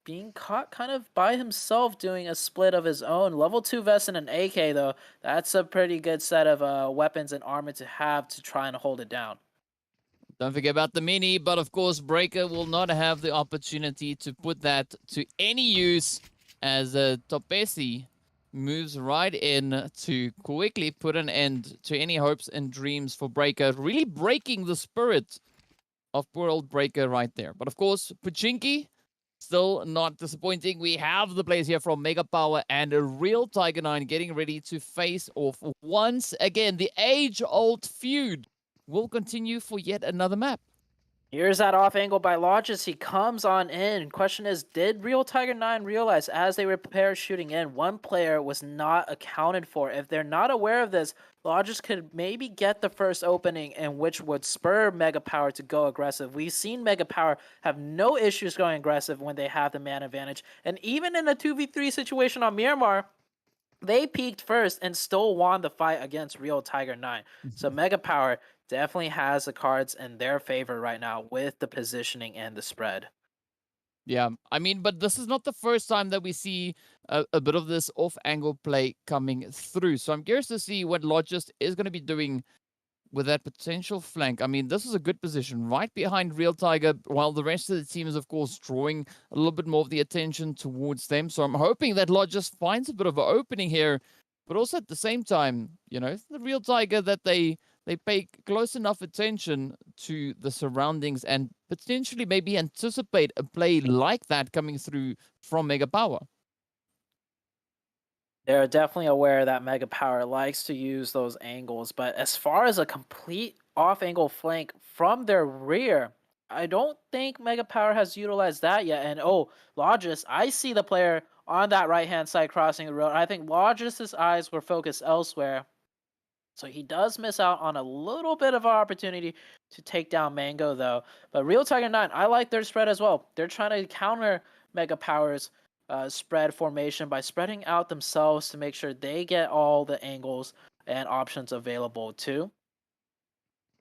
being caught kind of by himself doing a split of his own. Level 2 vest and an AK, though, that's a pretty good set of weapons and armor to have to try and hold it down. Don't forget about the mini, but of course, Breaker will not have the opportunity to put that to any use as Topesi moves right in to quickly put an end to any hopes and dreams for Breaker, really breaking the spirit of poor old Breaker right there. But of course, Pachinki, still not disappointing. We have the players here from Mega Power and a Real Tiger 9 getting ready to face off once again. The age-old feud will continue for yet another map. Here's that off angle by Lodges. He comes on in. Question is, did Real Tiger 9 realize as they were shooting in, one player was not accounted for? If they're not aware of this, Lodges could maybe get the first opening, and which would spur Mega Power to go aggressive. We've seen Mega Power have no issues going aggressive when they have the man advantage. And even in a 2v3 situation on Miramar, they peaked first and still won the fight against Real Tiger 9. So Mega Power definitely has the cards in their favor right now with the positioning and the spread. Yeah, I mean, but this is not the first time that we see a bit of this off-angle play coming through. So I'm curious to see what Lodges is going to be doing with that potential flank. I mean, this is a good position right behind Real Tiger, while the rest of the team is, of course, drawing a little bit more of the attention towards them. So I'm hoping that Lodge just finds a bit of an opening here, but also at the same time, you know, the Real Tiger that they pay close enough attention to the surroundings and potentially maybe anticipate a play like that coming through from Mega Power. They're definitely aware that Mega Power likes to use those angles, but as far as a complete off-angle flank from their rear, I don't think Mega Power has utilized that yet. And oh, Logis, I see the player on that right-hand side crossing the road. I think Logis's eyes were focused elsewhere. So he does miss out on a little bit of an opportunity to take down Mango, though. But Real Tiger 9, I like their spread as well. They're trying to counter Mega Power's spread formation by spreading out themselves to make sure they get all the angles and options available too.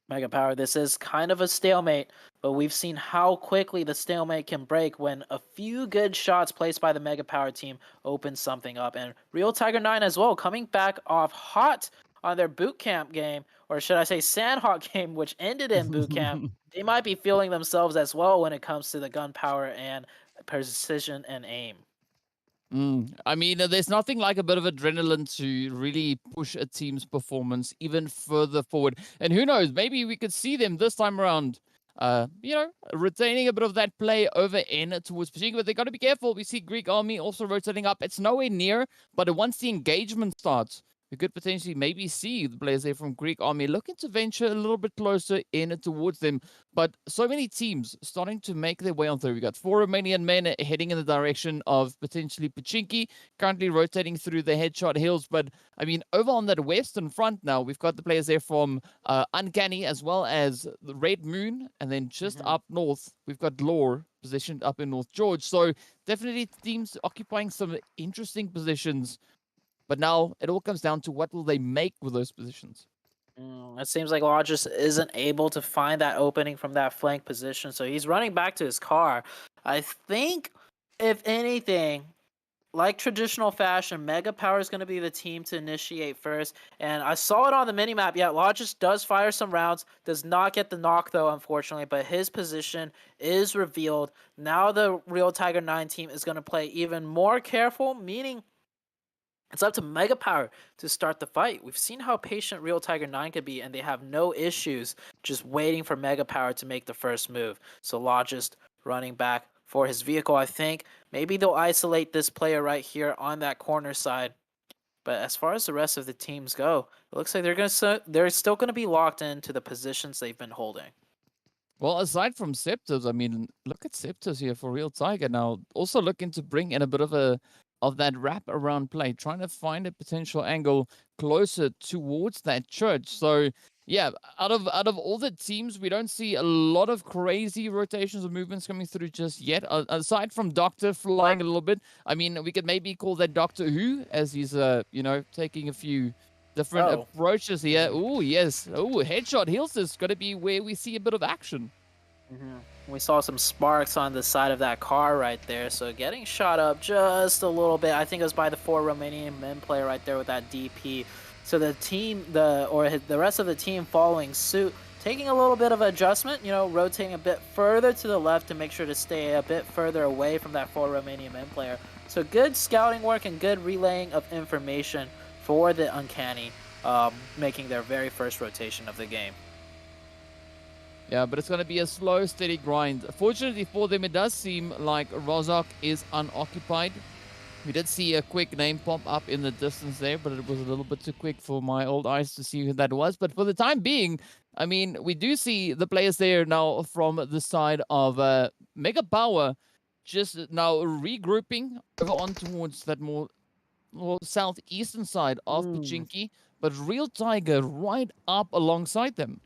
Mega Power, this is kind of a stalemate, but we've seen how quickly the stalemate can break when a few good shots placed by the Mega Power team open something up. And Real Tiger 9 as well, coming back off hot on their boot camp game, or should I say Sandhawk game, which ended in boot camp. They might be feeling themselves as well when it comes to the gunpowder and precision and aim. I mean, there's nothing like a bit of adrenaline to really push a team's performance even further forward. And who knows, maybe we could see them this time around, you know, retaining a bit of that play over in towards Pacific. But they got to be careful. We see Greek Army also rotating up. It's nowhere near, but once the engagement starts, we could potentially maybe see the players there from Greek Army looking to venture a little bit closer in towards them. But so many teams starting to make their way on through. We got 4 Romanian men heading in the direction of potentially Pachinki, currently rotating through the Headshot Hills. But I mean, over on that western front now, we've got the players there from Uncanny as well as the Red Moon. And then just up north, we've got Lore positioned up in North George. So definitely teams occupying some interesting positions. But now it all comes down to what will they make with those positions. It seems like Logis isn't able to find that opening from that flank position, so he's running back to his car. I think, if anything, like traditional fashion, Mega Power is going to be the team to initiate first. And I saw it on the minimap. Yeah, Logis does fire some rounds, does not get the knock, though, unfortunately, but his position is revealed. Now the Real Tiger 9 team is going to play even more careful, meaning it's up to Mega Power to start the fight. We've seen how patient Real Tiger 9 could be, and they have no issues just waiting for Mega Power to make the first move. So Logis running back for his vehicle, I think. Maybe they'll isolate this player right here on that corner side. But as far as the rest of the teams go, it looks like they're still going to be locked into the positions they've been holding. Well, aside from Scepters, I mean, look at Scepters here for Real Tiger now. Also looking to bring in a bit of that wrap around play, trying to find a potential angle closer towards that church. So yeah, out of all the teams, we don't see a lot of crazy rotations or movements coming through just yet. Aside from Doctor flying a little bit, I mean, we could maybe call that Doctor Who, as he's you know, taking a few different approaches here. Oh yes, Headshot Hills is going to be where we see a bit of action. We saw some sparks on the side of that car right there, so getting shot up just a little bit. I think it was by the 4 Romanian men player right there with that DP. So the team, the rest of the team following suit, taking a little bit of adjustment, you know, rotating a bit further to the left to make sure to stay a bit further away from that 4 Romanian men player. So good scouting work and good relaying of information for the Uncanny, making their very first rotation of the game. Yeah, but it's going to be a slow, steady grind. Fortunately for them, it does seem like Rozok is unoccupied. We did see a quick name pop up in the distance there, but it was a little bit too quick for my old eyes to see who that was. But for the time being, I mean, we do see the players there now from the side of Mega Power just now regrouping over on towards that more southeastern side of Pachinki, but Real Tiger right up alongside them.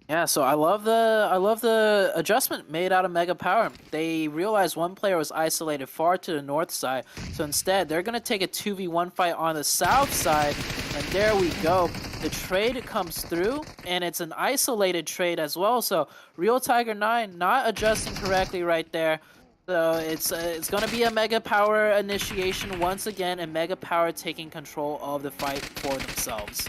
Yeah, so I love the adjustment made out of Mega Power. They realized one player was isolated far to the north side, so instead they're gonna take a 2v1 fight on the south side, and there we go. The trade comes through, and it's an isolated trade as well. So Real Tiger 9 not adjusting correctly right there. So it's gonna be a Mega Power initiation once again, and Mega Power taking control of the fight for themselves.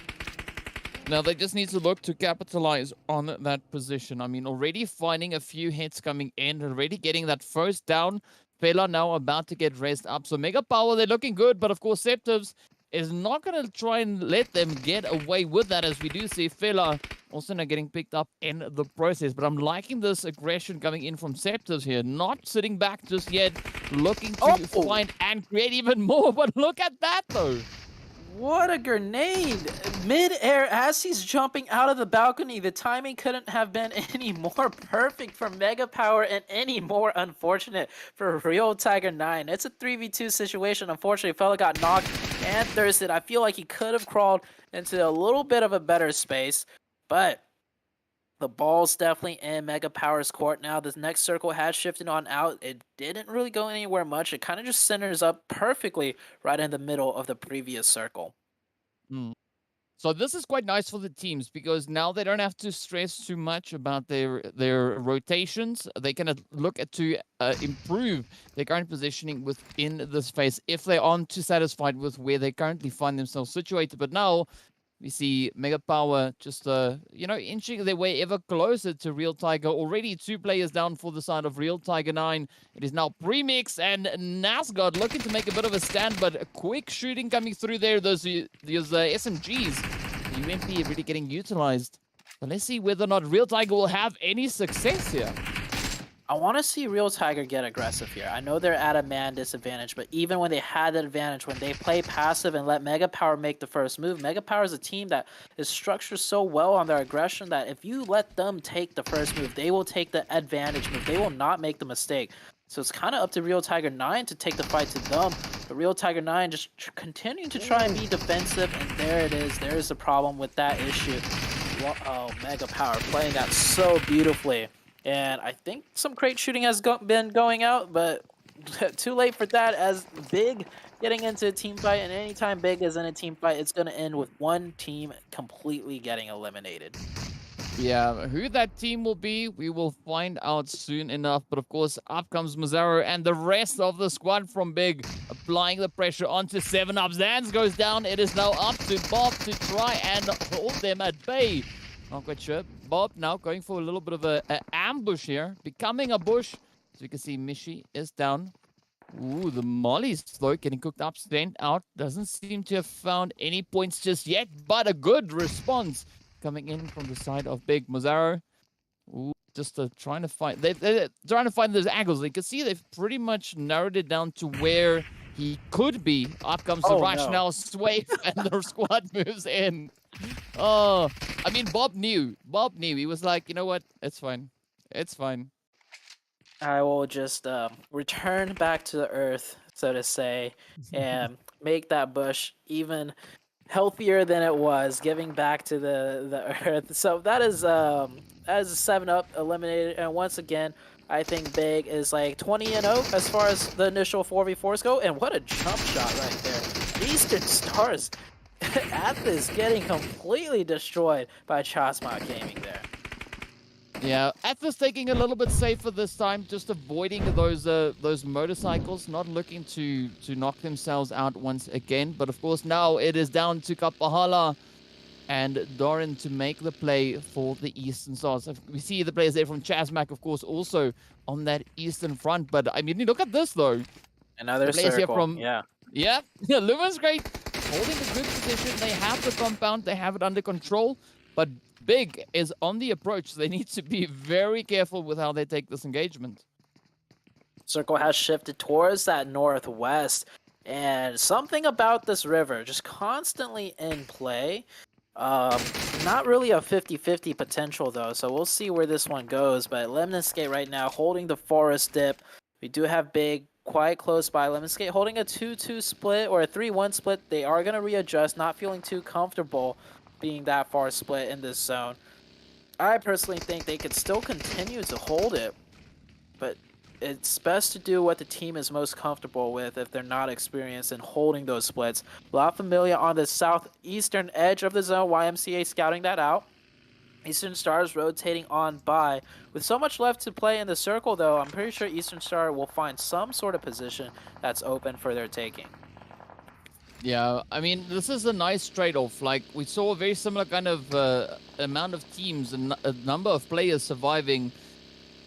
Now they just need to look to capitalize on that position. I mean, already finding a few hits coming in, already getting that first down. Fela now about to get raised up. So Mega Power, they're looking good, but of course Septives is not going to try and let them get away with that, as we do see Fela also now getting picked up in the process. But I'm liking this aggression coming in from Septives here. Not sitting back just yet, looking to find and create even more. But look at that, though. What a grenade! Mid-air as he's jumping out of the balcony. The timing couldn't have been any more perfect for Mega Power and any more unfortunate for Real Tiger 9. It's a 3v2 situation. Unfortunately, fella got knocked and thirsted. I feel like he could have crawled into a little bit of a better space, but the ball's definitely in Mega Power's court now. This next circle has shifted on out. It didn't really go anywhere much. It kind of just centers up perfectly right in the middle of the previous circle. So this is quite nice for the teams because now they don't have to stress too much about their rotations. They can look at to improve their current positioning within this phase if they aren't too satisfied with where they currently find themselves situated. But now we see Mega Power just, inching their way ever closer to Real Tiger. Already 2 players down for the side of Real Tiger 9. It is now PMECT and Nasgod looking to make a bit of a stand, but a quick shooting coming through there. Those SMGs, the UMP really getting utilized. But let's see whether or not Real Tiger will have any success here. I want to see Real Tiger get aggressive here. I know they're at a man disadvantage, but even when they had that advantage, when they play passive and let Mega Power make the first move, Mega Power is a team that is structured so well on their aggression that if you let them take the first move, they will take the advantage move. They will not make the mistake. So it's kind of up to Real Tiger 9 to take the fight to them. But Real Tiger 9 just continuing to try and be defensive, and there it is. There is a problem with that issue. Oh, Mega Power playing that so beautifully. And I think some crate shooting has been going out, but too late for that as Big getting into a team fight. And anytime Big is in a team fight, it's going to end with one team completely getting eliminated. Yeah, who that team will be, we will find out soon enough. But of course, up comes Mazzaro and the rest of the squad from Big, applying the pressure onto 7-Up. Zans goes down. It is now up to Bob to try and hold them at bay. Not quite sure. Bob now going for a little bit of an ambush here, becoming a bush. So you can see Mishi is down. Ooh, the Molly's slow, getting cooked up, sent out. Doesn't seem to have found any points just yet, but a good response coming in from the side of Big Mazzaro. Ooh, just trying to find. They're trying to find those angles. You can see they've pretty much narrowed it down to where he could be. Up comes the rush now, Swave, and the squad moves in. Oh, I mean, Bob knew. Bob knew. He was like, you know what? It's fine. It's fine. I will just return back to the earth, so to say, and make that bush even healthier than it was, giving back to the earth. So that is a 7-Up eliminated, and once again, I think Big is like 20-0 as far as the initial 4v4s go, and what a jump shot right there. Eastern Stars at this getting completely destroyed by Chasma Gaming there. Yeah, Atlas taking a little bit safer this time, just avoiding those motorcycles, not looking to knock themselves out once again. But of course now it is down to Kapahala and Doran to make the play for the Eastern Stars. We see the players there from Chasmac, of course, also on that Eastern front. But I mean, look at this though. Another circle, from, yeah, Lumen's great, holding a good position. They have the compound, they have it under control, but Big is on the approach. They need to be very careful with how they take this engagement. Circle has shifted towards that northwest, and something about this river just constantly in play. Not really a 50-50 potential though, so we'll see where this one goes. But Lemniscate right now holding the forest dip. We do have Big quite close by. Lemniscate holding a 2-2 split or a 3-1 split. They are going to readjust, not feeling too comfortable being that far split in this zone. I personally think they could still continue to hold it, but it's best to do what the team is most comfortable with if they're not experienced in holding those splits. La Familia on the southeastern edge of the zone. YMCA scouting that out. Eastern Stars rotating on by. With so much left to play in the circle, though, I'm pretty sure Eastern Star will find some sort of position that's open for their taking. Yeah, I mean, this is a nice trade-off. Like, we saw a very similar kind of amount of teams and a number of players surviving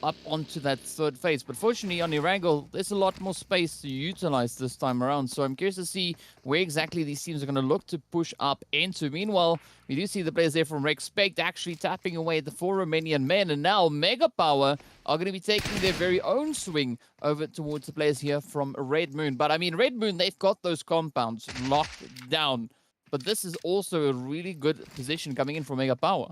up onto that third phase. But fortunately, on Erangel, there's a lot more space to utilize this time around. So I'm curious to see where exactly these teams are going to look to push up into. Meanwhile, we do see the players there from REXPECT actually tapping away at the 4 Romanian men. And now Mega Power are going to be taking their very own swing over towards the players here from Red Moon. But I mean, Red Moon, they've got those compounds locked down. But this is also a really good position coming in for Mega Power.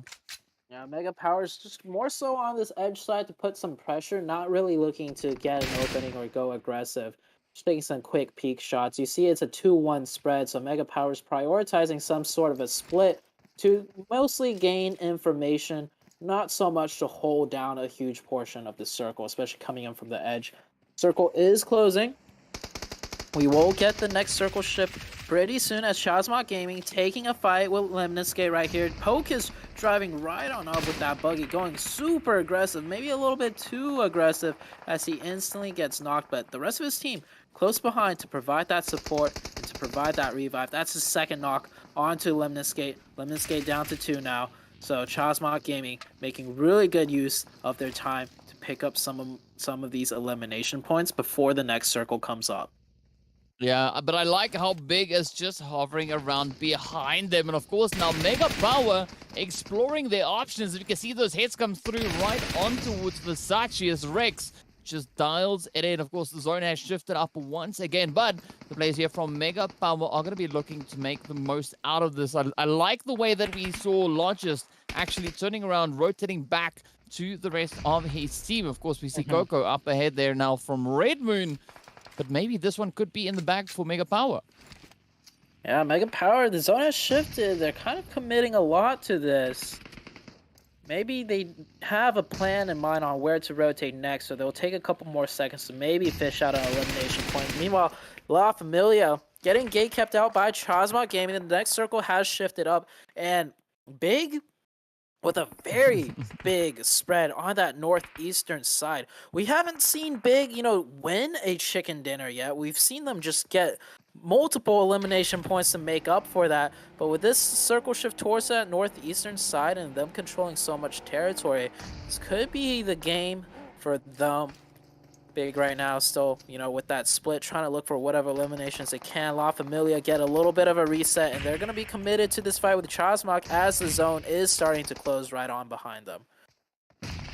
Yeah, Mega Power's just more so on this edge side to put some pressure, not really looking to get an opening or go aggressive. Just taking some quick peek shots. You see it's a 2-1 spread, so Mega Power's prioritizing some sort of a split to mostly gain information, not so much to hold down a huge portion of the circle, especially coming in from the edge. Circle is closing. We will get the next circle shift pretty soon as Chasmok Gaming taking a fight with Lemniscape right here. Poke is driving right on up with that buggy, going super aggressive, maybe a little bit too aggressive as he instantly gets knocked, but the rest of his team close behind to provide that support and to provide that revive. That's his second knock onto Lemniscape. Lemniscape down to 2 now. So Chasmok Gaming making really good use of their time to pick up some of these elimination points before the next circle comes up. Yeah, but I like how Big is just hovering around behind them. And of course, now Mega Power exploring their options. You can see those hits come through right on towards Versace as Rex just dials it in. Of course, the zone has shifted up once again, but the players here from Mega Power are going to be looking to make the most out of this. I like the way that we saw Logist actually turning around, rotating back to the rest of his team. Of course, we see Coco up ahead there now from Red Moon. But maybe this one could be in the bag for Mega Power. Yeah, Mega Power, the zone has shifted. They're kind of committing a lot to this. Maybe they have a plan in mind on where to rotate next, so they'll take a couple more seconds to maybe fish out an elimination point. Meanwhile, La Familia getting gate kept out by Chasmok Gaming. The next circle has shifted up, and Big with a very big spread on that northeastern side. We haven't seen Big, win a chicken dinner yet. We've seen them just get multiple elimination points to make up for that. But with this circle shift towards that northeastern side and them controlling so much territory, this could be the game for them. Big right now still, with that split, trying to look for whatever eliminations they can. La Familia get a little bit of a reset, and they're going to be committed to this fight with Chasmok as the zone is starting to close right on behind them.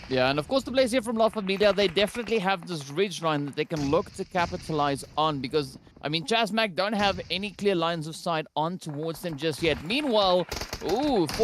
Yeah, and of course the players here from La Familia, they definitely have this ridge line that they can look to capitalize on because, I mean, Chasmok don't have any clear lines of sight on towards them just yet. Meanwhile, 4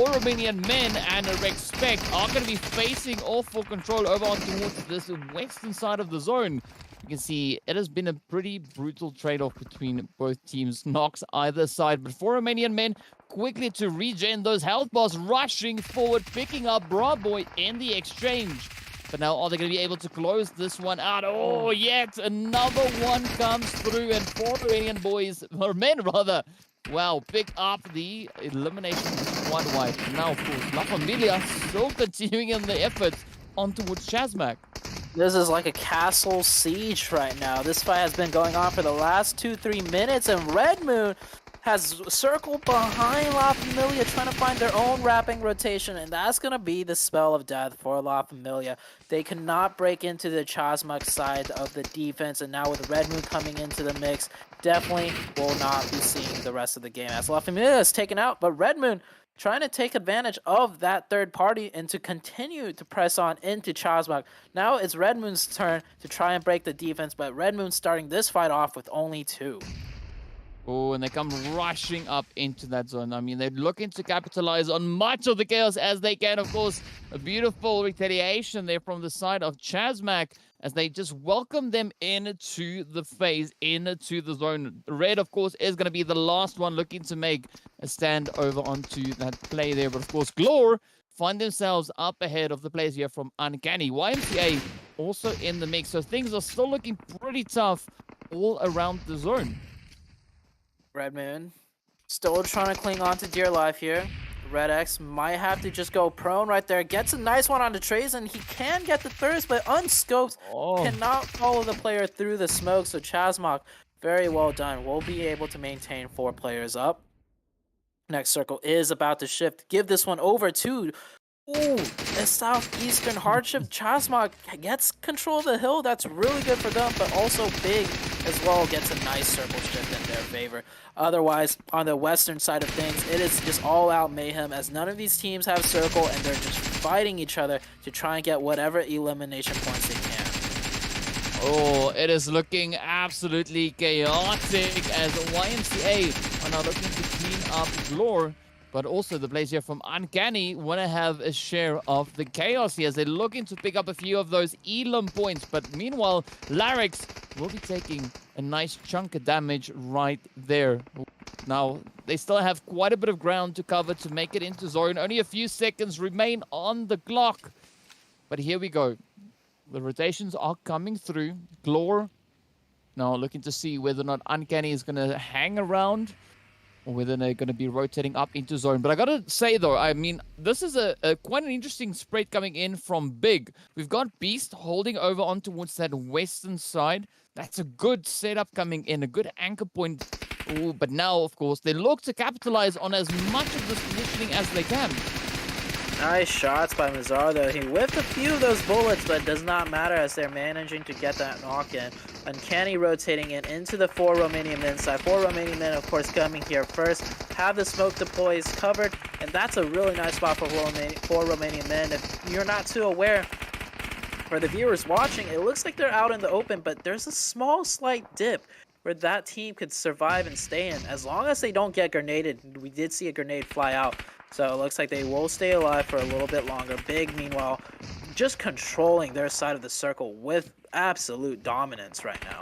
Romanian men and a REXPECT are going to be facing off for control over on towards this western side of the zone. You can see it has been a pretty brutal trade-off between both teams. Knocks either side, but 4 Romanian men quickly to regen those health bars, rushing forward, picking up Braboy in the exchange. But now are they going to be able to close this one out? Oh, yet another one comes through, and 4 Romanian boys, or men rather, wow, pick up the elimination one wipe. Now, of course, La Familia still continuing in the efforts on towards Chasmok. This is like a castle siege right now. This fight has been going on for the last 2-3 minutes, and Red Moon has circled behind La Familia trying to find their own wrapping rotation, and that's going to be the spell of death for La Familia. They cannot break into the Chasmok side of the defense, and now with Red Moon coming into the mix, definitely will not be seeing the rest of the game as La Familia is taken out, but Red Moon trying to take advantage of that third party and to continue to press on into Chasmok. Now it's Red Moon's turn to try and break the defense, but Red Moon starting this fight off with only 2. Oh, and they come rushing up into that zone. I mean, they're looking to capitalize on much of the chaos as they can. Of course, a beautiful retaliation there from the side of Chasmok as they just welcome them into the phase, into the zone. Red, of course, is going to be the last one looking to make a stand over onto that play there. But, of course, Glor find themselves up ahead of the players here from Uncanny. YMCA also in the mix. So things are still looking pretty tough all around the zone. Red Moon still trying to cling on to dear life here. Red X might have to just go prone right there. Gets a nice one on the trays, and he can get the thirst, but unscoped cannot follow the player through the smoke. So Chasmok Very well done. We'll be able to maintain 4 players up. Next circle is about to shift. Give this one over to... Ooh, a southeastern hardship. Chasmog gets control of the hill. That's really good for them, but also Big as well gets a nice circle shift in their favor. Otherwise, on the western side of things, it is just all-out mayhem as none of these teams have circle and they're just fighting each other to try and get whatever elimination points they can. Oh, it is looking absolutely chaotic as YMCA are now looking to clean up Jour. But also the players here from Uncanny want to have a share of the chaos here as they're looking to pick up a few of those Elam points. But meanwhile, Larix will be taking a nice chunk of damage right there. Now, they still have quite a bit of ground to cover to make it into zone. Only a few seconds remain on the clock. But here we go. The rotations are coming through. Jour now looking to see whether or not Uncanny is going to hang around, or whether they're going to be rotating up into zone. But I got to say, though, I mean, this is a quite an interesting spread coming in from Big. We've got Beast holding over on towards that western side. That's a good setup coming in, a good anchor point. Ooh, but now, of course, they look to capitalize on as much of this positioning as they can. Nice shots by Mazar, though. He whipped a few of those bullets, but it does not matter as they're managing to get that knock in. Uncanny rotating it into the 4 Romanian men side. 4 Romanian men, of course, coming here first. Have the smoke deploys covered, and that's a really nice spot for 4 Romanian men. If you're not too aware, for the viewers watching, it looks like they're out in the open, but there's a small, slight dip where that team could survive and stay in. As long as they don't get grenaded. We did see a grenade fly out. So it looks like they will stay alive for a little bit longer. Big, meanwhile, just controlling their side of the circle with absolute dominance right now.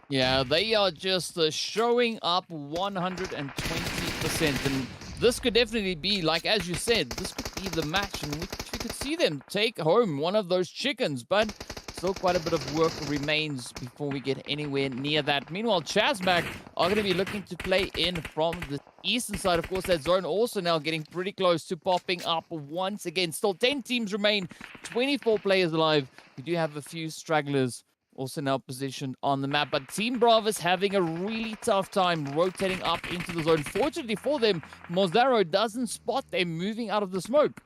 Yeah, they are just showing up 120%. And this could definitely be, like as you said, this could be the match in which we could see them take home one of those chickens. But still quite a bit of work remains before we get anywhere near that. Meanwhile, Chasmac are going to be looking to play in from the eastern side. Of course, that zone also now getting pretty close to popping up once again. Still 10 teams remain, 24 players alive. We do have a few stragglers also now positioned on the map. But Team Bravos having a really tough time rotating up into the zone. Fortunately for them, Mozaro doesn't spot them moving out of the smoke.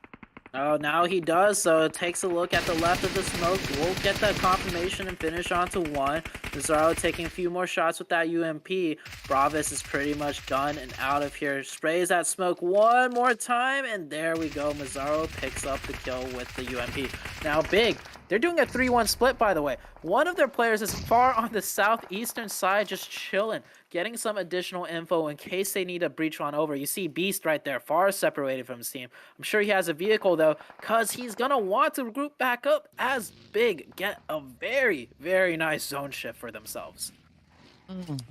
Oh, now he does, so it takes a look at the left of the smoke. We'll get that confirmation and finish onto 1. Mazaro taking a few more shots with that UMP. Bravos is pretty much done and out of here. Sprays that smoke one more time, and there we go. Mazaro picks up the kill with the UMP. Now, Big, they're doing a 3-1 split, by the way. One of their players is far on the southeastern side, just chilling, getting some additional info in case they need to breach on over. You see Beast right there, far separated from his team. I'm sure he has a vehicle, though, because he's going to want to group back up as Big get a very, very nice zone shift for themselves.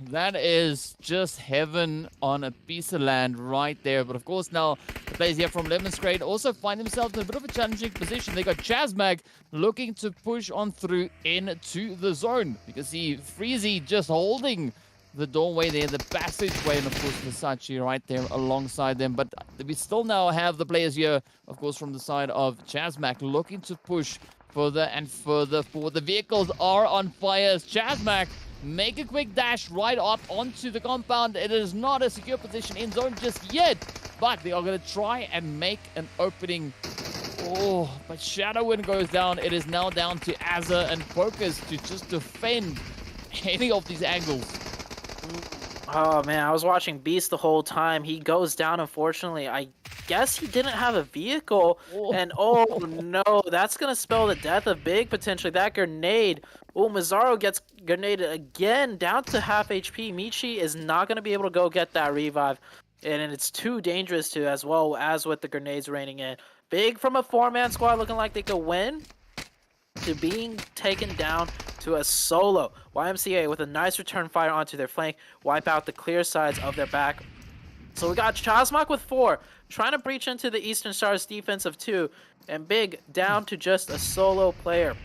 That is just heaven on a piece of land right there. But of course now the players here from Lemonsgrade also find themselves in a bit of a challenging position. They got Chasmag looking to push on through into the zone. You can see Freezy just holding the doorway there, the passageway, and of course Versace right there alongside them. But we still now have the players here, of course, from the side of Chasmag looking to push further and further forward. The vehicles are on fire as Chasmag make a quick dash right up onto the compound. It is not a secure position in zone just yet, but they are going to try and make an opening. Oh, but Shadowwind goes down. It is now down to Azza and Focus to just defend any of these angles. Oh man, I was watching Beast the whole time. He goes down, unfortunately. I guess he didn't have a vehicle. Oh. And oh no, that's going to spell the death of Big potentially. That grenade. Oh, Mazaro gets grenaded again, down to half HP. Michi is not going to be able to go get that revive. And it's too dangerous to, as well as with the grenades raining in. Big from a 4-man squad looking like they could win, to being taken down to a solo. YMCA with a nice return fire onto their flank, wipe out the clear sides of their back. So we got Chasmok with 4, trying to breach into the Eastern Stars defense of 2, and Big down to just a solo player.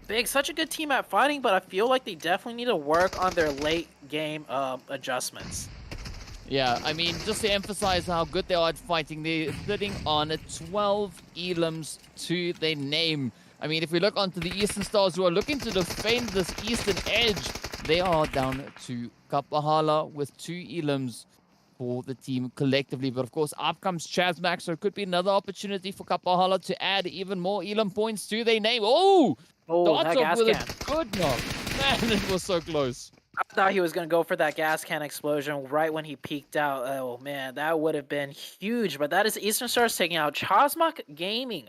Big, such a good team at fighting, but I feel like they definitely need to work on their late game adjustments. Yeah, I mean, just to emphasize how good they are at fighting, they're sitting on 12 elims to their name. I mean, if we look onto the Eastern Stars who are looking to defend this Eastern edge, They are down to Kapahala with 2 elims for the team collectively. But of course, up comes Chazmac, so it could be another opportunity for Kapahala to add even more elim points to their name. Oh! that Dotov gas with can. a good knock. Man, it was so close. I thought he was going to go for that gas can explosion right when he peeked out. Oh, man, that would have been huge. But that is Eastern Stars taking out Chazmac Gaming,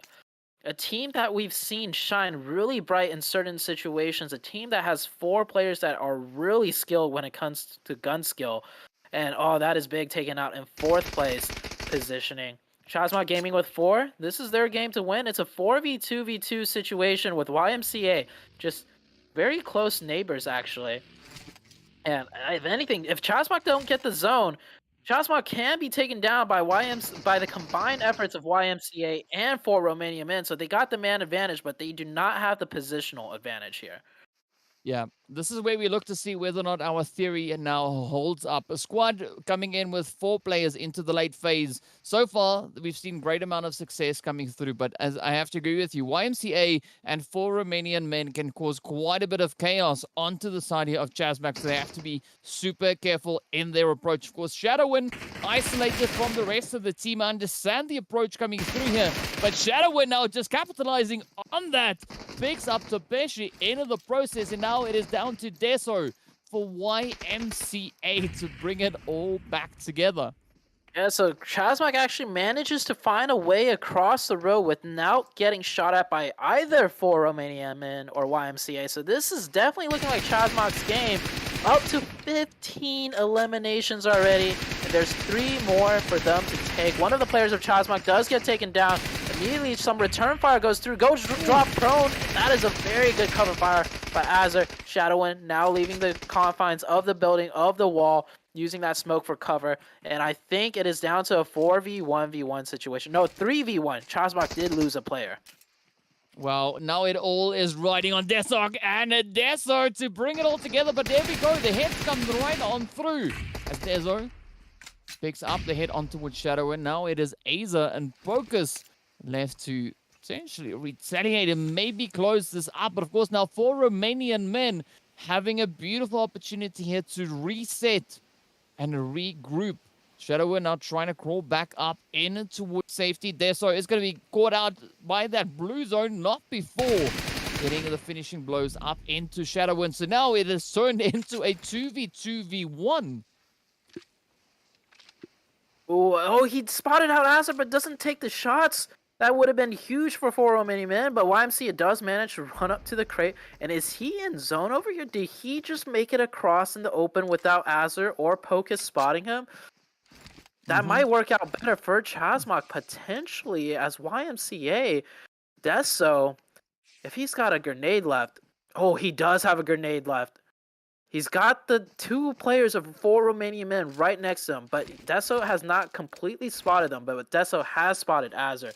a team that we've seen shine really bright in certain situations, a team that has 4 players that are really skilled when it comes to gun skill. And, oh, that is big, taken out in 4th place positioning. Chazmac Gaming with 4. This is their game to win. It's a 4v2v2 situation with YMCA. Just very close neighbors, actually. And if anything, if Chazmac don't get the zone, Chazmac can be taken down by the combined efforts of YMCA and 4 Romanian men. So they got the man advantage, but they do not have the positional advantage here. Yeah, this is where we look to see whether or not our theory now holds up. A squad coming in with 4 players into the late phase. So far, we've seen great amount of success coming through, but as I have to agree with you, YMCA and 4 Romanian men can cause quite a bit of chaos onto the side here of Chazmac, so they have to be super careful in their approach. Of course, Shadowin isolated from the rest of the team. I understand the approach coming through here, but Shadowin now just capitalizing on that. Picks up Topeshi into the process, and now it is down to Deso for YMCA to bring it all back together. Yeah, so Chazmac actually manages to find a way across the road without getting shot at by either 4 Romanian men or YMCA. So this is definitely looking like Chazmac's game. Up to 15 eliminations already, and there's 3 more for them to take. One of the players of Chazmac does get taken down. Immediately, some return fire goes through, goes drop prone. That is a very good cover fire by Azur. Shadowin now leaving the confines of the building, of the wall, using that smoke for cover. And I think it is down to a 4v1v1 situation. No, 3v1. Chazmac did lose a player. Well, now it all is riding on Desok and Deso to bring it all together. But there we go. The hit comes right on through as Deso picks up the hit on towards Shadow. And now it is Aza and Focus left to essentially retaliate and maybe close this up. But of course, now 4 Romanian men having a beautiful opportunity here to reset and regroup. Shadow now trying to crawl back up in towards safety. Deso is going to be caught out by that blue zone, not before getting the finishing blows up into Shadow. So now it has turned into a 2v2v1. Oh, he spotted out Azur, but doesn't take the shots. That would have been huge for 4 Romanian men, but YMCA does manage to run up to the crate. And is he in zone over here? Did he just make it across in the open without Azur or Pocus spotting him? That might work out better for Chazmac potentially as YMCA. Deso, if he's got a grenade left. Oh, he does have a grenade left. He's got the 2 players of 4 Romanian men right next to him, but Deso has not completely spotted them, but Deso has spotted Azur.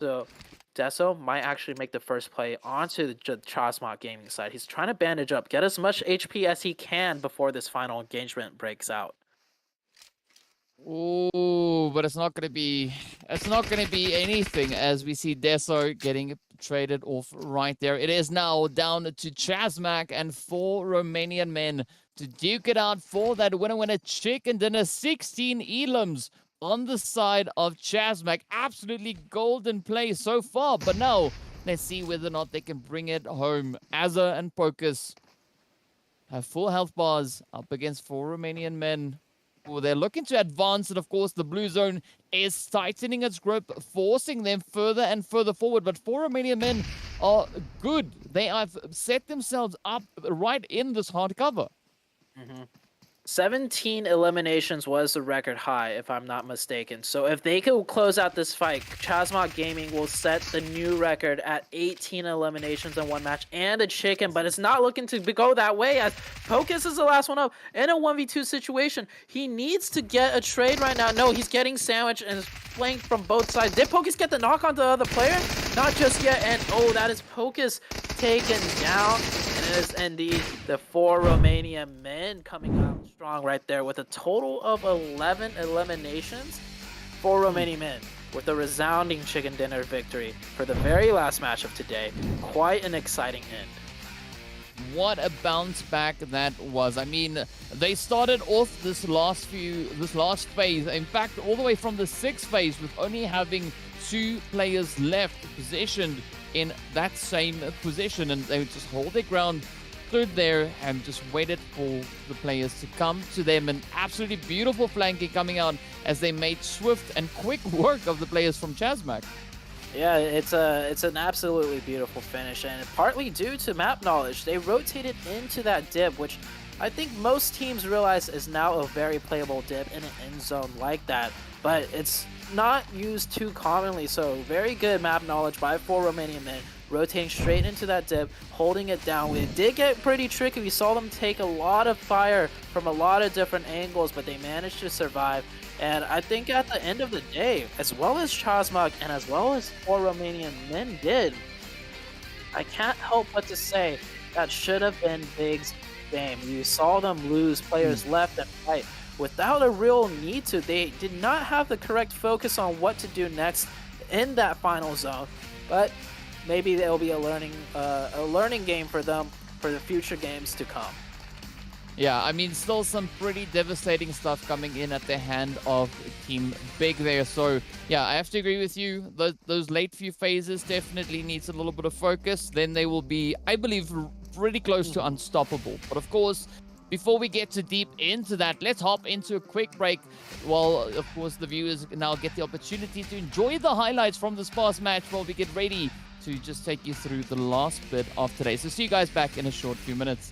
So Deso might actually make the first play onto the Chazmac Gaming side. He's trying to bandage up, get as much HP as he can before this final engagement breaks out. Oh, but it's not going to be anything as we see Deso getting traded off right there. It is now down to Chazmac and 4 Romanian men to duke it out for that winner chicken dinner. 16 elims on the side of Chazmac. Absolutely golden play so far, but now let's see whether or not they can bring it home. Azur and Pocus have full health bars up against 4 Romanian men. Well, they're looking to advance, and of course the blue zone is tightening its grip, forcing them further and further forward. But 4 Romanian men are good. They have set themselves up right in this hard cover. 17 eliminations was the record high, if I'm not mistaken. So if they could close out this fight, Chazmac Gaming will set the new record at 18 eliminations in one match and a chicken, but it's not looking to go that way as Pocus is the last one up in a 1v2 situation. He needs to get a trade right now. No, he's getting sandwiched and is flanked from both sides. Did Pocus get the knock on the other player? Not just yet, and oh, that is Pocus taken down. And it is indeed the 4 Romanian men coming out strong right there with a total of 11 eliminations. 4 Romanian men with a resounding chicken dinner victory for the very last match of today. Quite an exciting end. what a bounce back that was. I mean, they started off this last phase, in fact, all the way from the 6th phase with only having 2 players left positioned in that same position, and they would just hold their ground, stood there and just waited for the players to come to them. And absolutely beautiful flanking coming out as they made swift and quick work of the players from Chazmak. Yeah, it's an absolutely beautiful finish, and partly due to map knowledge, they rotated into that dip, which I think most teams realize is now a very playable dip in an end zone like that, but it's not used too commonly, so very good map knowledge by 4 Romanian men, rotating straight into that dip, holding it down. It did get pretty tricky. We saw them take a lot of fire from a lot of different angles, but they managed to survive. And I think at the end of the day, as well as Chazmak and as well as 4 Romanian men did, I can't help but to say that should have been Big's game. You saw them lose players left and right without a real need to. They did not have the correct focus on what to do next in that final zone, but maybe it'll be a learning game for them for the future games to come. Yeah, I mean, still some pretty devastating stuff coming in at the hand of Team Big there. So, yeah, I have to agree with you. Those late few phases definitely needs a little bit of focus. Then they will be, I believe, pretty close to unstoppable. But of course, before we get too deep into that, let's hop into a quick break while, of course, the viewers now get the opportunity to enjoy the highlights from this past match while we get ready to just take you through the last bit of today. So see you guys back in a short few minutes.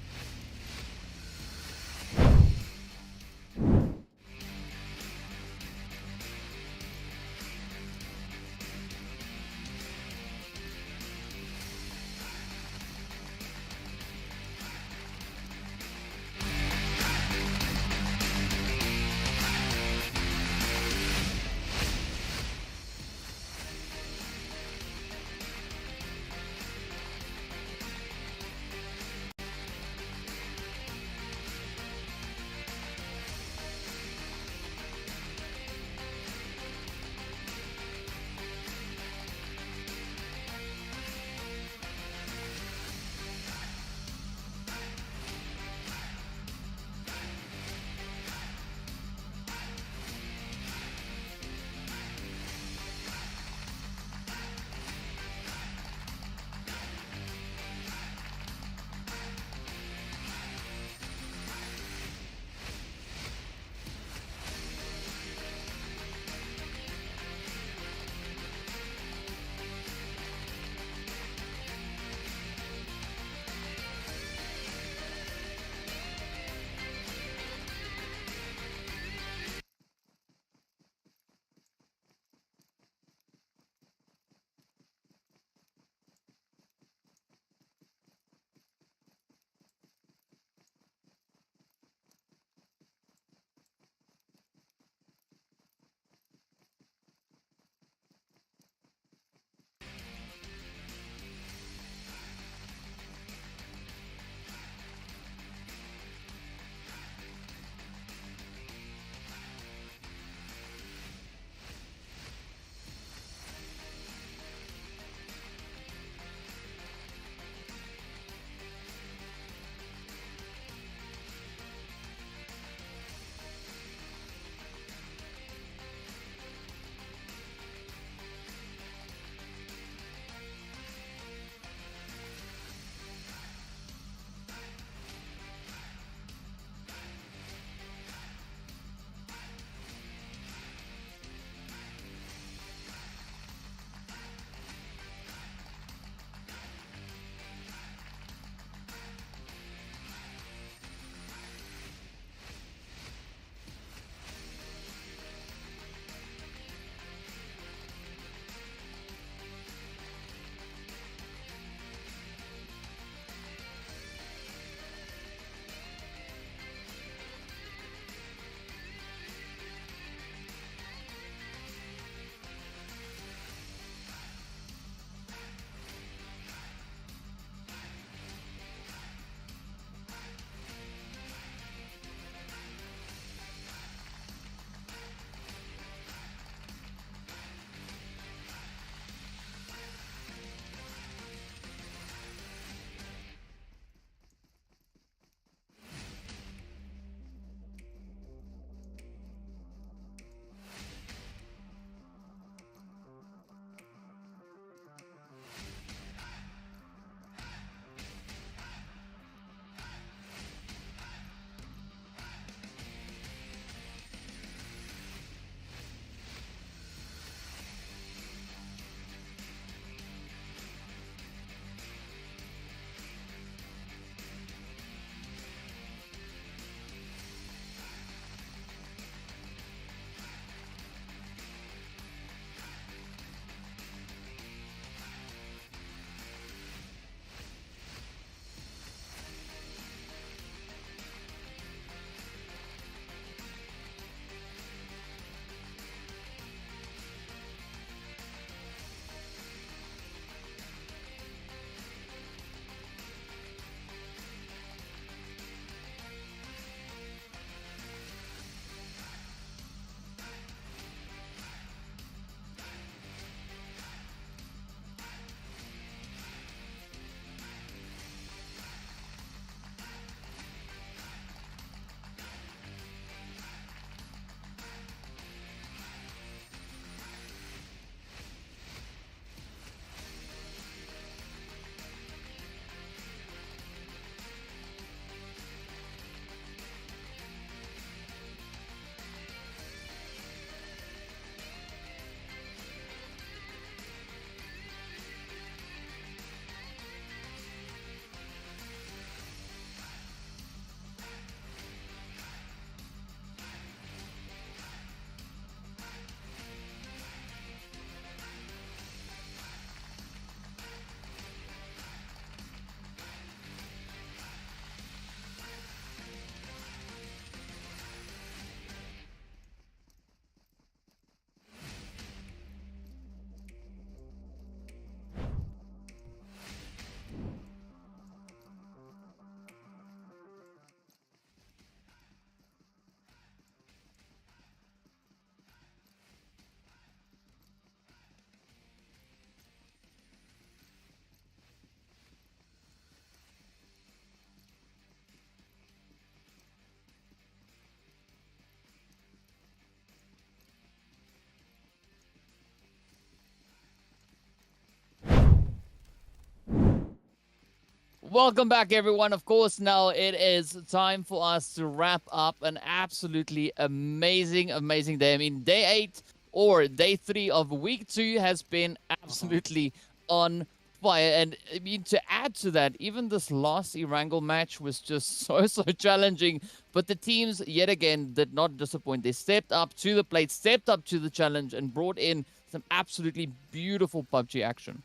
Welcome back, everyone. Of course, now it is time for us to wrap up an absolutely amazing, amazing day. I mean, day 8 or day 3 of week 2 has been absolutely on fire. And I mean, to add to that, even this last Erangel match was just so challenging. But the teams, yet again, did not disappoint. They stepped up to the plate, stepped up to the challenge, and brought in some absolutely beautiful PUBG action.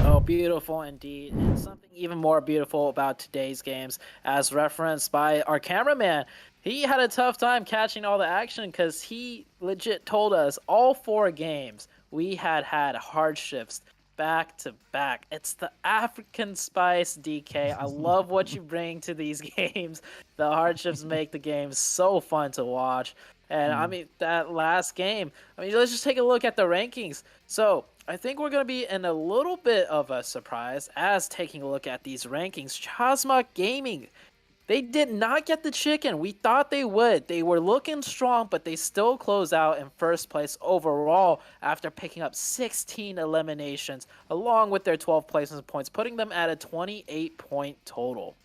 Oh, beautiful indeed. And something even more beautiful about today's games, as referenced by our cameraman. He had a tough time catching all the action because he legit told us all 4 games we had hardships back to back. It's the African spice, DK. I love what you bring to these games. The hardships make the game so fun to watch. And I mean, that last game, I mean, let's just take a look at the rankings. So I think we're going to be in a little bit of a surprise as taking a look at these rankings. Chasma Gaming, they did not get the chicken. We thought they would. They were looking strong, but they still close out in first place overall after picking up 16 eliminations along with their 12 placement points, putting them at a 28-point total.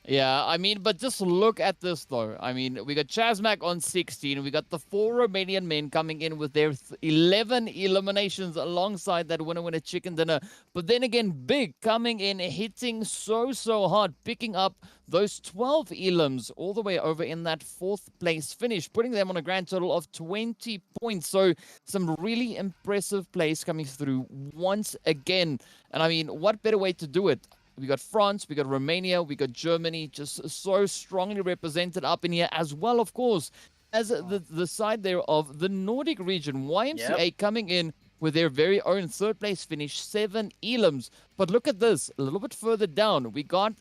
Yeah, I mean, but just look at this, though. I mean, we got Chasmac on 16. We got the 4 Romanian men coming in with their 11 eliminations alongside that winner chicken dinner. But then again, Big coming in, hitting so hard, picking up those 12 elims all the way over in that 4th place finish, putting them on a grand total of 20 points. So some really impressive plays coming through once again. And I mean, what better way to do it? We got France, we got Romania, we got Germany, just so strongly represented up in here, as well, of course, as the side there of the Nordic region. YMCA coming in with their very own 3rd place finish, 7 elims. But look at this, a little bit further down, we got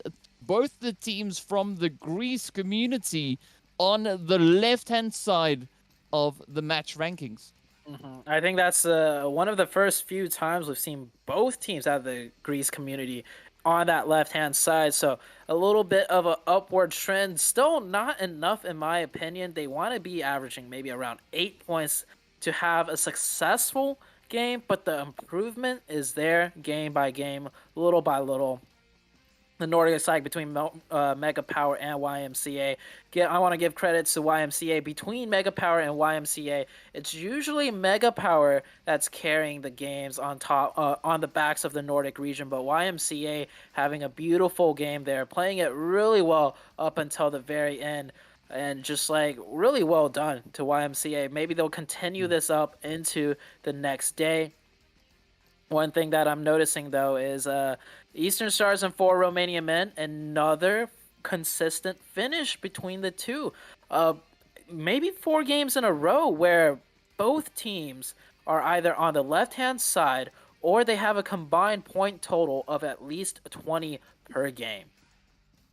both the teams from the GRECE community on the left-hand side of the match rankings. I think that's one of the first few times we've seen both teams out of the GRECE community on that left-hand side. So a little bit of an upward trend. Still not enough, in my opinion. They want to be averaging maybe around 8 points to have a successful game, but the improvement is there game by game, little by little. The Nordic side between Mega Power and YMCA. I want to give credits to YMCA. Between Mega Power and YMCA, it's usually Mega Power that's carrying the games on top, on the backs of the Nordic region. But YMCA having a beautiful game there, playing it really well up until the very end, and just like really well done to YMCA. Maybe they'll continue this up into the next day. One thing that I'm noticing, though, is Eastern Stars and 4 Romanian men, another consistent finish between the two. Maybe 4 games in a row where both teams are either on the left-hand side or they have a combined point total of at least 20 per game.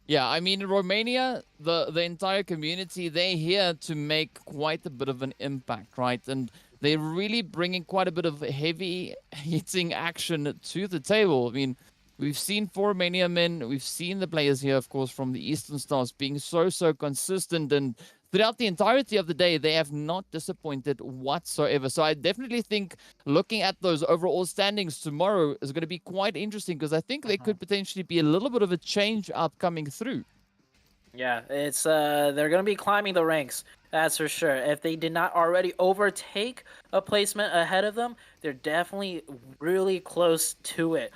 Yeah, I mean, in Romania, the entire community, they're here to make quite a bit of an impact, right? And they're really bringing quite a bit of heavy hitting action to the table. I mean, we've seen 4 Romania men, we've seen the players here, of course, from the Eastern Stars being so consistent, and throughout the entirety of the day, they have not disappointed whatsoever. So I definitely think looking at those overall standings tomorrow is going to be quite interesting, because I think there could potentially be a little bit of a change up coming through. Yeah, it's they're going to be climbing the ranks, that's for sure. If they did not already overtake a placement ahead of them, they're definitely really close to it.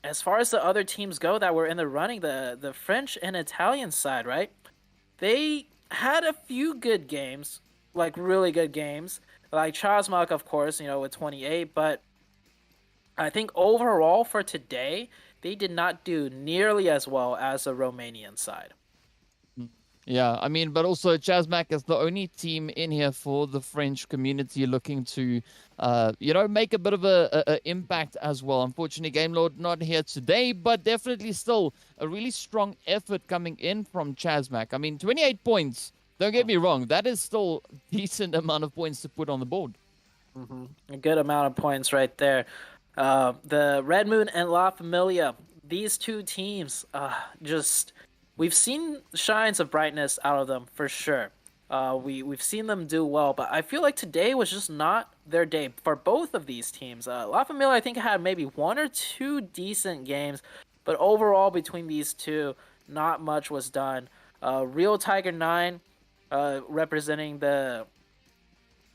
As far as the other teams go that were in the running, the French and Italian side, right? They had a few good games, like really good games, like Chasmak, of course, with 28, but I think overall for today, they did not do nearly as well as the Romanian side. Yeah, I mean, but also Chasmac is the only team in here for the French community looking to, make a bit of a impact as well. Unfortunately, Game Lord not here today, but definitely still a really strong effort coming in from Chasmac. I mean, 28 points, don't get me wrong, that is still a decent amount of points to put on the board. A good amount of points right there. The Red Moon and La Familia, these two teams, we've seen shines of brightness out of them for sure. We've seen them do well, but I feel like today was just not their day for both of these teams. La Familia, I think, had maybe 1 or 2 decent games, But overall, between these two, not much was done. Real Tiger 9, representing the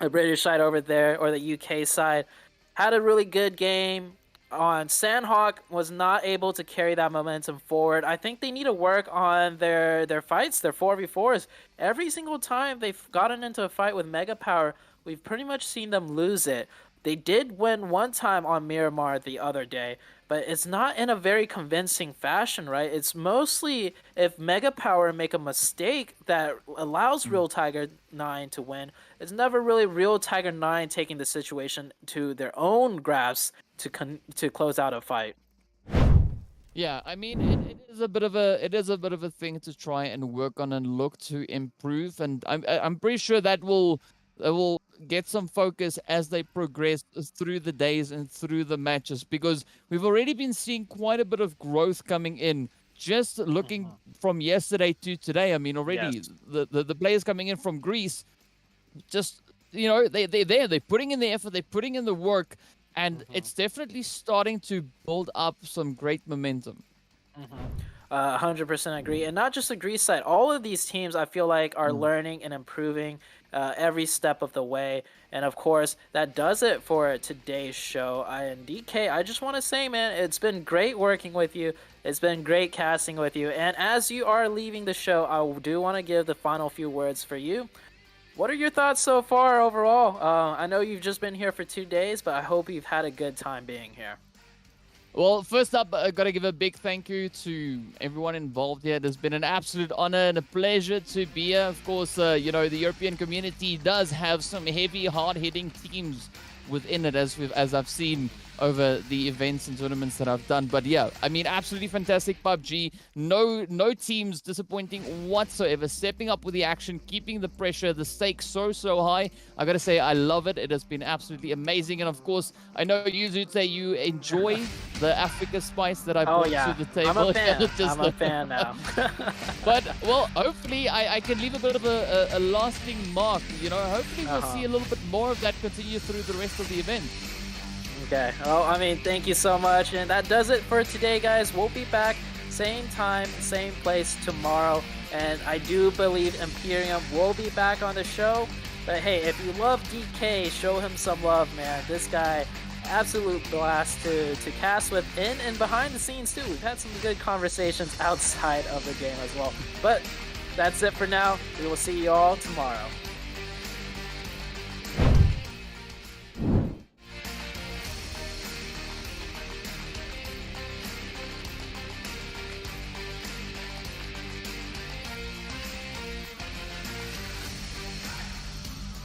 British side over there, or the UK side, had a really good game. On Sandhawk was not able to carry that momentum forward. I think they need to work on their fights, their 4v4s. Every single time they've gotten into a fight with Mega Power, we've pretty much seen them lose it. They did win one time on Miramar the other day, but it's not in a very convincing fashion, right? It's mostly if Mega Power make a mistake that allows Real Tiger 9 to win. It's never really Real Tiger 9 taking the situation to their own grasp to close out a fight. Yeah, I mean, it is a bit of a thing to try and work on and look to improve, and I'm pretty sure that will get some focus as they progress through the days and through the matches, because we've already been seeing quite a bit of growth coming in. Just looking from yesterday to today, I mean, already the players coming in from Greece, just, you know, they're putting in the effort, they're putting in the work, and it's definitely starting to build up some great momentum. 100% agree. And not just the Greece side. All of these teams, I feel like, are learning and improving every step of the way. And, of course, that does it for today's show. And DK, I just want to say, man, it's been great working with you. It's been great casting with you. And as you are leaving the show, I do want to give the final few words for you. What are your thoughts so far overall? I know you've just been here for 2 days, but I hope you've had a good time being here. Well, first up, I got to give a big thank you to everyone involved here. It has been an absolute honor and a pleasure to be here. Of course, you know, the European community does have some heavy, hard-hitting teams within it, as I've seen over the events and tournaments that I've done. But yeah, I mean, absolutely fantastic PUBG. No teams disappointing whatsoever. Stepping up with the action, keeping the pressure, the stakes so high. I gotta say, I love it. It has been absolutely amazing. And of course, I know you, Zute, you enjoy the Africa spice that I brought to the table. I'm a fan. I'm a fan now. But, well, hopefully I can leave a bit of a lasting mark. You know, hopefully we'll see a little bit more of that continue through the rest of the event. Okay. Well, I mean, thank you so much. And that does it for today, guys. We'll be back same time, same place tomorrow. And I do believe Imperium will be back on the show. But hey, if you love DK, show him some love, man. This guy, absolute blast to cast with in and behind the scenes, too. We've had some good conversations outside of the game as well. But that's it for now. We will see you all tomorrow.